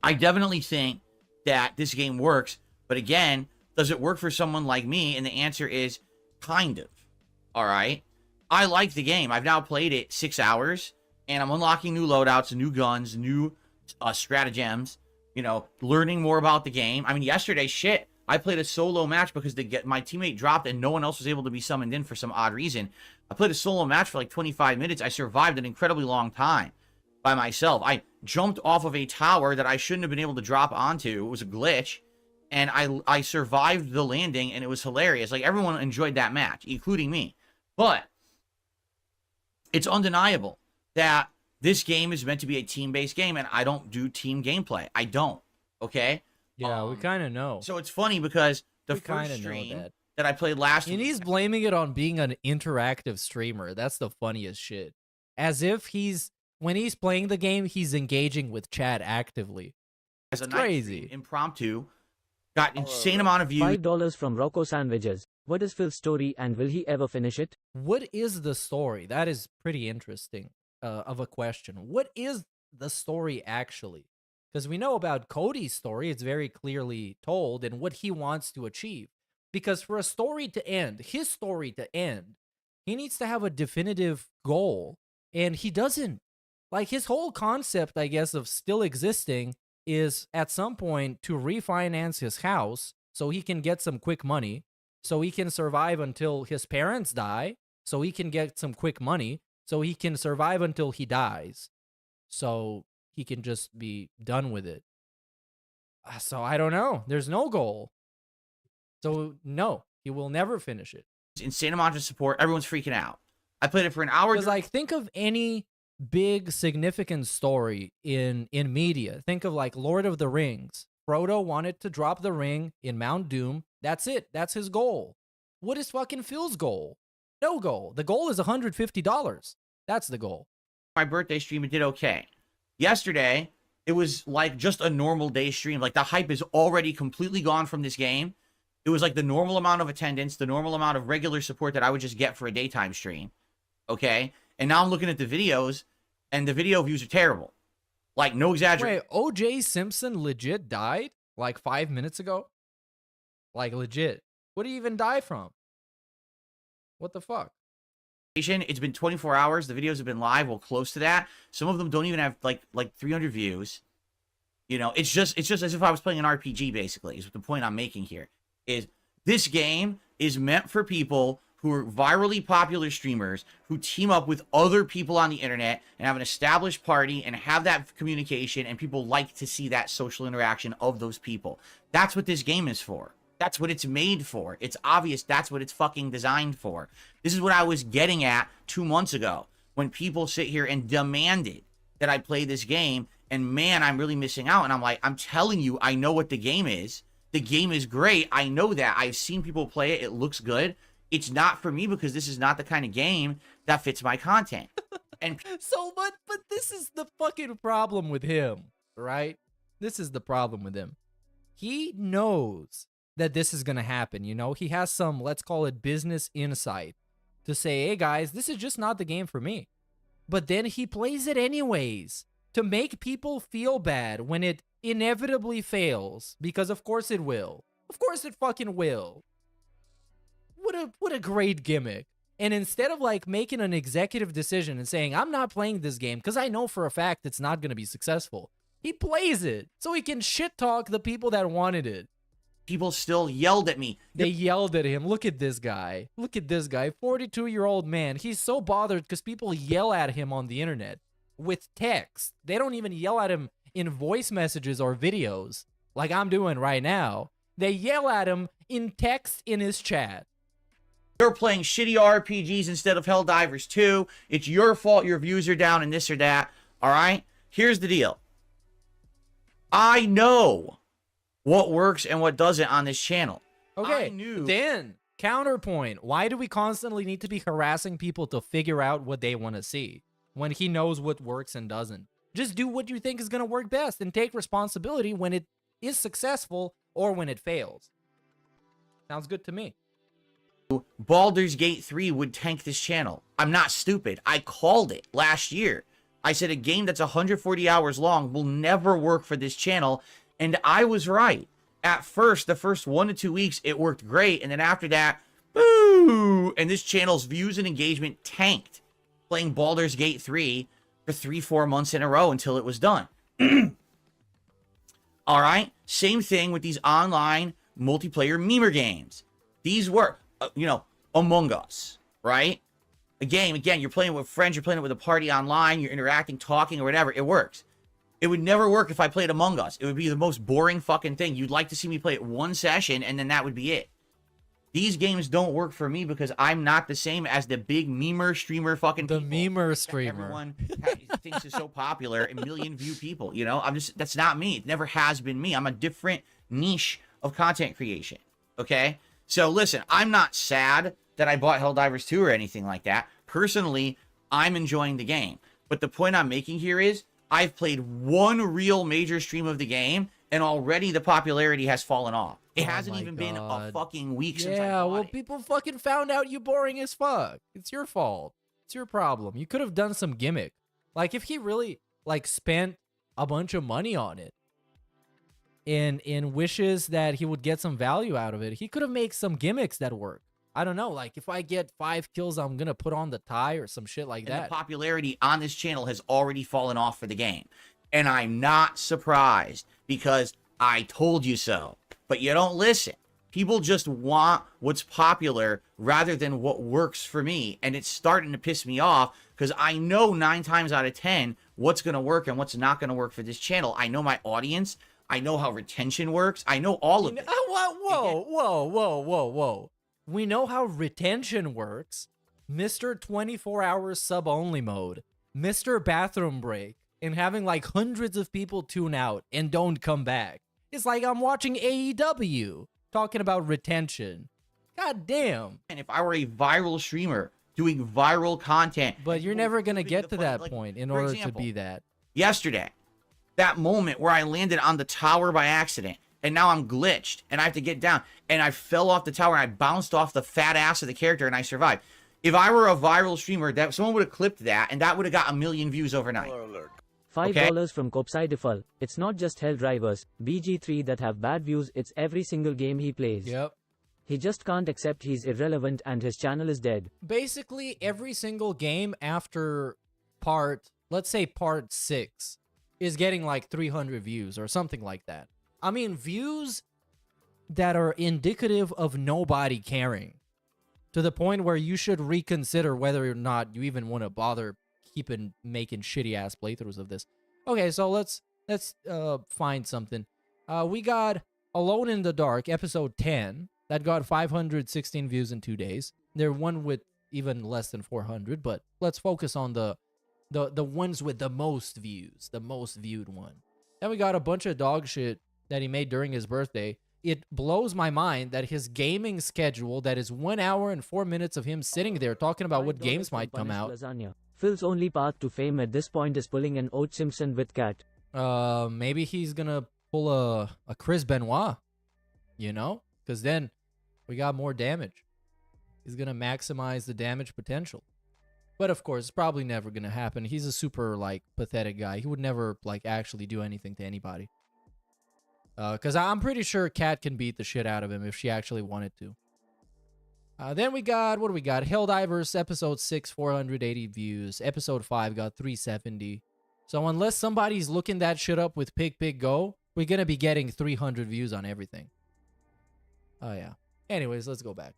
Speaker 10: I definitely think that this game works. But again, does it work for someone like me? And the answer is kind of. All right. I like the game. I've now played it 6 hours, and I'm unlocking new loadouts, new guns, new stratagems, you know, learning more about the game. I mean, yesterday, shit, I played a solo match because my teammate dropped and no one else was able to be summoned in for some odd reason. I played a solo match for like 25 minutes. I survived an incredibly long time by myself. I jumped off of a tower that I shouldn't have been able to drop onto. It was a glitch. And I survived the landing, and it was hilarious. Like, everyone enjoyed that match, including me. But it's undeniable that this game is meant to be a team-based game, and I don't do team gameplay. I don't, okay?
Speaker 5: Yeah, we kind of know.
Speaker 10: So it's funny because the first stream that I played last week...
Speaker 5: And he's blaming it on being an interactive streamer. That's the funniest shit. As if when he's playing the game, he's engaging with chat actively.
Speaker 10: It's
Speaker 5: crazy.
Speaker 10: Impromptu. Got insane amount of views.
Speaker 11: $5 from Rocco Sandwiches. What is Phil's story and will he ever finish it?
Speaker 5: What is the story? That is pretty interesting of a question. What is the story actually? Because we know about Cody's story. It's very clearly told and what he wants to achieve. Because for a story to end, his story to end, he needs to have a definitive goal. And he doesn't. Like, his whole concept, I guess, of still existing is at some point to refinance his house so he can get some quick money, so he can survive until his parents die, so he can get some quick money, so he can survive until he dies, so he can just be done with it. So I don't know. There's no goal. So no, he will never finish it.
Speaker 10: Insane amount of support. Everyone's freaking out. I played it for an hour.
Speaker 5: Because, like, think of any big significant story in media. Think of like Lord of the Rings. Frodo wanted to drop the ring in Mount Doom. That's it. That's his goal. What is fucking Phil's goal? No goal. The goal is $150. That's the goal.
Speaker 10: My birthday stream, it did okay. Yesterday, it was like just a normal day stream. Like, the hype is already completely gone from this game. It was like the normal amount of attendance, the normal amount of regular support that I would just get for a daytime stream. Okay? And now I'm looking at the videos, and the video views are terrible. Like, no exaggeration.
Speaker 5: Wait, O.J. Simpson legit died? Like 5 minutes ago? Like, legit. What did he even die from? What the fuck?
Speaker 10: It's been 24 hours. The videos have been live, well, close to that. Some of them don't even have, like 300 views. You know, it's just as if I was playing an RPG, basically, is the point I'm making here. Is this game is meant for people who are virally popular streamers who team up with other people on the internet and have an established party and have that communication, and people like to see that social interaction of those people. That's what this game is for. That's what it's made for. It's obvious that's what it's fucking designed for. This is what I was getting at 2 months ago when people sit here and demanded that I play this game, and man, I'm really missing out. And I'm like, I'm telling you, I know what the game is. The game is great. I know that. I've seen people play it. It looks good. It's not for me because this is not the kind of game that fits my content. And
Speaker 5: so, but this is the fucking problem with him, right? This is the problem with him. He knows that this is going to happen, you know? He has some, let's call it business insight to say, hey guys, this is just not the game for me. But then he plays it anyways to make people feel bad when it inevitably fails, because of course it will. Of course it fucking will. What a great gimmick. And instead of like making an executive decision and saying, I'm not playing this game because I know for a fact it's not going to be successful, he plays it so he can shit talk the people that wanted it.
Speaker 10: People still yelled at me.
Speaker 5: They yelled at him. Look at this guy. Look at this guy. 42-year-old man. He's so bothered because people yell at him on the internet with text. They don't even yell at him in voice messages or videos like I'm doing right now. They yell at him in text in his chat.
Speaker 10: You're playing shitty RPGs instead of Helldivers 2. It's your fault your views are down and this or that. All right? Here's the deal. I know what works and what doesn't on this channel.
Speaker 5: Okay,
Speaker 10: I knew.
Speaker 5: then counterpoint. Why do we constantly need to be harassing people to figure out what they want to see when he knows what works and doesn't? Just do what you think is going to work best and take responsibility when it is successful or when it fails. Sounds good to me.
Speaker 10: Baldur's Gate 3 would tank this channel. I'm not stupid. I called it last year. I said a game that's 140 hours long will never work for this channel, and I was right. At first, the first 1 to 2 weeks, it worked great, and then after that, boo! And this channel's views and engagement tanked, playing Baldur's Gate 3 for 3-4 months in a row until it was done. All right? Same thing with these online multiplayer memer games. These were, Among Us, right? A game, again, you're playing with friends, you're playing it with a party online, you're interacting, talking, or whatever. It works. It would never work if I played Among Us. It would be the most boring fucking thing. You'd like to see me play it one session, and then that would be it. These games don't work for me because I'm not the same as the big memer streamer fucking
Speaker 5: The
Speaker 10: people
Speaker 5: memer streamer.
Speaker 10: Everyone thinks is so popular, a million view people, that's not me. It never has been me. I'm a different niche of content creation, okay? So listen, I'm not sad that I bought Helldivers 2 or anything like that. Personally, I'm enjoying the game. But the point I'm making here is I've played one real major stream of the game, and already the popularity has fallen off. It hasn't even been a fucking week since I bought it.
Speaker 5: People fucking found out you boring as fuck. It's your fault. It's your problem. You could have done some gimmick. Like, if he really, spent a bunch of money on it in wishes that he would get some value out of it, he could have made some gimmicks that work. I don't know, if I get 5 kills, I'm going to put on the tie or some shit like that.
Speaker 10: The popularity on this channel has already fallen off for the game. And I'm not surprised because I told you so. But you don't listen. People just want what's popular rather than what works for me. And it's starting to piss me off because I know 9 times out of 10 what's going to work and what's not going to work for this channel. I know my audience. I know how retention works. I know all of it.
Speaker 5: Whoa. We know how retention works. Mr. 24-hour sub-only mode. Mr. Bathroom break. And having hundreds of people tune out and don't come back. It's like I'm watching AEW talking about retention. God damn.
Speaker 10: And if I were a viral streamer doing viral content.
Speaker 5: But you're never going to get to that point in order to be that.
Speaker 10: Yesterday, that moment where I landed on the tower by accident. And now I'm glitched and I have to get down. And I fell off the tower and I bounced off the fat ass of the character and I survived. If I were a viral streamer, someone would have clipped that and that would have got 1 million views overnight.
Speaker 11: $5 from Kopsaidifal. It's not just Helldivers, BG3 that have bad views, it's every single game he plays.
Speaker 5: Yep.
Speaker 11: He just can't accept he's irrelevant and his channel is dead.
Speaker 5: Basically, every single game after let's say part 6, is getting 300 views or something like that. I mean, views that are indicative of nobody caring. To the point where you should reconsider whether or not you even want to bother making shitty ass playthroughs of this. Okay, so let's find something. We got Alone in the Dark, episode 10, that got 516 views in 2 days. There one with even less than 400, but let's focus on the ones with the most views, the most viewed one. Then we got a bunch of dog shit that he made during his birthday. It blows my mind that his gaming schedule, that is 1 hour and 4 minutes of him sitting there talking about what games might come out.
Speaker 11: Lasagna. Phil's only path to fame at this point is pulling an O.J. Simpson with Cat.
Speaker 5: Maybe he's gonna pull a Chris Benoit, because then we got more damage. He's gonna maximize the damage potential. But of course, it's probably never gonna happen. He's a super pathetic guy. He would never actually do anything to anybody. Because I'm pretty sure Kat can beat the shit out of him if she actually wanted to. Then we got, what do we got? Helldivers, episode 6, 480 views. Episode 5 got 370. So unless somebody's looking that shit up with Pig Go, we're going to be getting 300 views on everything. Oh, yeah. Anyways, let's go back.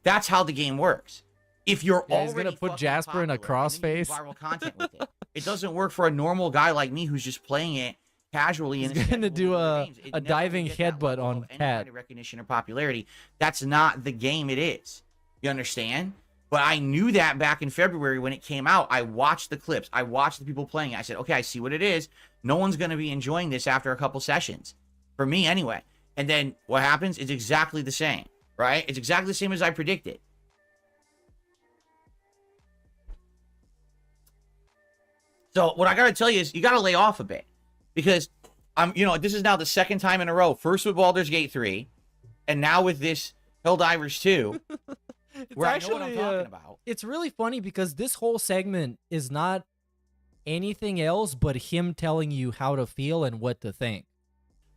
Speaker 10: That's how the game works. If you're
Speaker 5: he's going to put Jasper in a crossface.
Speaker 10: Viral content with it. It doesn't work for a normal guy like me who's just playing it casually.
Speaker 5: He's going to do a diving headbutt on Cat.
Speaker 10: Recognition or popularity. That's not the game it is. You understand? But I knew that back in February when it came out. I watched the clips. I watched the people playing it. I said, okay, I see what it is. No one's going to be enjoying this after a couple sessions. For me, anyway. And then what happens? It's exactly the same, right? It's exactly the same as I predicted. So what I got to tell you is you got to lay off a bit. Because, this is now the second time in a row. First with Baldur's Gate 3. And now with this Helldivers 2. Where I know what I'm talking about.
Speaker 5: It's really funny because this whole segment is not anything else but him telling you how to feel and what to think.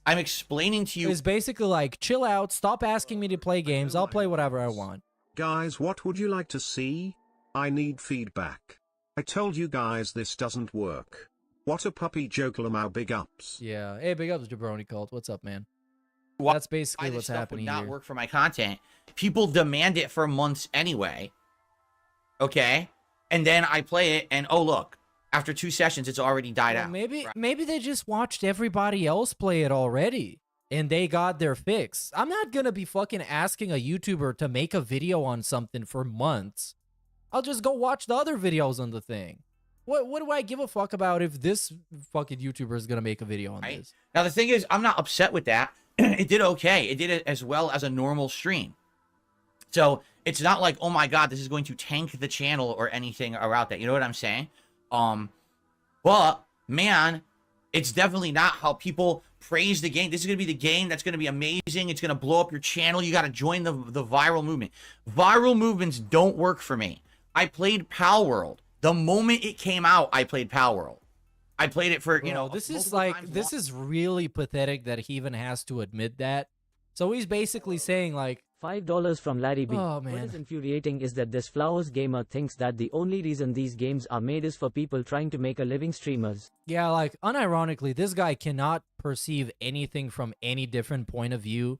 Speaker 10: I'm explaining to you.
Speaker 5: It's basically like, chill out, stop asking me to play games, I'll play whatever I want.
Speaker 9: Guys, what would you like to see? I need feedback. I told you guys this doesn't work. What a puppy joke, Lamau, big ups.
Speaker 5: Yeah, hey, big ups, Jabroni Cult. What's up, man? That's basically what's happening here.
Speaker 10: Would not work for my content. People demand it for months anyway. Okay? And then I play it, and oh, look. After 2 sessions, it's already died out.
Speaker 5: Maybe they just watched everybody else play it already, and they got their fix. I'm not gonna be fucking asking a YouTuber to make a video on something for months. I'll just go watch the other videos on the thing. What do I give a fuck about if this fucking YouTuber is gonna make a video on this?
Speaker 10: Now, the thing is, I'm not upset with that. It did okay. It did it as well as a normal stream. So, it's not like, oh my god, this is going to tank the channel or anything about that. You know what I'm saying? But man, it's definitely not how people praise the game. This is going to be the game that's going to be amazing. It's going to blow up your channel. You got to join the viral movement. Viral movements don't work for me. I played Pal World. The moment it came out, I played Pal World. I played it for,
Speaker 5: this is really pathetic that he even has to admit that. So he's basically saying like,
Speaker 11: $5 from Larry B.
Speaker 5: Oh, man.
Speaker 11: What is infuriating is that this Flowers gamer thinks that the only reason these games are made is for people trying to make a living streamers.
Speaker 5: Yeah, like, unironically, this guy cannot perceive anything from any different point of view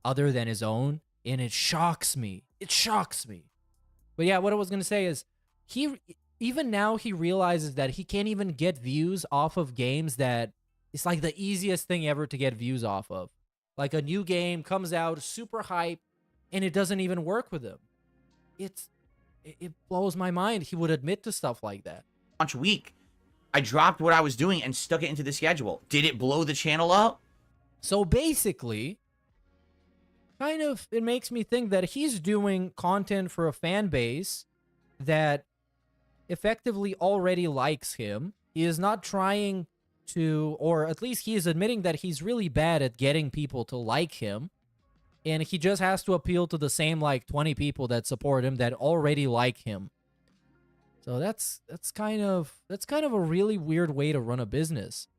Speaker 5: other than his own, and it shocks me. It shocks me. But yeah, what I was going to say is, even now he realizes that he can't even get views off of games that it's like the easiest thing ever to get views off of. Like a new game comes out, super hype, and it doesn't even work with him. It blows my mind. He would admit to stuff like that.
Speaker 10: Launch week, I dropped what I was doing and stuck it into the schedule. Did it blow the channel up?
Speaker 5: So basically, kind of, it makes me think that he's doing content for a fan base that effectively already likes him. He is not trying to, or at least he is admitting that he's really bad at getting people to like him. And he just has to appeal to the same, like, 20 people that support him that already like him. So that's kind of a really weird way to run a business.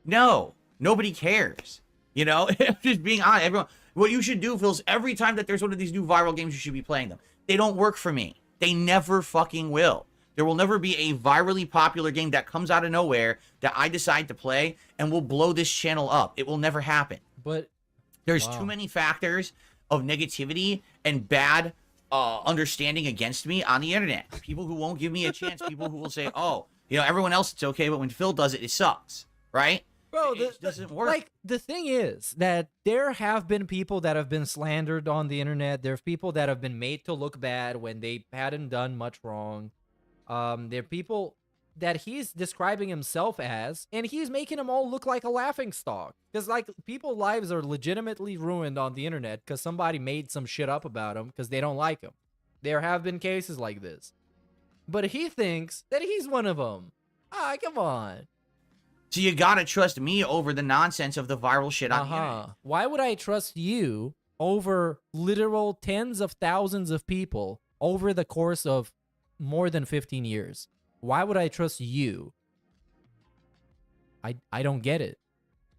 Speaker 10: No, nobody cares. Just being honest, everyone. What you should do, Phil, is every time that there's one of these new viral games, you should be playing them. They don't work for me. They never fucking will. There will never be a virally popular game that comes out of nowhere that I decide to play and will blow this channel up. It will never happen.
Speaker 5: But
Speaker 10: there's too many factors of negativity and bad understanding against me on the internet. People who won't give me a chance. People who will say, oh, everyone else it's okay, but when Phil does it, it sucks. Right?
Speaker 5: Bro,
Speaker 10: it doesn't work.
Speaker 5: Like, the thing is that there have been people that have been slandered on the internet. There are people that have been made to look bad when they hadn't done much wrong. There are people that he's describing himself as, and he's making them all look like a laughingstock. Because, like, people's lives are legitimately ruined on the internet because somebody made some shit up about him because they don't like him. There have been cases like this. But he thinks that he's one of them. Ah, come on.
Speaker 10: So you gotta trust me over the nonsense of the viral shit on the internet.
Speaker 5: Why would I trust you over literal tens of thousands of people over the course of more than 15 years? Why would I trust you? I don't get it.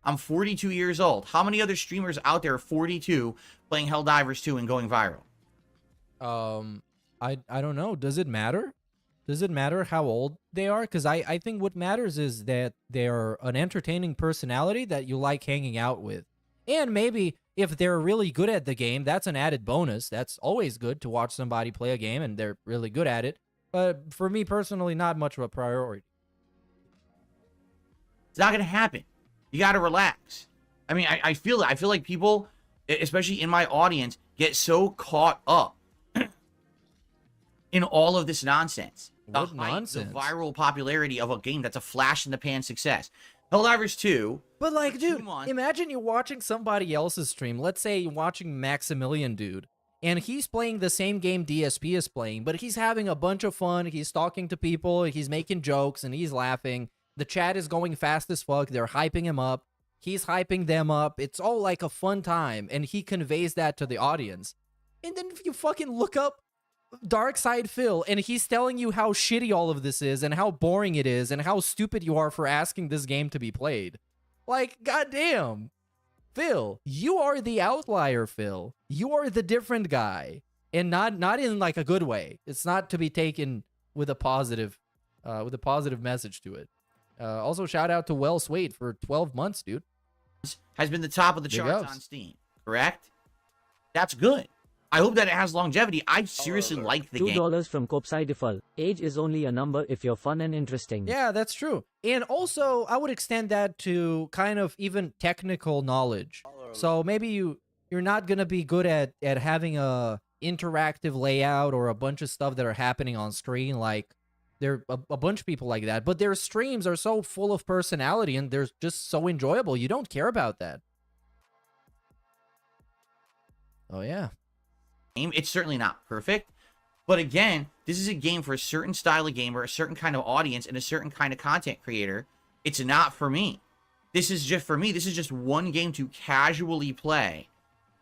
Speaker 10: I'm 42 years old. How many other streamers out there are 42 playing Helldivers 2 and going viral?
Speaker 5: I don't know. Does it matter? Does it matter how old they are? Because I think what matters is that they're an entertaining personality that you like hanging out with. And maybe if they're really good at the game, that's an added bonus. That's always good to watch somebody play a game and they're really good at it. But for me personally, not much of a priority.
Speaker 10: It's not going to happen. You got to relax. I mean, I feel like people, especially in my audience, get so caught up in all of this nonsense?
Speaker 5: What nonsense?
Speaker 10: The viral popularity of a game that's a flash in the pan success. Helldivers 2.
Speaker 5: But like, dude,
Speaker 10: 2 months.
Speaker 5: imagine you're watching somebody else's stream. Let's say you're watching Maximilian, dude, and he's playing the same game DSP is playing, but he's having a bunch of fun. He's talking to people, he's making jokes, and he's laughing. The chat is going fast as fuck. They're hyping him up. He's hyping them up. It's all like a fun time, and he conveys that to the audience. And then if you fucking look up Dark Side Phil, and he's telling you how shitty all of this is, and how boring it is, and how stupid you are for asking this game to be played. Like, goddamn. Phil, you are the outlier, Phil. You are the different guy. And not in like a good way. It's not to be taken with a positive message to it. Also, shout out to Wells Wade for 12 months, dude.
Speaker 10: Has been the top of the charts on Steam, correct? That's good. I hope that it has longevity. I seriously like the game.
Speaker 11: $2 from Kopsai Default. Age is only a number if you're fun and interesting.
Speaker 5: Yeah, that's true. And also, I would extend that to kind of even technical knowledge. So maybe you're not going to be good at having a interactive layout or a bunch of stuff that are happening on screen. Like, there are a bunch of people like that. But their streams are so full of personality and they're just so enjoyable. You don't care about that. Oh, yeah.
Speaker 10: It's certainly not perfect, but again, this is a game for a certain style of gamer, a certain kind of audience, and a certain kind of content creator. It's not for me. This is just for me. This is just one game to casually play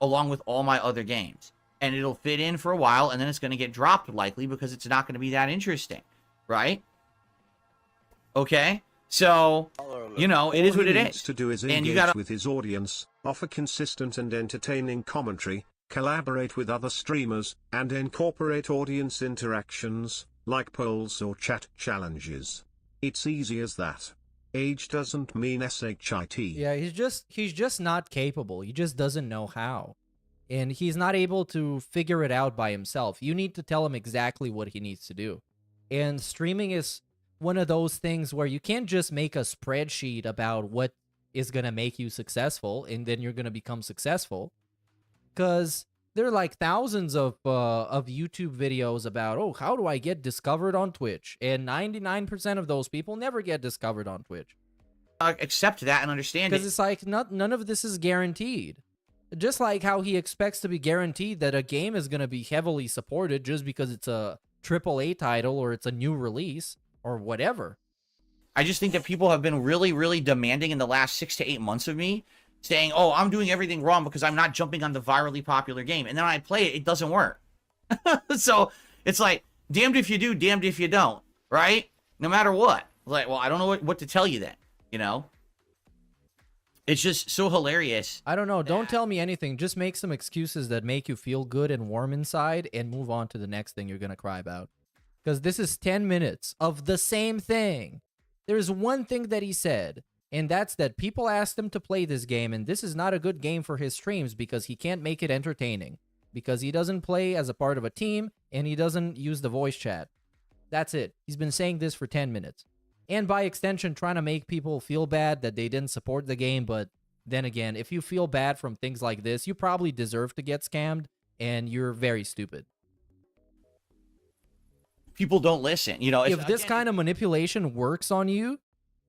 Speaker 10: along with all my other games, and it'll fit in for a while, and then it's going to get dropped likely because it's not going to be that interesting, right? Okay, so you know it is what it is.
Speaker 9: To do is engage with his audience, offer consistent and entertaining commentary, collaborate with other streamers, and incorporate audience interactions, like polls or chat challenges. It's easy as that. Age doesn't mean shit.
Speaker 5: Yeah, he's just not capable. He just doesn't know how. And he's not able to figure it out by himself. You need to tell him exactly what he needs to do. And streaming is one of those things where you can't just make a spreadsheet about what is going to make you successful and then you're going to become successful. Because there are like thousands of YouTube videos about, oh, how do I get discovered on Twitch? And 99% of those people never get discovered on Twitch.
Speaker 10: Accept that and understand it.
Speaker 5: Because it's like none of this is guaranteed. Just like how he expects to be guaranteed that a game is going to be heavily supported just because it's a AAA title or it's a new release or whatever.
Speaker 10: I just think that people have been really, really demanding in the last 6 to 8 months of me, saying, oh, I'm doing everything wrong because I'm not jumping on the virally popular game. And then when I play it, it doesn't work. So it's like, damned if you do, damned if you don't, right? No matter what. Like, well, I don't know what to tell you then, you know? It's just so hilarious.
Speaker 5: I don't know. Don't tell me anything. Just make some excuses that make you feel good and warm inside and move on to the next thing you're going to cry about. Because this is 10 minutes of the same thing. There's one thing that he said, and that's that people asked him to play this game, and this is not a good game for his streams because he can't make it entertaining. Because he doesn't play as a part of a team, and he doesn't use the voice chat. That's it. He's been saying this for 10 minutes. And by extension, trying to make people feel bad that they didn't support the game, but then again, if you feel bad from things like this, you probably deserve to get scammed, and you're very stupid.
Speaker 10: People don't listen, you know.
Speaker 5: If this kind of manipulation works on you,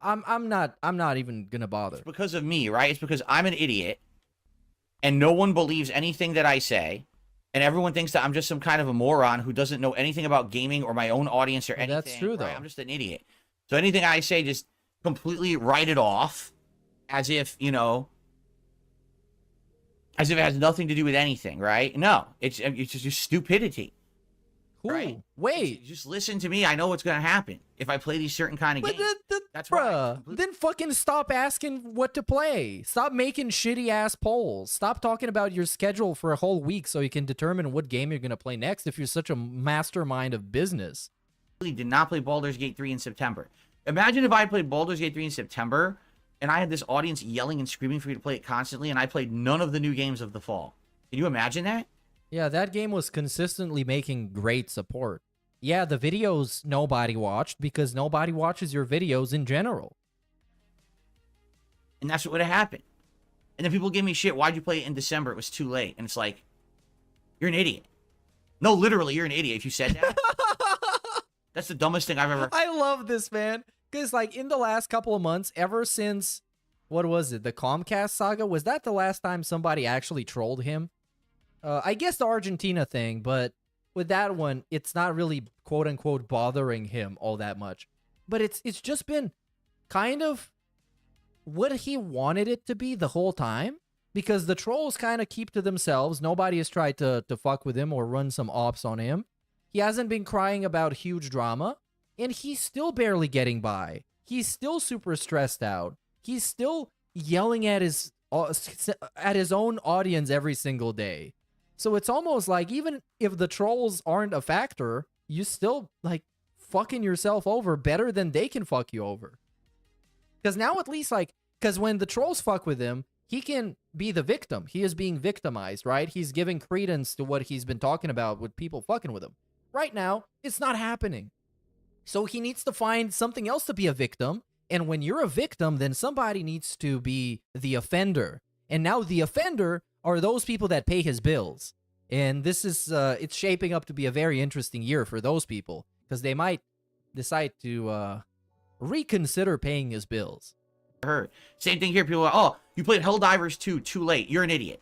Speaker 5: I'm not even gonna bother.
Speaker 10: It's because of me, right? It's because I'm an idiot, and no one believes anything that I say, and everyone thinks that I'm just some kind of a moron who doesn't know anything about gaming or my own audience or anything.
Speaker 5: That's true, though.
Speaker 10: Right? I'm just an idiot. So anything I say, just completely write it off as if, you know, as if it has nothing to do with anything, right? No, it's just stupidity.
Speaker 5: Cool.
Speaker 10: Right?
Speaker 5: Wait.
Speaker 10: Just listen to me. I know what's going to happen if I play these certain kind of games. That's
Speaker 5: bruh, then fucking stop asking what to play. Stop making shitty-ass polls. Stop talking about your schedule for a whole week so you can determine what game you're going to play next if you're such a mastermind of business.
Speaker 10: Did not play Baldur's Gate 3 in September. Imagine if I played Baldur's Gate 3 in September and I had this audience yelling and screaming for me to play it constantly and I played none of the new games of the fall. Can you imagine that?
Speaker 5: Yeah, that game was consistently making great support. Yeah, the videos nobody watched because nobody watches your videos in general.
Speaker 10: And that's what would have happened. And then people give me shit, why'd you play it in December? It was too late. And it's like, you're an idiot. No, literally, you're an idiot if you said that. That's the dumbest thing I've ever.
Speaker 5: I love this, man. Because, like, in the last couple of months, ever since, what was it, the Comcast saga? Was that the last time somebody actually trolled him? I guess the Argentina thing, but with that one, it's not really, quote-unquote, bothering him all that much. But it's just been kind of what he wanted it to be the whole time. Because the trolls kind of keep to themselves. Nobody has tried to fuck with him or run some ops on him. He hasn't been crying about huge drama. And he's still barely getting by. He's still super stressed out. He's still yelling at his own audience every single day. So it's almost like even if the trolls aren't a factor, you still like fucking yourself over better than they can fuck you over. Because now at least like, because when the trolls fuck with him, he can be the victim. He is being victimized, right? He's giving credence to what he's been talking about with people fucking with him. Right now, it's not happening. So he needs to find something else to be a victim. And when you're a victim, then somebody needs to be the offender. And now the offender are those people that pay his bills. And this is, it's shaping up to be a very interesting year for those people. Because they might decide to reconsider paying his bills.
Speaker 10: Heard. Same thing here. People are, oh, you played Helldivers 2 too late. You're an idiot.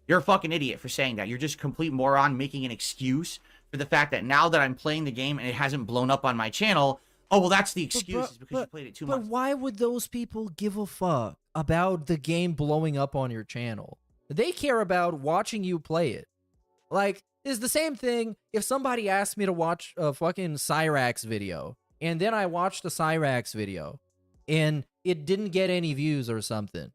Speaker 10: You're a fucking idiot for saying that. You're just a complete moron making an excuse for the fact that now that I'm playing the game and it hasn't blown up on my channel, oh, well, that's the excuse is because you played it 2 months.
Speaker 5: But why would those people give a fuck about the game blowing up on your channel? They care about watching you play it. Like, it's the same thing if somebody asked me to watch a fucking Cyrax video, and then I watched a Cyrax video, and it didn't get any views or something,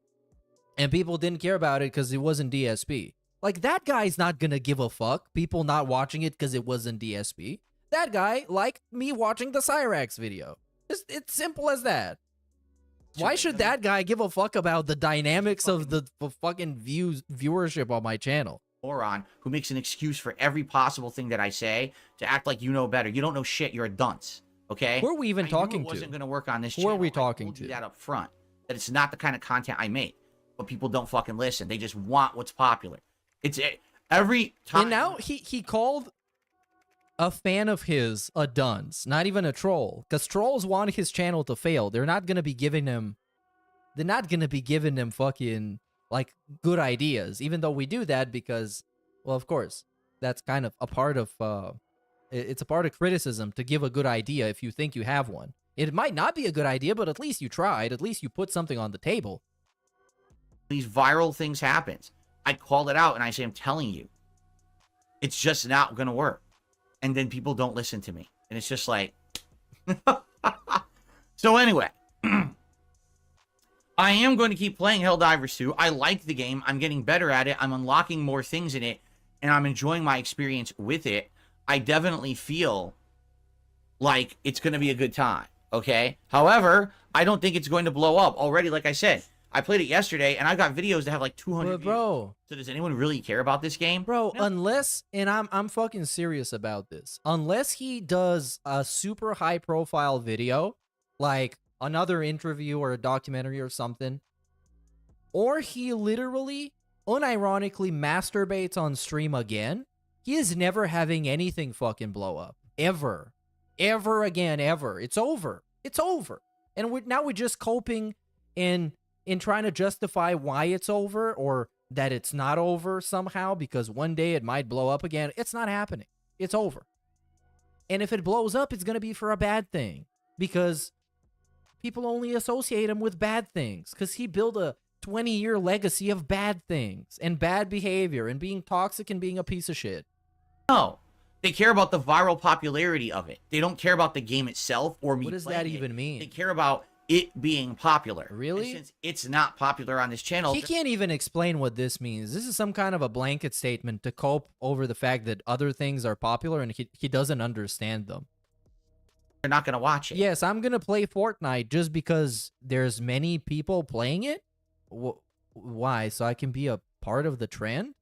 Speaker 5: and people didn't care about it because it wasn't DSP. Like, that guy's not gonna give a fuck, people not watching it because it wasn't DSP. That guy liked me watching the Cyrax video. It's simple as that. Why should that guy give a fuck about the dynamics of the fucking viewership on my channel?
Speaker 10: Moron who makes an excuse for every possible thing that I say to act like you know better. You don't know shit. You're a dunce. Okay?
Speaker 5: Who are we even talking
Speaker 10: to? It wasn't going to work on this
Speaker 5: Who
Speaker 10: channel.
Speaker 5: are we talking
Speaker 10: I told
Speaker 5: to?
Speaker 10: you that up front. That it's not the kind of content I make. But people don't fucking listen. They just want what's popular. It's every time.
Speaker 5: And now he called a fan of his a dunce, not even a troll, because trolls want his channel to fail. They're not gonna be giving him fucking like good ideas, even though we do that because, well, of course, that's kind of a part of it's a part of criticism to give a good idea if you think you have one. It might not be a good idea, but at least you tried. At least you put something on the table.
Speaker 10: These viral things happens. I call it out and I say, I'm telling you, it's just not gonna work. And then people don't listen to me. And it's just like... So anyway. I am going to keep playing Helldivers 2. I like the game. I'm getting better at it. I'm unlocking more things in it. And I'm enjoying my experience with it. I definitely feel like it's going to be a good time. Okay? However, I don't think it's going to blow up. Already, like I said, I played it yesterday, and I've got videos that have like 200 views.
Speaker 5: Bro.
Speaker 10: So does anyone really care about this game?
Speaker 5: Bro,
Speaker 10: No.
Speaker 5: unless, and I'm fucking serious about this, unless he does a super high profile video, like another interview or a documentary or something, or he literally, unironically masturbates on stream again, he is never having anything fucking blow up. Ever. Ever again, ever. It's over. It's over. And now we're just coping in trying to justify why it's over or that it's not over somehow because one day it might blow up again. It's not happening. It's over. And if it blows up, it's going to be for a bad thing because people only associate him with bad things because he built a 20-year legacy of bad things and bad behavior and being toxic and being a piece of shit.
Speaker 10: No. They care about the viral popularity of it. They don't care about the game itself or me.
Speaker 5: What does that even mean?
Speaker 10: They care about it being popular.
Speaker 5: Really?
Speaker 10: And since it's not popular on this channel...
Speaker 5: He can't even explain what this means. This is some kind of a blanket statement to cope over the fact that other things are popular and he doesn't understand them.
Speaker 10: They're not going to watch it.
Speaker 5: Yes, I'm going to play Fortnite just because there's many people playing it? Why? So I can be a part of the trend?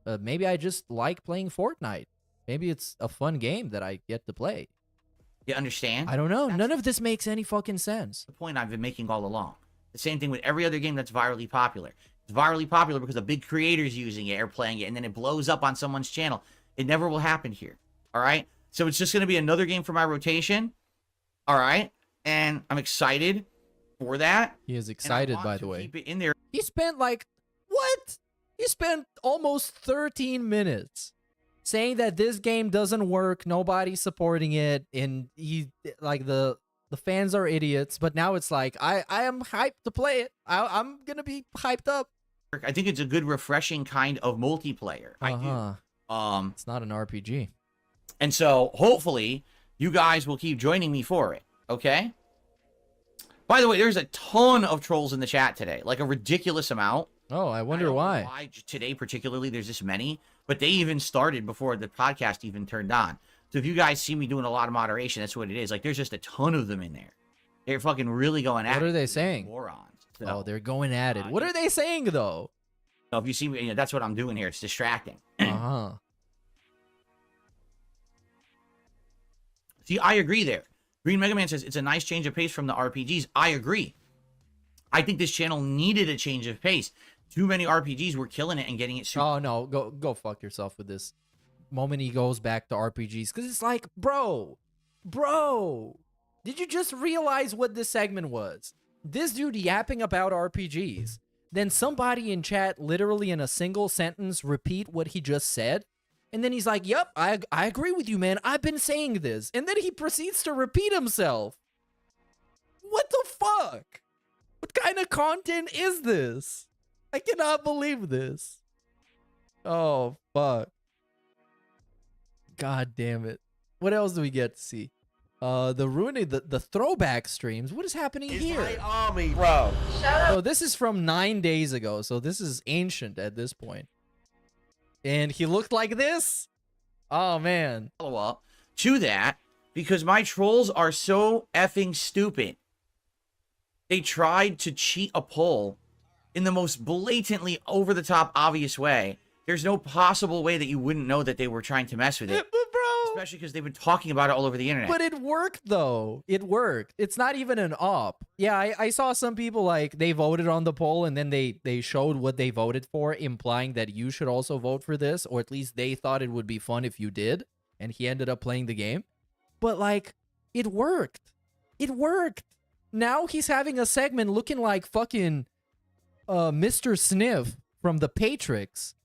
Speaker 5: Maybe I just like playing Fortnite. Maybe it's a fun game that I get to play.
Speaker 10: You understand?
Speaker 5: I don't know. None of this makes any fucking sense.
Speaker 10: The point I've been making all along. The same thing with every other game that's virally popular. It's virally popular because the big creators using it or playing it, and then it blows up on someone's channel. It never will happen here. All right? So it's just going to be another game for my rotation. All right. And I'm excited for that.
Speaker 5: He is excited, by the way.
Speaker 10: Keep it in there.
Speaker 5: He spent like, what? He spent almost 13 minutes saying that this game doesn't work, nobody's supporting it, and he, like, the fans are idiots, but now it's like, I am hyped to play it. I'm gonna be hyped up.
Speaker 10: I think it's a good, refreshing kind of multiplayer. I do.
Speaker 5: It's not an RPG.
Speaker 10: And so, hopefully, you guys will keep joining me for it, okay? By the way, there's a ton of trolls in the chat today, like a ridiculous amount.
Speaker 5: Oh, I wonder why.
Speaker 10: Why today particularly there's this many, but they even started before the podcast even turned on. So if you guys see me doing a lot of moderation, that's what it is. Like, there's just a ton of them in there. They're fucking really going at it.
Speaker 5: What are they saying?
Speaker 10: Morons. So,
Speaker 5: oh, they're going at it. What are they saying, though?
Speaker 10: So if you see me, that's what I'm doing here. It's distracting. See, I agree there. Green Mega Man says it's a nice change of pace from the RPGs. I agree. I think this channel needed a change of pace. Too many RPGs were killing it and getting it super.
Speaker 5: Oh, no. Go fuck yourself with this. Moment he goes back to RPGs. Because it's like, bro. Did you just realize what this segment was? This dude yapping about RPGs. Then somebody in chat literally in a single sentence repeat what he just said. And then he's like, yep, I agree with you, man. I've been saying this. And then he proceeds to repeat himself. What the fuck? What kind of content is this? I cannot believe this. Oh, fuck. God damn it. What else do we get to see? The ruining, the throwback streams. What is happening here?
Speaker 8: My army, bro.
Speaker 5: Oh, this is from 9 days ago, so this is ancient at this point. And he looked like this? Oh, man.
Speaker 10: Follow up to that because my trolls are so effing stupid. They tried to cheat a poll in the most blatantly over-the-top obvious way. There's no possible way that you wouldn't know that they were trying to mess with it.
Speaker 5: But bro,
Speaker 10: especially because they've been talking about it all over the internet.
Speaker 5: But it worked, though. It worked. It's not even an op. Yeah, I saw some people, like, they voted on the poll, and then they showed what they voted for, implying that you should also vote for this, or at least they thought it would be fun if you did, and he ended up playing the game. But, like, it worked. It worked. Now he's having a segment looking like fucking Mr. Sniff from The Patrix.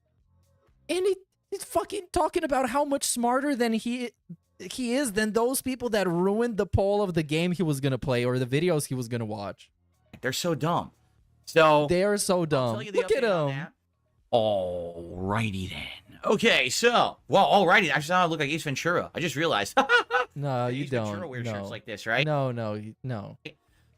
Speaker 5: And he's fucking talking about how much smarter than he is than those people that ruined the poll of the game he was going to play or the videos he was going to watch.
Speaker 10: They're so dumb. So
Speaker 5: they are so dumb. Look at him.
Speaker 10: Alrighty then. Okay, so, well, alrighty. Actually, now I look like Ace Ventura. I just realized.
Speaker 5: No, you
Speaker 10: Ace
Speaker 5: don't.
Speaker 10: Ventura wears
Speaker 5: no.
Speaker 10: shirts like this, right?
Speaker 5: No.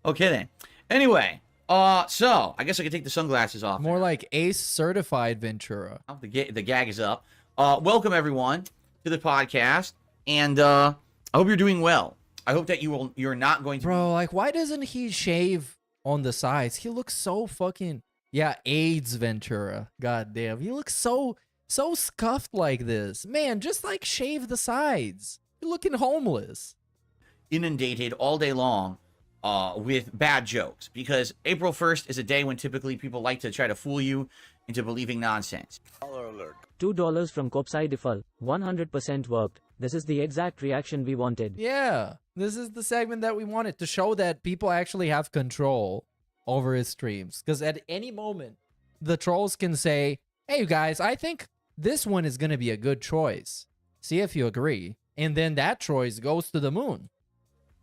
Speaker 10: Okay then. Anyway, so I guess I can take the sunglasses off.
Speaker 5: More like Ace Certified Ventura.
Speaker 10: Oh, the gag is up. Welcome everyone to the podcast, and I hope you're doing well. I hope that you're not going to.
Speaker 5: Bro, like, why doesn't he shave on the sides? He looks so fucking AIDS Ventura. God damn, he looks so scuffed like this. Man, just like shave the sides. You're looking homeless.
Speaker 10: Inundated all day long with bad jokes, because April 1st is a day when typically people like to try to fool you into believing nonsense.
Speaker 11: $2 from Kopsai Default. 100% worked. This is the exact reaction we wanted.
Speaker 5: Yeah, this is the segment that we wanted, to show that people actually have control over his streams. Because at any moment, the trolls can say, hey, you guys, I think this one is going to be a good choice. See if you agree. And then that choice goes to the moon.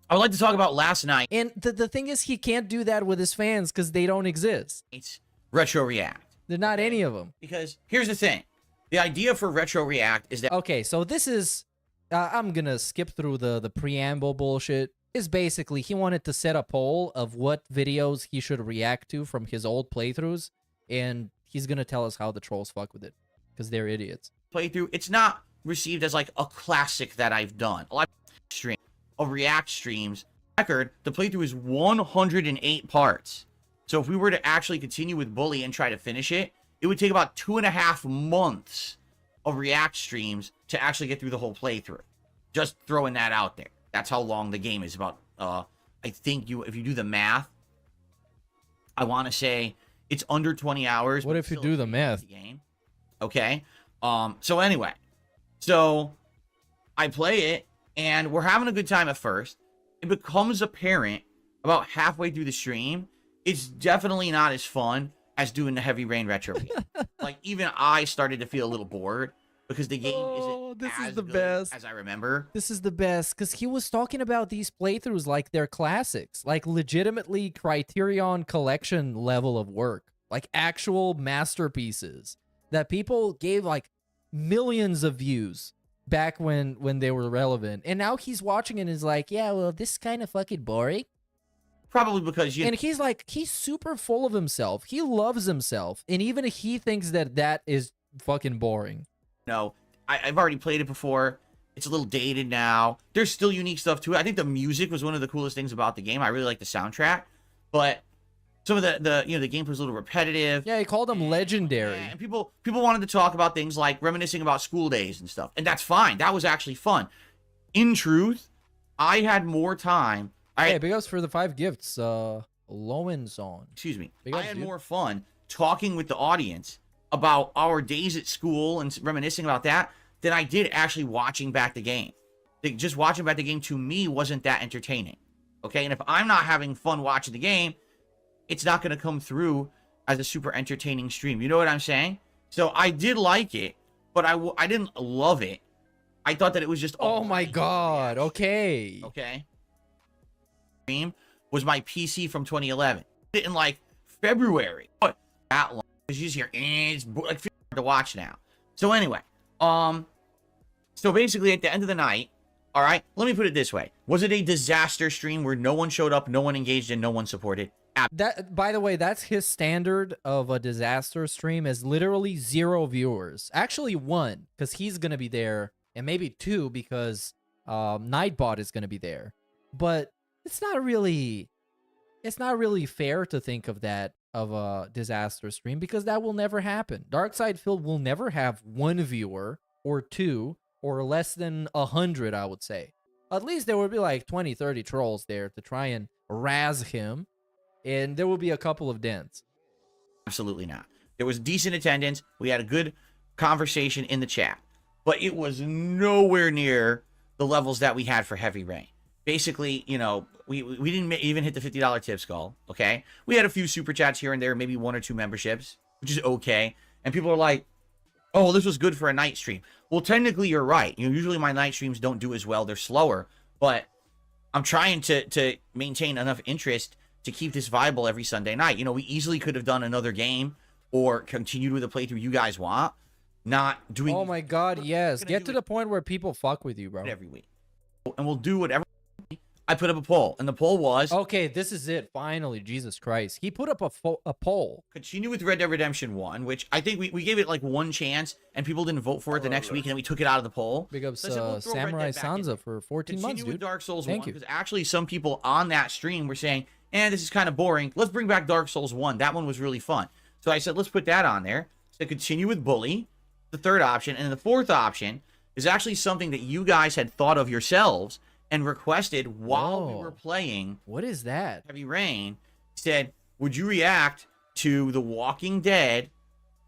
Speaker 10: I would like to talk about last night.
Speaker 5: And the thing is, he can't do that with his fans because they don't exist.
Speaker 10: It's Retro React.
Speaker 5: They're not any of them.
Speaker 10: Because here's the thing. The idea for Retro React is that...
Speaker 5: Okay, so this is... I'm going to skip through the preamble bullshit. Is basically, he wanted to set a poll of what videos he should react to from his old playthroughs. And he's going to tell us how the trolls fuck with it. Because they're idiots.
Speaker 10: Playthrough, it's not received as like a classic that I've done. A lot of React streams. Record, the playthrough is 108 parts. So if we were to actually continue with Bully and try to finish it, it would take about 2.5 months of React streams to actually get through the whole playthrough. Just throwing that out there. That's how long the game is. About, I think if you do the math, I want to say it's under 20 hours.
Speaker 5: What if you do the math?
Speaker 10: Game. Okay. So anyway, so I play it, And we're having a good time at first. It becomes apparent about halfway through the stream, it's definitely not as fun as doing the Heavy Rain retro game. Like, even I started to feel a little bored because the game isn't as good as I remember.
Speaker 5: This is the best, because he was talking about these playthroughs like they're classics, like legitimately Criterion Collection level of work, like actual masterpieces that people gave like millions of views back when they were relevant. And now he's watching and is like, yeah, well, this is kind of fucking boring.
Speaker 10: Probably because
Speaker 5: and he's like, he's super full of himself. He loves himself. And even he thinks that that is fucking boring.
Speaker 10: No, I've already played it before. It's a little dated now. There's still unique stuff to it. I think the music was one of the coolest things about the game. I really like the soundtrack. But some of the you know, the gameplay was a little repetitive.
Speaker 5: Yeah, he called them legendary.
Speaker 10: Yeah, and people wanted to talk about things like reminiscing about school days and stuff. And that's fine. That was actually fun. In truth, I had more time.
Speaker 5: Hey, big ups for the 5 gifts. Lowen's on.
Speaker 10: Excuse me.
Speaker 5: Big ups,
Speaker 10: I had
Speaker 5: dude.
Speaker 10: more fun talking with the audience about our days at school and reminiscing about that than I did actually watching back the game. Like, just watching back the game to me wasn't that entertaining. Okay, and if I'm not having fun watching the game, it's not going to come through as a super entertaining stream. You know what I'm saying? So I did like it, but I didn't love it. I thought that it was just...
Speaker 5: Oh my god, okay.
Speaker 10: Okay. Stream was my PC from 2011. Did it in like February. But that long. Because you just hear, it's like hard to watch now. So anyway, so basically at the end of the night, all right, let me put it this way. Was it a disaster stream where no one showed up, no one engaged, and no one supported?
Speaker 5: That, by the way, that's his standard of a disaster stream, is literally 0 viewers. Actually 1, because he's going to be there, and maybe 2 because Nightbot is going to be there. But it's not really fair to think of that of a disaster stream, because that will never happen. Darkside Phil will never have 1 viewer or 2 or less than 100, I would say. At least there would be like 20, 30 trolls there to try and razz him, and there will be a couple of dents.
Speaker 10: Absolutely not. There was decent attendance. We had a good conversation in the chat, but it was nowhere near the levels that we had for Heavy Rain. Basically, you know, we didn't even hit the $50 tip skull, okay? We had a few super chats here and there, maybe 1 or 2 memberships, which is okay. And people are like, oh, this was good for a night stream. Well, technically, you're right. You know, usually my night streams don't do as well. They're slower. But I'm trying to maintain enough interest to keep this viable every Sunday night. You know, we easily could have done another game or continued with the playthrough you guys want. Not doing...
Speaker 5: Oh my god, yes. Get to the point where people fuck with you, bro.
Speaker 10: Every week. And we'll do whatever... I put up a poll, and the poll was...
Speaker 5: Okay, this is it. Finally, Jesus Christ. He put up a poll.
Speaker 10: Continue with Red Dead Redemption 1, which I think we gave it like 1 chance, and people didn't vote for it the next week, and then we took it out of the poll.
Speaker 5: Big ups
Speaker 10: So
Speaker 5: Samurai Sansa for 14 months,
Speaker 10: Continue
Speaker 5: dude.
Speaker 10: with Dark Souls
Speaker 5: Thank
Speaker 10: 1,
Speaker 5: you.
Speaker 10: because actually some people on that stream were saying, this is kind of boring. Let's bring back Dark Souls 1. That one was really fun. So I said, let's put that on there. So continue with Bully, the 3rd option, and then the 4th option is actually something that you guys had thought of yourselves and requested while we were playing.
Speaker 5: What is that?
Speaker 10: Heavy Rain. Said, would you react to The Walking Dead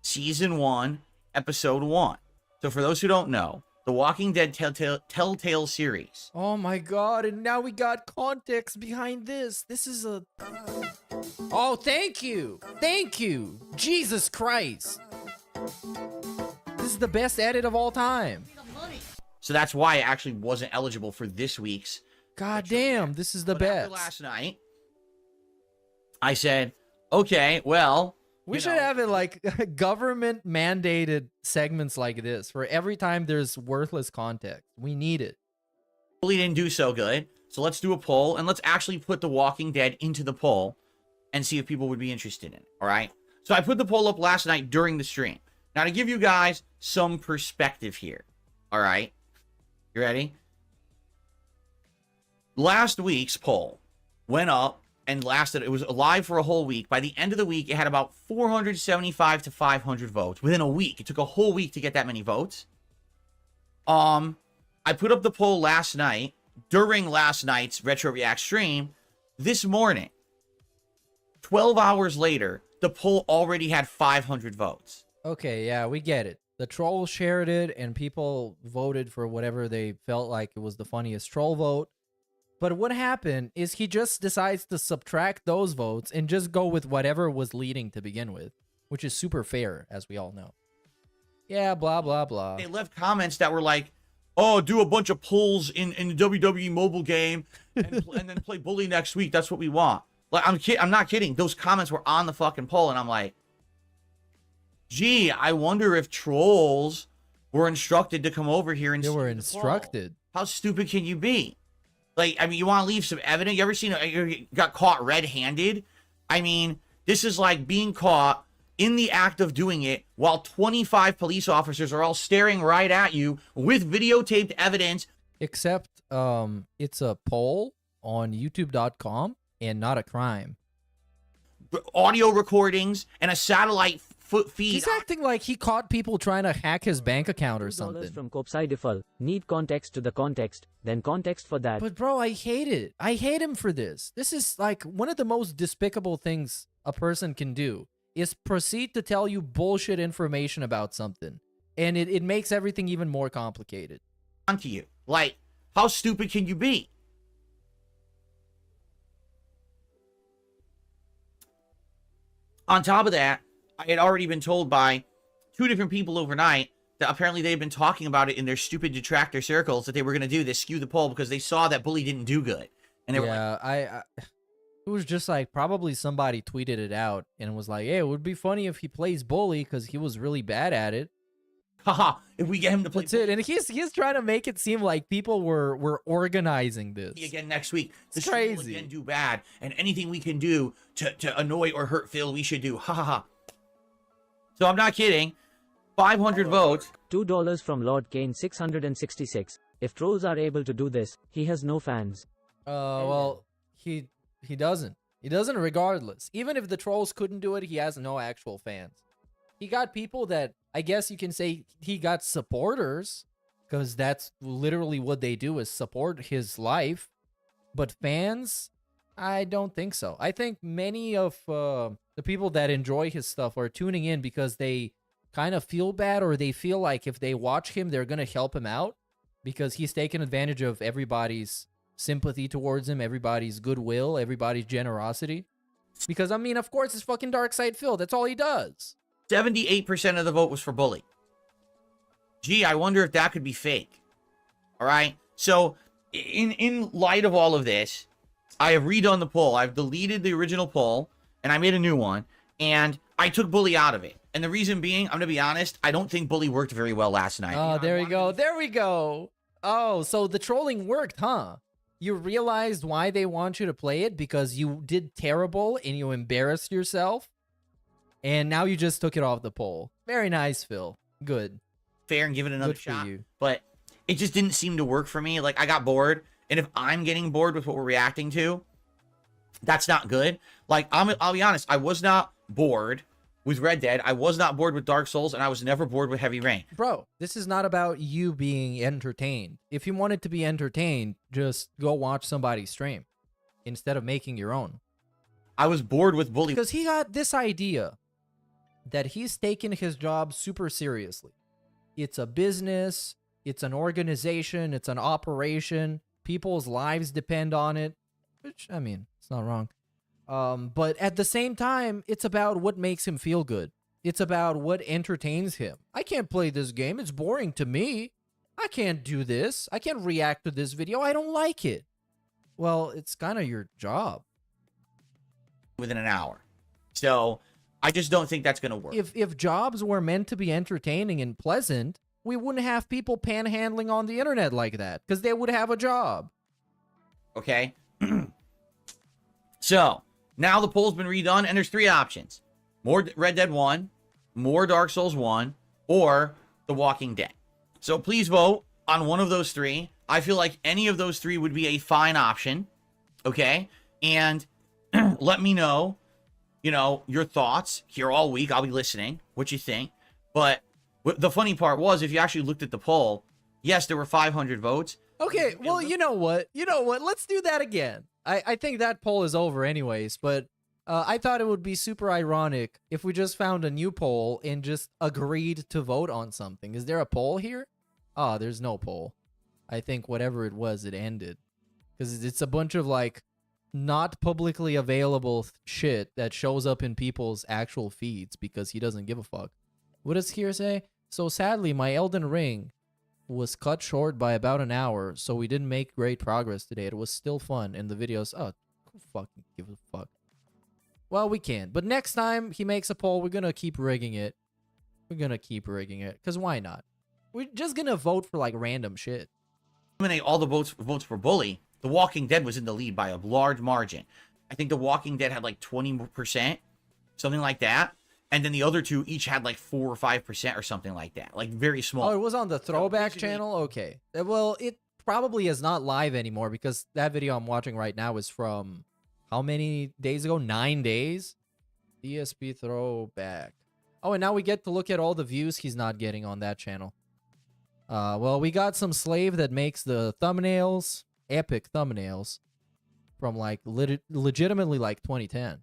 Speaker 10: Season 1, Episode 1? So for those who don't know, The Walking Dead Telltale series.
Speaker 5: Oh my god, and now we got context behind this. This is a... Oh, thank you. Thank you. Jesus Christ. This is the best edit of all time.
Speaker 10: So that's why I actually wasn't eligible for this week's.
Speaker 5: God damn, this is the best.
Speaker 10: After last night, I said, okay, well...
Speaker 5: We should have it like government mandated segments like this for every time there's worthless context. We need it.
Speaker 10: Really didn't do so good. So let's do a poll, and let's actually put The Walking Dead into the poll and see if people would be interested in it, all right? So I put the poll up last night during the stream. Now, to give you guys some perspective here, all right? You ready? Last week's poll went up and lasted. It was live for a whole week. By the end of the week, it had about 475 to 500 votes within a week. It took a whole week to get that many votes. I put up the poll last night during last night's Retro React stream. This morning, 12 hours later, the poll already had 500 votes.
Speaker 5: Okay, yeah, we get it. The trolls shared it, and people voted for whatever they felt like it was the funniest troll vote. But what happened is he just decides to subtract those votes and just go with whatever was leading to begin with, which is super fair, as we all know. Yeah, blah, blah, blah.
Speaker 10: They left comments that were like, oh, do a bunch of pulls in the WWE mobile game and then play Bully next week. That's what we want. Like, I'm not kidding. Those comments were on the fucking poll, and I'm like, gee, I wonder if trolls were instructed to come over here and
Speaker 5: they were instructed.
Speaker 10: How stupid can you be? Like, I mean, you want to leave some evidence? You ever seen you got caught red-handed? I mean, this is like being caught in the act of doing it while 25 police officers are all staring right at you with videotaped evidence.
Speaker 5: Except it's a poll on youtube.com and not a crime.
Speaker 10: Audio recordings and a satellite feed.
Speaker 5: He's acting like he caught people trying to hack his bank account or something.
Speaker 11: From Kopsai Default. Need context to the context, then context for that.
Speaker 5: But bro, I hate it. I hate him for this. This is like one of the most despicable things a person can do is proceed to tell you bullshit information about something. And it makes everything even more complicated.
Speaker 10: Onto you. Like, how stupid can you be? On top of that, I had already been told by 2 different people overnight that apparently they've been talking about it in their stupid detractor circles that they were going to do this, skew the poll, because they saw that Bully didn't do good. And they were like,
Speaker 5: it was just like probably somebody tweeted it out and was like, hey, it would be funny if he plays Bully because he was really bad at it.
Speaker 10: Haha, if we get him to play
Speaker 5: That's it. And he's trying to make it seem like people were organizing this.
Speaker 10: Again next week.
Speaker 5: It's crazy.
Speaker 10: Will again do bad, and anything we can do to annoy or hurt Phil, we should do. Ha ha ha. So I'm not kidding. 500 votes.
Speaker 11: $2 from Lord Kane 666. If trolls are able to do this, he has no fans.
Speaker 5: Well, he doesn't. He doesn't regardless. Even if the trolls couldn't do it, he has no actual fans. He got people that, I guess you can say he got supporters, because that's literally what they do is support his life. But fans, I don't think so. I think many of the people that enjoy his stuff are tuning in because they kind of feel bad, or they feel like if they watch him, they're going to help him out because he's taken advantage of everybody's sympathy towards him, everybody's goodwill, everybody's generosity. Because, I mean, of course, it's fucking Dark Side Phil. That's all he does.
Speaker 10: 78% of the vote was for Bully. Gee, I wonder if that could be fake. All right? So, in light of all of this, I have redone the poll. I've deleted the original poll, and I made a new one, and I took Bully out of it. And the reason being, I'm going to be honest, I don't think Bully worked very well last night.
Speaker 5: Oh, there we go. There we go. Oh, so the trolling worked, huh? You realized why they want you to play it? Because you did terrible and you embarrassed yourself? And now you just took it off the poll. Very nice, Phil. Good.
Speaker 10: Fair and give it another
Speaker 5: Good for
Speaker 10: shot.
Speaker 5: you.
Speaker 10: But it just didn't seem to work for me. Like, I got bored. And if I'm getting bored with what we're reacting to, that's not good. Like, I'll be honest. I was not bored with Red Dead. I was not bored with Dark Souls. And I was never bored with Heavy Rain.
Speaker 5: Bro, this is not about you being entertained. If you wanted to be entertained, just go watch somebody stream instead of making your own.
Speaker 10: I was bored with Bully.
Speaker 5: Because he got this idea that he's taken his job super seriously. It's a business. It's an organization. It's an operation. People's lives depend on it. Which, I mean, it's not wrong. But at the same time, it's about what makes him feel good. It's about what entertains him. I can't play this game. It's boring to me. I can't do this. I can't react to this video. I don't like it. Well, it's kind of your job.
Speaker 10: Within an hour. So, I just don't think that's going to work.
Speaker 5: If jobs were meant to be entertaining and pleasant, we wouldn't have people panhandling on the internet like that, because they would have a job.
Speaker 10: Okay? So, now the poll's been redone, and there's 3 options. More Red Dead 1, more Dark Souls 1, or The Walking Dead. So please vote on one of those 3. I feel like any of those 3 would be a fine option. Okay? And let me know, you know, your thoughts here all week. I'll be listening, what you think. But the funny part was, if you actually looked at the poll, yes, there were 500 votes.
Speaker 5: Okay, well, you know what? Let's do that again. I think that poll is over anyways, but I thought it would be super ironic if we just found a new poll and just agreed to vote on something. Is there a poll here? Oh, there's no poll. I think whatever it was, it ended. Because it's a bunch of, like, not publicly available shit that shows up in people's actual feeds because he doesn't give a fuck. What does here say? So sadly, my Elden Ring was cut short by about an hour, so we didn't make great progress today. It was still fun, and the videos... Oh, who fucking give a fuck? Well, we can. But next time he makes a poll, we're gonna keep rigging it. We're gonna keep rigging it. Because why not? We're just gonna vote for, like, random shit.
Speaker 10: Eliminate all the votes for Bully, The Walking Dead was in the lead by a large margin. I think The Walking Dead had like 20%, something like that. And then the other two each had like 4 or 5% or something like that. Like very small.
Speaker 5: Oh, it was on the Throwback channel? Okay. Well, it probably is not live anymore because that video I'm watching right now is from how many days ago? 9 days? DSP Throwback. Oh, and now we get to look at all the views he's not getting on that channel. Well, we got some slave that makes the thumbnails, epic thumbnails, from like legitimately like 2010.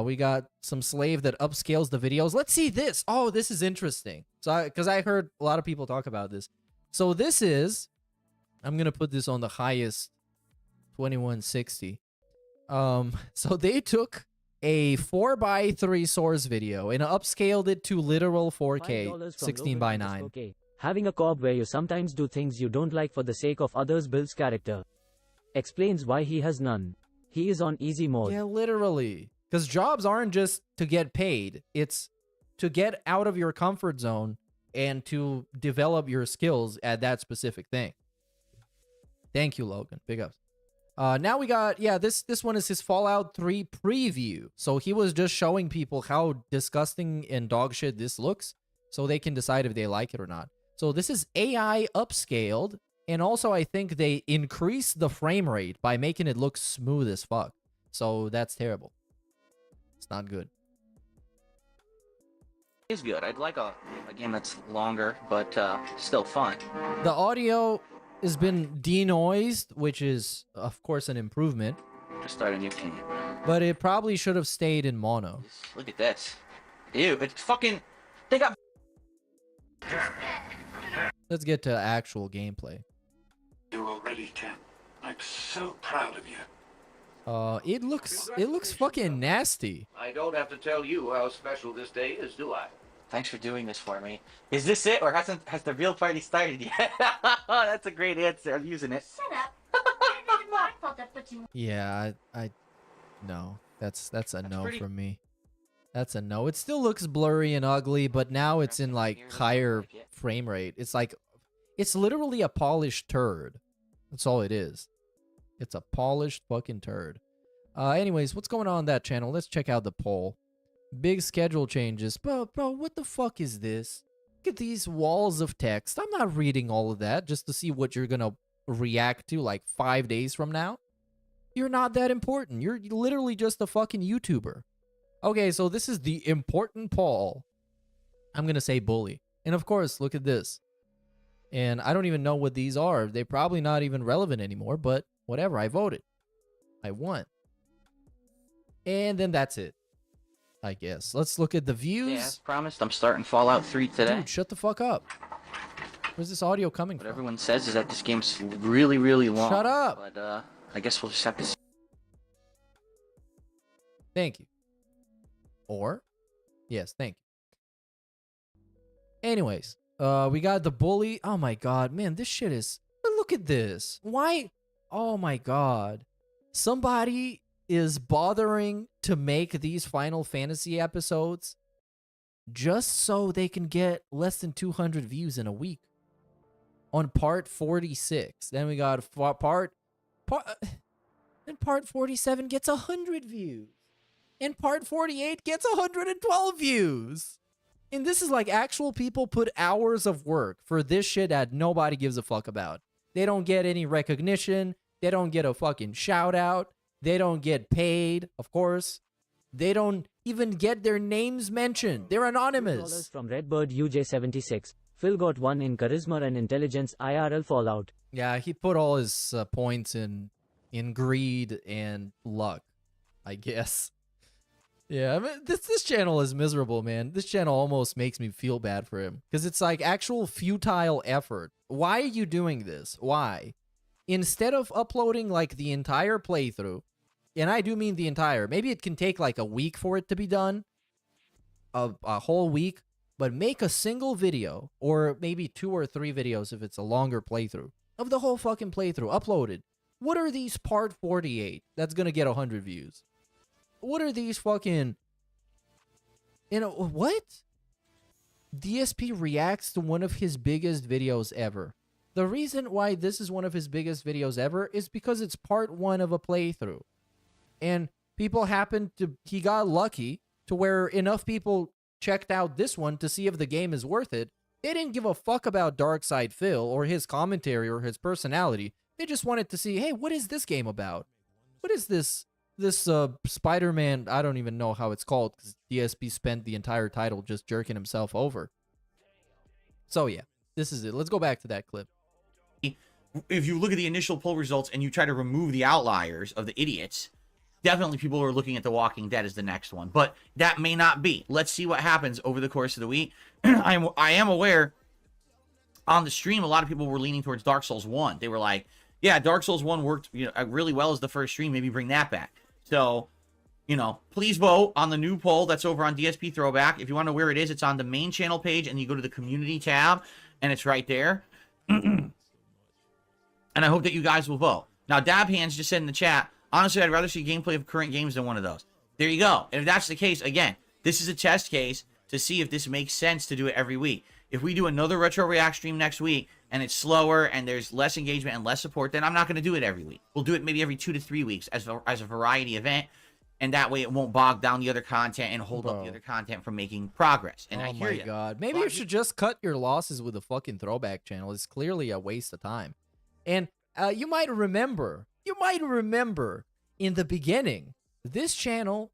Speaker 5: We got some slave that upscales the videos. Let's see this. Oh, this is interesting. So, because I heard a lot of people talk about this. So this is, I'm gonna put this on the highest, 2160. So they took a 4:3 source video and upscaled it to literal 4K, 16:9.
Speaker 11: Okay. Having a cob where you sometimes do things you don't like for the sake of others builds character. Explains why he has none. He is on easy mode.
Speaker 5: Yeah, literally. Because jobs aren't just to get paid. It's to get out of your comfort zone and to develop your skills at that specific thing. Thank you, Logan. Big ups. Now we got, yeah, this one is his Fallout 3 preview. So he was just showing people how disgusting and dog shit this looks so they can decide if they like it or not. So this is AI upscaled, and also I think they increased the frame rate by making it look smooth as fuck. So that's terrible. It's not good.
Speaker 12: It's good. I'd like a game that's longer, but still fun.
Speaker 5: The audio has been denoised, which is, of course, an improvement.
Speaker 12: Just start a new game.
Speaker 5: But it probably should have stayed in mono.
Speaker 12: Look at this. Ew, it's fucking... They got...
Speaker 5: Let's get to actual gameplay.
Speaker 13: You're already 10. I'm so proud of you.
Speaker 5: It looks fucking nasty.
Speaker 14: I don't have to tell you how special this day is, do I?
Speaker 12: Thanks for doing this for me. Is this it, or has the real party started yet? That's a great answer. I'm using it.
Speaker 15: Shut up.
Speaker 5: Yeah, I no. That's a no
Speaker 12: pretty...
Speaker 5: from me. That's a no. It still looks blurry and ugly, but now it's in like higher frame rate. It's like, it's literally a polished turd. That's all it is. It's a polished fucking turd. Anyways, what's going on that channel? Let's check out the poll. Big schedule changes. Bro, what the fuck is this? Look at these walls of text. I'm not reading all of that just to see what you're gonna react to like 5 days from now. You're not that important. You're literally just a fucking YouTuber. Okay, so this is the important poll. I'm gonna say bully. And of course, look at this. And I don't even know what these are. They're probably not even relevant anymore, but whatever, I voted. I won. And then that's it, I guess. Let's look at the views.
Speaker 12: Yeah, as promised, I'm starting Fallout 3 today.
Speaker 5: Dude, shut the fuck up. Where's this audio coming
Speaker 12: from?
Speaker 5: What
Speaker 12: everyone says is that this game's really, really long.
Speaker 5: Shut up!
Speaker 12: But, I guess we'll just have to see.
Speaker 5: Thank you. Or? Yes, thank you. Anyways, we got the bully. Oh my god, man, this shit is... Look at this. Why? Oh my god. Somebody is bothering to make these Final Fantasy episodes just so they can get less than 200 views in a week. On part 46. Then we got part 47 gets 100 views. And part 48 gets 112 views. And this is like actual people put hours of work for this shit that nobody gives a fuck about. They don't get any recognition. They don't get a fucking shout out. They don't get paid, of course. They don't even get their names mentioned. They're anonymous.
Speaker 11: From Redbird UJ76. Phil got 1 in charisma and intelligence IRL Fallout.
Speaker 5: Yeah, he put all his points in greed and luck, I guess. Yeah, I mean, this channel is miserable, man. This channel almost makes me feel bad for him because it's like actual futile effort. Why are you doing this? Why? Instead of uploading like the entire playthrough, and I do mean the entire, maybe it can take like a week for it to be done, a whole week, but make a single video or maybe 2 or 3 videos if it's a longer playthrough of the whole fucking playthrough uploaded. What are these part 48 that's gonna get 100 views? What are these fucking, what? DSP reacts to one of his biggest videos ever. The reason why this is one of his biggest videos ever is because it's part 1 of a playthrough. And people he got lucky to where enough people checked out this one to see if the game is worth it. They didn't give a fuck about Darkside Phil or his commentary or his personality. They just wanted to see, hey, what is this game about? What is this Spider-Man? I don't even know how it's called because DSP spent the entire title just jerking himself over. So yeah, this is it. Let's go back to that clip.
Speaker 10: If you look at the initial poll results and you try to remove the outliers of the idiots, definitely people are looking at The Walking Dead as the next one. But that may not be. Let's see what happens over the course of the week. I am aware on the stream, a lot of people were leaning towards Dark Souls 1. They were like, yeah, Dark Souls 1 worked really well as the first stream. Maybe bring that back. So, please vote on the new poll that's over on DSP Throwback. If you want to know where it is, it's on the main channel page, and you go to the community tab, and it's right there. And I hope that you guys will vote. Now, Dab Hands just said in the chat, honestly, I'd rather see gameplay of current games than one of those. There you go. And if that's the case, again, this is a test case to see if this makes sense to do it every week. If we do another Retro React stream next week, and it's slower, and there's less engagement and less support, then I'm not going to do it every week. We'll do it maybe every 2 to 3 weeks as a variety event, and that way it won't bog down the other content and hold up the other content from making progress. And I hear you. Oh my
Speaker 5: God. Maybe you should just cut your losses with a fucking Throwback channel. It's clearly a waste of time. And you might remember in the beginning, this channel,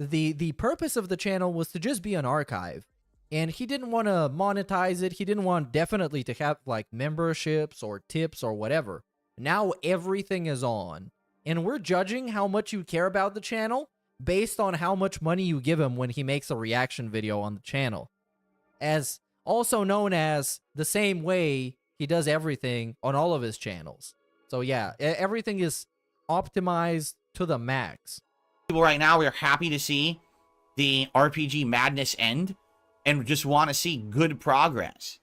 Speaker 5: the purpose of the channel was to just be an archive. And he didn't want to monetize it. He didn't want definitely to have like memberships or tips or whatever. Now everything is on. And we're judging how much you care about the channel based on how much money you give him when he makes a reaction video on the channel. As also known as the same way he does everything on all of his channels. So yeah, everything is optimized to the max.
Speaker 10: People right now, we're happy to see the RPG madness end and just want to see good progress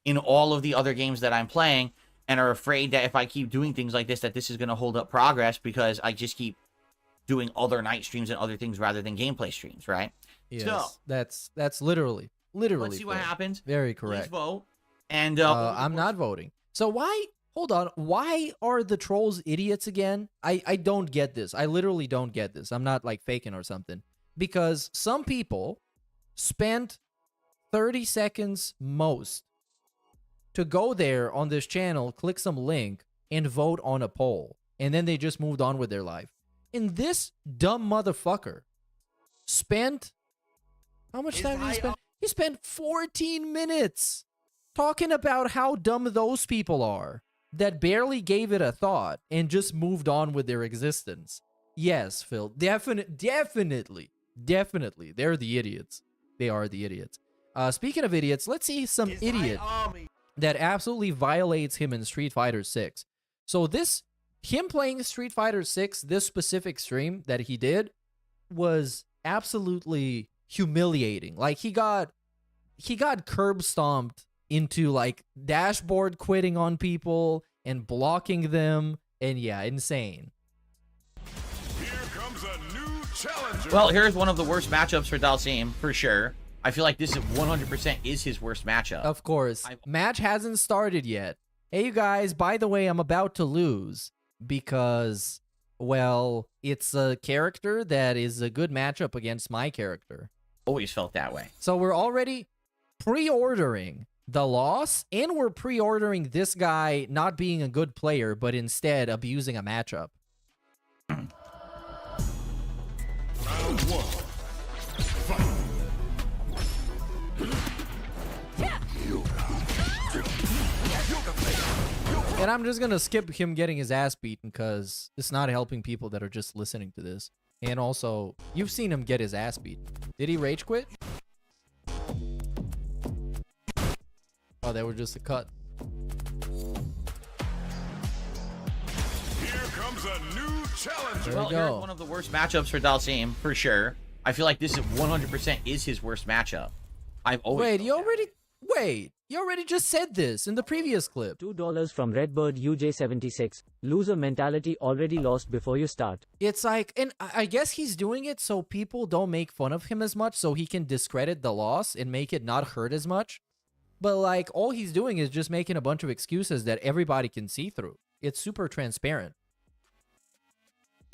Speaker 10: in all of the other games that I'm playing, and are afraid that if I keep doing things like this, that this is going to hold up progress because I just keep doing other night streams and other things rather than gameplay streams, right?
Speaker 5: Yes,
Speaker 10: so,
Speaker 5: that's literally
Speaker 10: let's see what
Speaker 5: fair.
Speaker 10: happens.
Speaker 5: Very correct.
Speaker 10: Please vote. And
Speaker 5: I'm not voting. So why? Hold on. Why are the trolls idiots again? I don't get this. I literally don't get this. I'm not like faking or something. Because some people spent 30 seconds most to go there on this channel, click some link, and vote on a poll. And then they just moved on with their life. And this dumb motherfucker spent... How much time did he spend? He spent 14 minutes talking about how dumb those people are that barely gave it a thought and just moved on with their existence. Yes, Phil, definitely. They're the idiots. They are the idiots. Speaking of idiots, let's see some idiot that absolutely violates him in Street Fighter 6. So him playing Street Fighter 6, this specific stream that he did was absolutely humiliating. Like he got curb stomped into like dashboard quitting on people and blocking them, and yeah, insane.
Speaker 6: Here comes a new challenger.
Speaker 10: Well, here's one of the worst matchups for Dalsim, for sure. I feel like this 100% is his worst matchup.
Speaker 5: Of course. Match hasn't started yet. Hey, you guys, by the way, I'm about to lose because, well, it's a character that is a good matchup against my character.
Speaker 10: Always felt that way.
Speaker 5: So we're already pre-ordering the loss, and we're pre-ordering this guy not being a good player, but instead abusing a matchup.
Speaker 6: Round one. Fight.
Speaker 5: And I'm just gonna skip him getting his ass beaten because it's not helping people that are just listening to this. And also, you've seen him get his ass beat. Did he rage quit? Oh, they were just a cut.
Speaker 6: Here comes a new challenger.
Speaker 5: There
Speaker 10: Well,
Speaker 5: we go.
Speaker 10: here's one of the worst matchups for Dalsim, for sure. I feel like this is 100% is his worst matchup. I've always
Speaker 5: Wait, you already just said this in the previous clip.
Speaker 11: $2 from Redbird UJ76. Loser mentality, already lost before you start.
Speaker 5: It's like, and I guess he's doing it so people don't make fun of him as much, so he can discredit the loss and make it not hurt as much. But like, all he's doing is just making a bunch of excuses that everybody can see through. It's super transparent.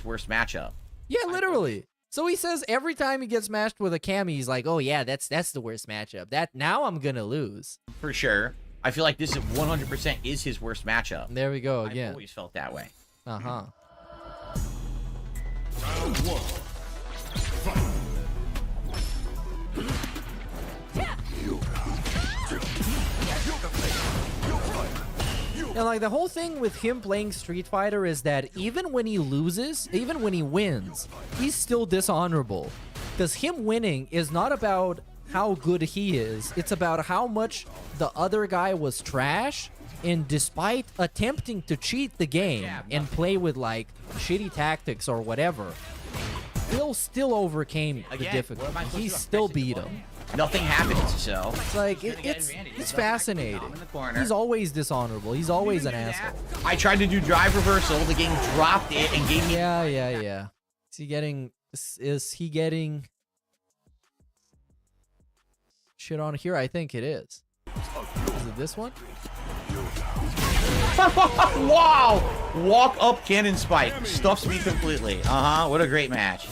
Speaker 10: worst matchup.
Speaker 5: Yeah, literally. So he says every time he gets matched with a cami, he's like, "Oh yeah, that's the worst matchup. That now I'm gonna lose."
Speaker 10: For sure. I feel like this is 100% is his worst matchup.
Speaker 5: There we go
Speaker 10: I've
Speaker 5: again.
Speaker 10: always felt that way.
Speaker 5: Uh-huh.
Speaker 6: Round one. Fight.
Speaker 5: And like the whole thing with him playing Street Fighter is that even when he loses, even when he wins, he's still dishonorable. Because him winning is not about how good he is, it's about how much the other guy was trash, and despite attempting to cheat the game and play with like shitty tactics or whatever, Bill still overcame the difficulty. He still beat him.
Speaker 10: Nothing happens, so
Speaker 5: It's like it's fascinating. He's always dishonorable. He's always an asshole.
Speaker 10: I tried to do drive reversal. The game dropped it and gave me.
Speaker 5: Yeah. Is he getting shit on here? I think it is. Is it this one?
Speaker 10: Wow! Walk up cannon spike stuffs me completely. What a great match.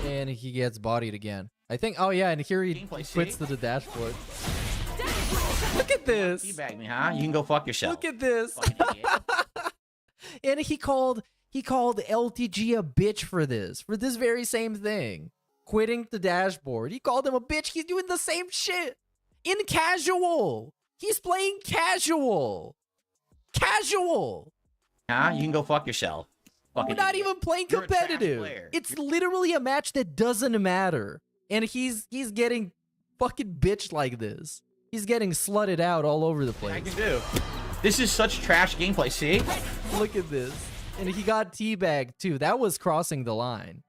Speaker 5: And he gets bodied again. I think. Oh yeah, and here he quits to the dashboard. Look at this.
Speaker 10: Teabag me, huh? You can go fuck yourself.
Speaker 5: Look at this. And he called LTG a bitch for this very same thing. Quitting the dashboard. He called him a bitch. He's doing the same shit. In casual. He's playing casual. Casual.
Speaker 10: Huh? You can go fuck yourself.
Speaker 5: We're not even playing competitive. It's literally a match that doesn't matter. And he's getting fucking bitched like this. He's getting slutted out all over the place.
Speaker 10: I can do. This is such trash gameplay, see?
Speaker 5: Look at this. And he got teabagged too. That was crossing the line.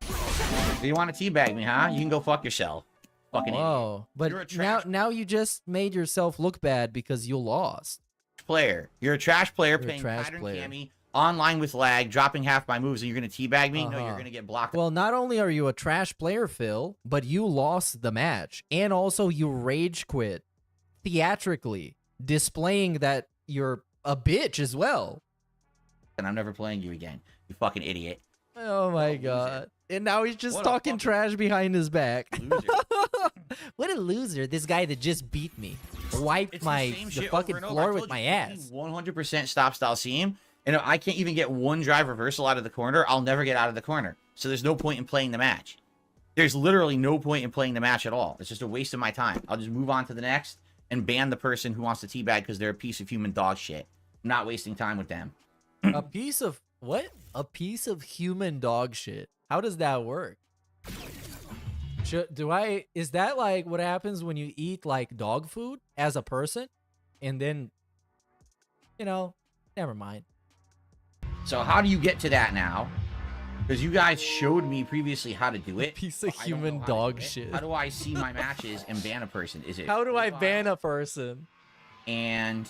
Speaker 10: Do you want to teabag me, huh? You can go fuck yourself. Fucking
Speaker 5: Whoa. But now you just made yourself look bad because you lost.
Speaker 10: Player. You're a trash player playing pattern cami, online with lag, dropping half my moves, and you're going to teabag me? No, you're going to get blocked.
Speaker 5: Well, not only are you a trash player, Phil, but you lost the match. And also you rage quit theatrically, displaying that you're a bitch as well.
Speaker 10: And I'm never playing you again, you fucking idiot.
Speaker 5: Oh my god. And now he's just talking trash behind his back. What a loser. This guy that just beat me. Wiped the fucking floor with my ass.
Speaker 10: 100% stop style seam. And if I can't even get one drive reversal out of the corner, I'll never get out of the corner. So there's no point in playing the match. There's literally no point in playing the match at all. It's just a waste of my time. I'll just move on to the next and ban the person who wants to teabag because they're a piece of human dog shit. I'm not wasting time with them.
Speaker 5: A piece of what? A piece of human dog shit. How does that work? Is that like what happens when you eat like dog food as a person? And then, never mind.
Speaker 10: So how do you get to that now? Because you guys showed me previously how to do it.
Speaker 5: Piece of human dog shit.
Speaker 10: How do I see my matches and ban a person? Is it?
Speaker 5: How do I ban a person?
Speaker 10: And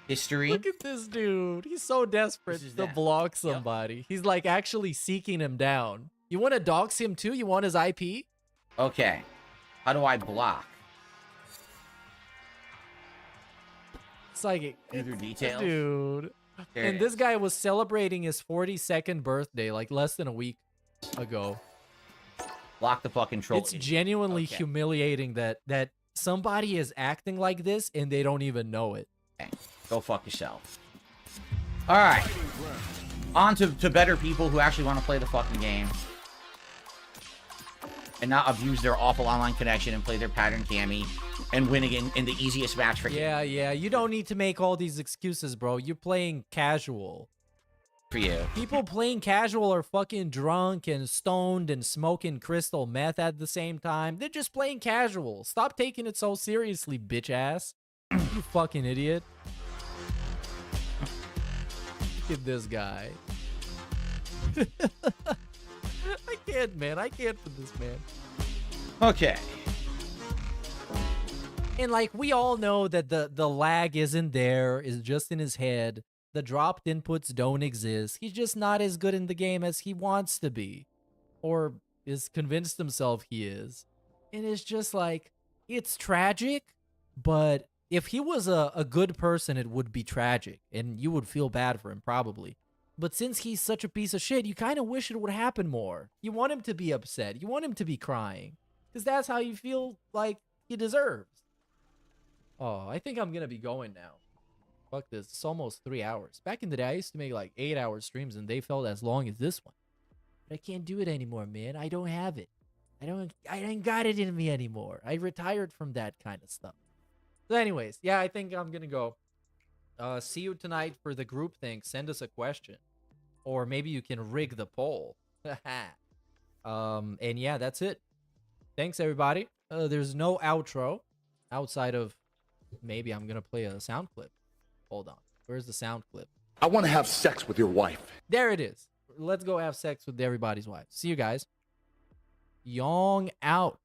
Speaker 10: history.
Speaker 5: Look at this dude. He's so desperate to block somebody. He's like actually seeking him down. You want to dox him too? You want his IP?
Speaker 10: Okay. How do I block?
Speaker 5: It's like
Speaker 10: either details.
Speaker 5: Dude. And this guy was celebrating his 42nd birthday like less than a week ago.
Speaker 10: Block the fucking troll.
Speaker 5: It's genuinely humiliating that somebody is acting like this and they don't even know it.
Speaker 10: Okay. Go fuck yourself. All right. On to better people who actually want to play the fucking game. And not abuse their awful online connection and play their pattern cami and win again in the easiest match for you.
Speaker 5: Yeah. You don't need to make all these excuses, bro. You're playing casual.
Speaker 10: for you.
Speaker 5: People playing casual are fucking drunk and stoned and smoking crystal meth at the same time. They're just playing casual. Stop taking it so seriously, bitch ass. You fucking idiot. Look at this guy. I can't, man. I can't with this, man.
Speaker 10: Okay.
Speaker 5: And like, we all know that the lag isn't there, is just in his head. The dropped inputs don't exist. He's just not as good in the game as he wants to be. Or is convinced himself he is. And it's just like, it's tragic, but if he was a good person, it would be tragic. And you would feel bad for him, probably. But since he's such a piece of shit, you kind of wish it would happen more. You want him to be upset. You want him to be crying. Because that's how you feel like he deserves. Oh, I think I'm going to be going now. Fuck this. It's almost 3 hours. Back in the day, I used to make like 8-hour streams and they felt as long as this one. But I can't do it anymore, man. I don't have it. I ain't got it in me anymore. I retired from that kind of stuff. So anyways, yeah, I think I'm going to go. See you tonight for the group thing. Send us a question. Or maybe you can rig the poll. And yeah, that's it. Thanks, everybody. There's no outro outside of maybe I'm going to play a sound clip. Hold on. Where's the sound clip?
Speaker 3: I want to have sex with your wife.
Speaker 5: There it is. Let's go have sex with everybody's wife. See you guys. Yong out.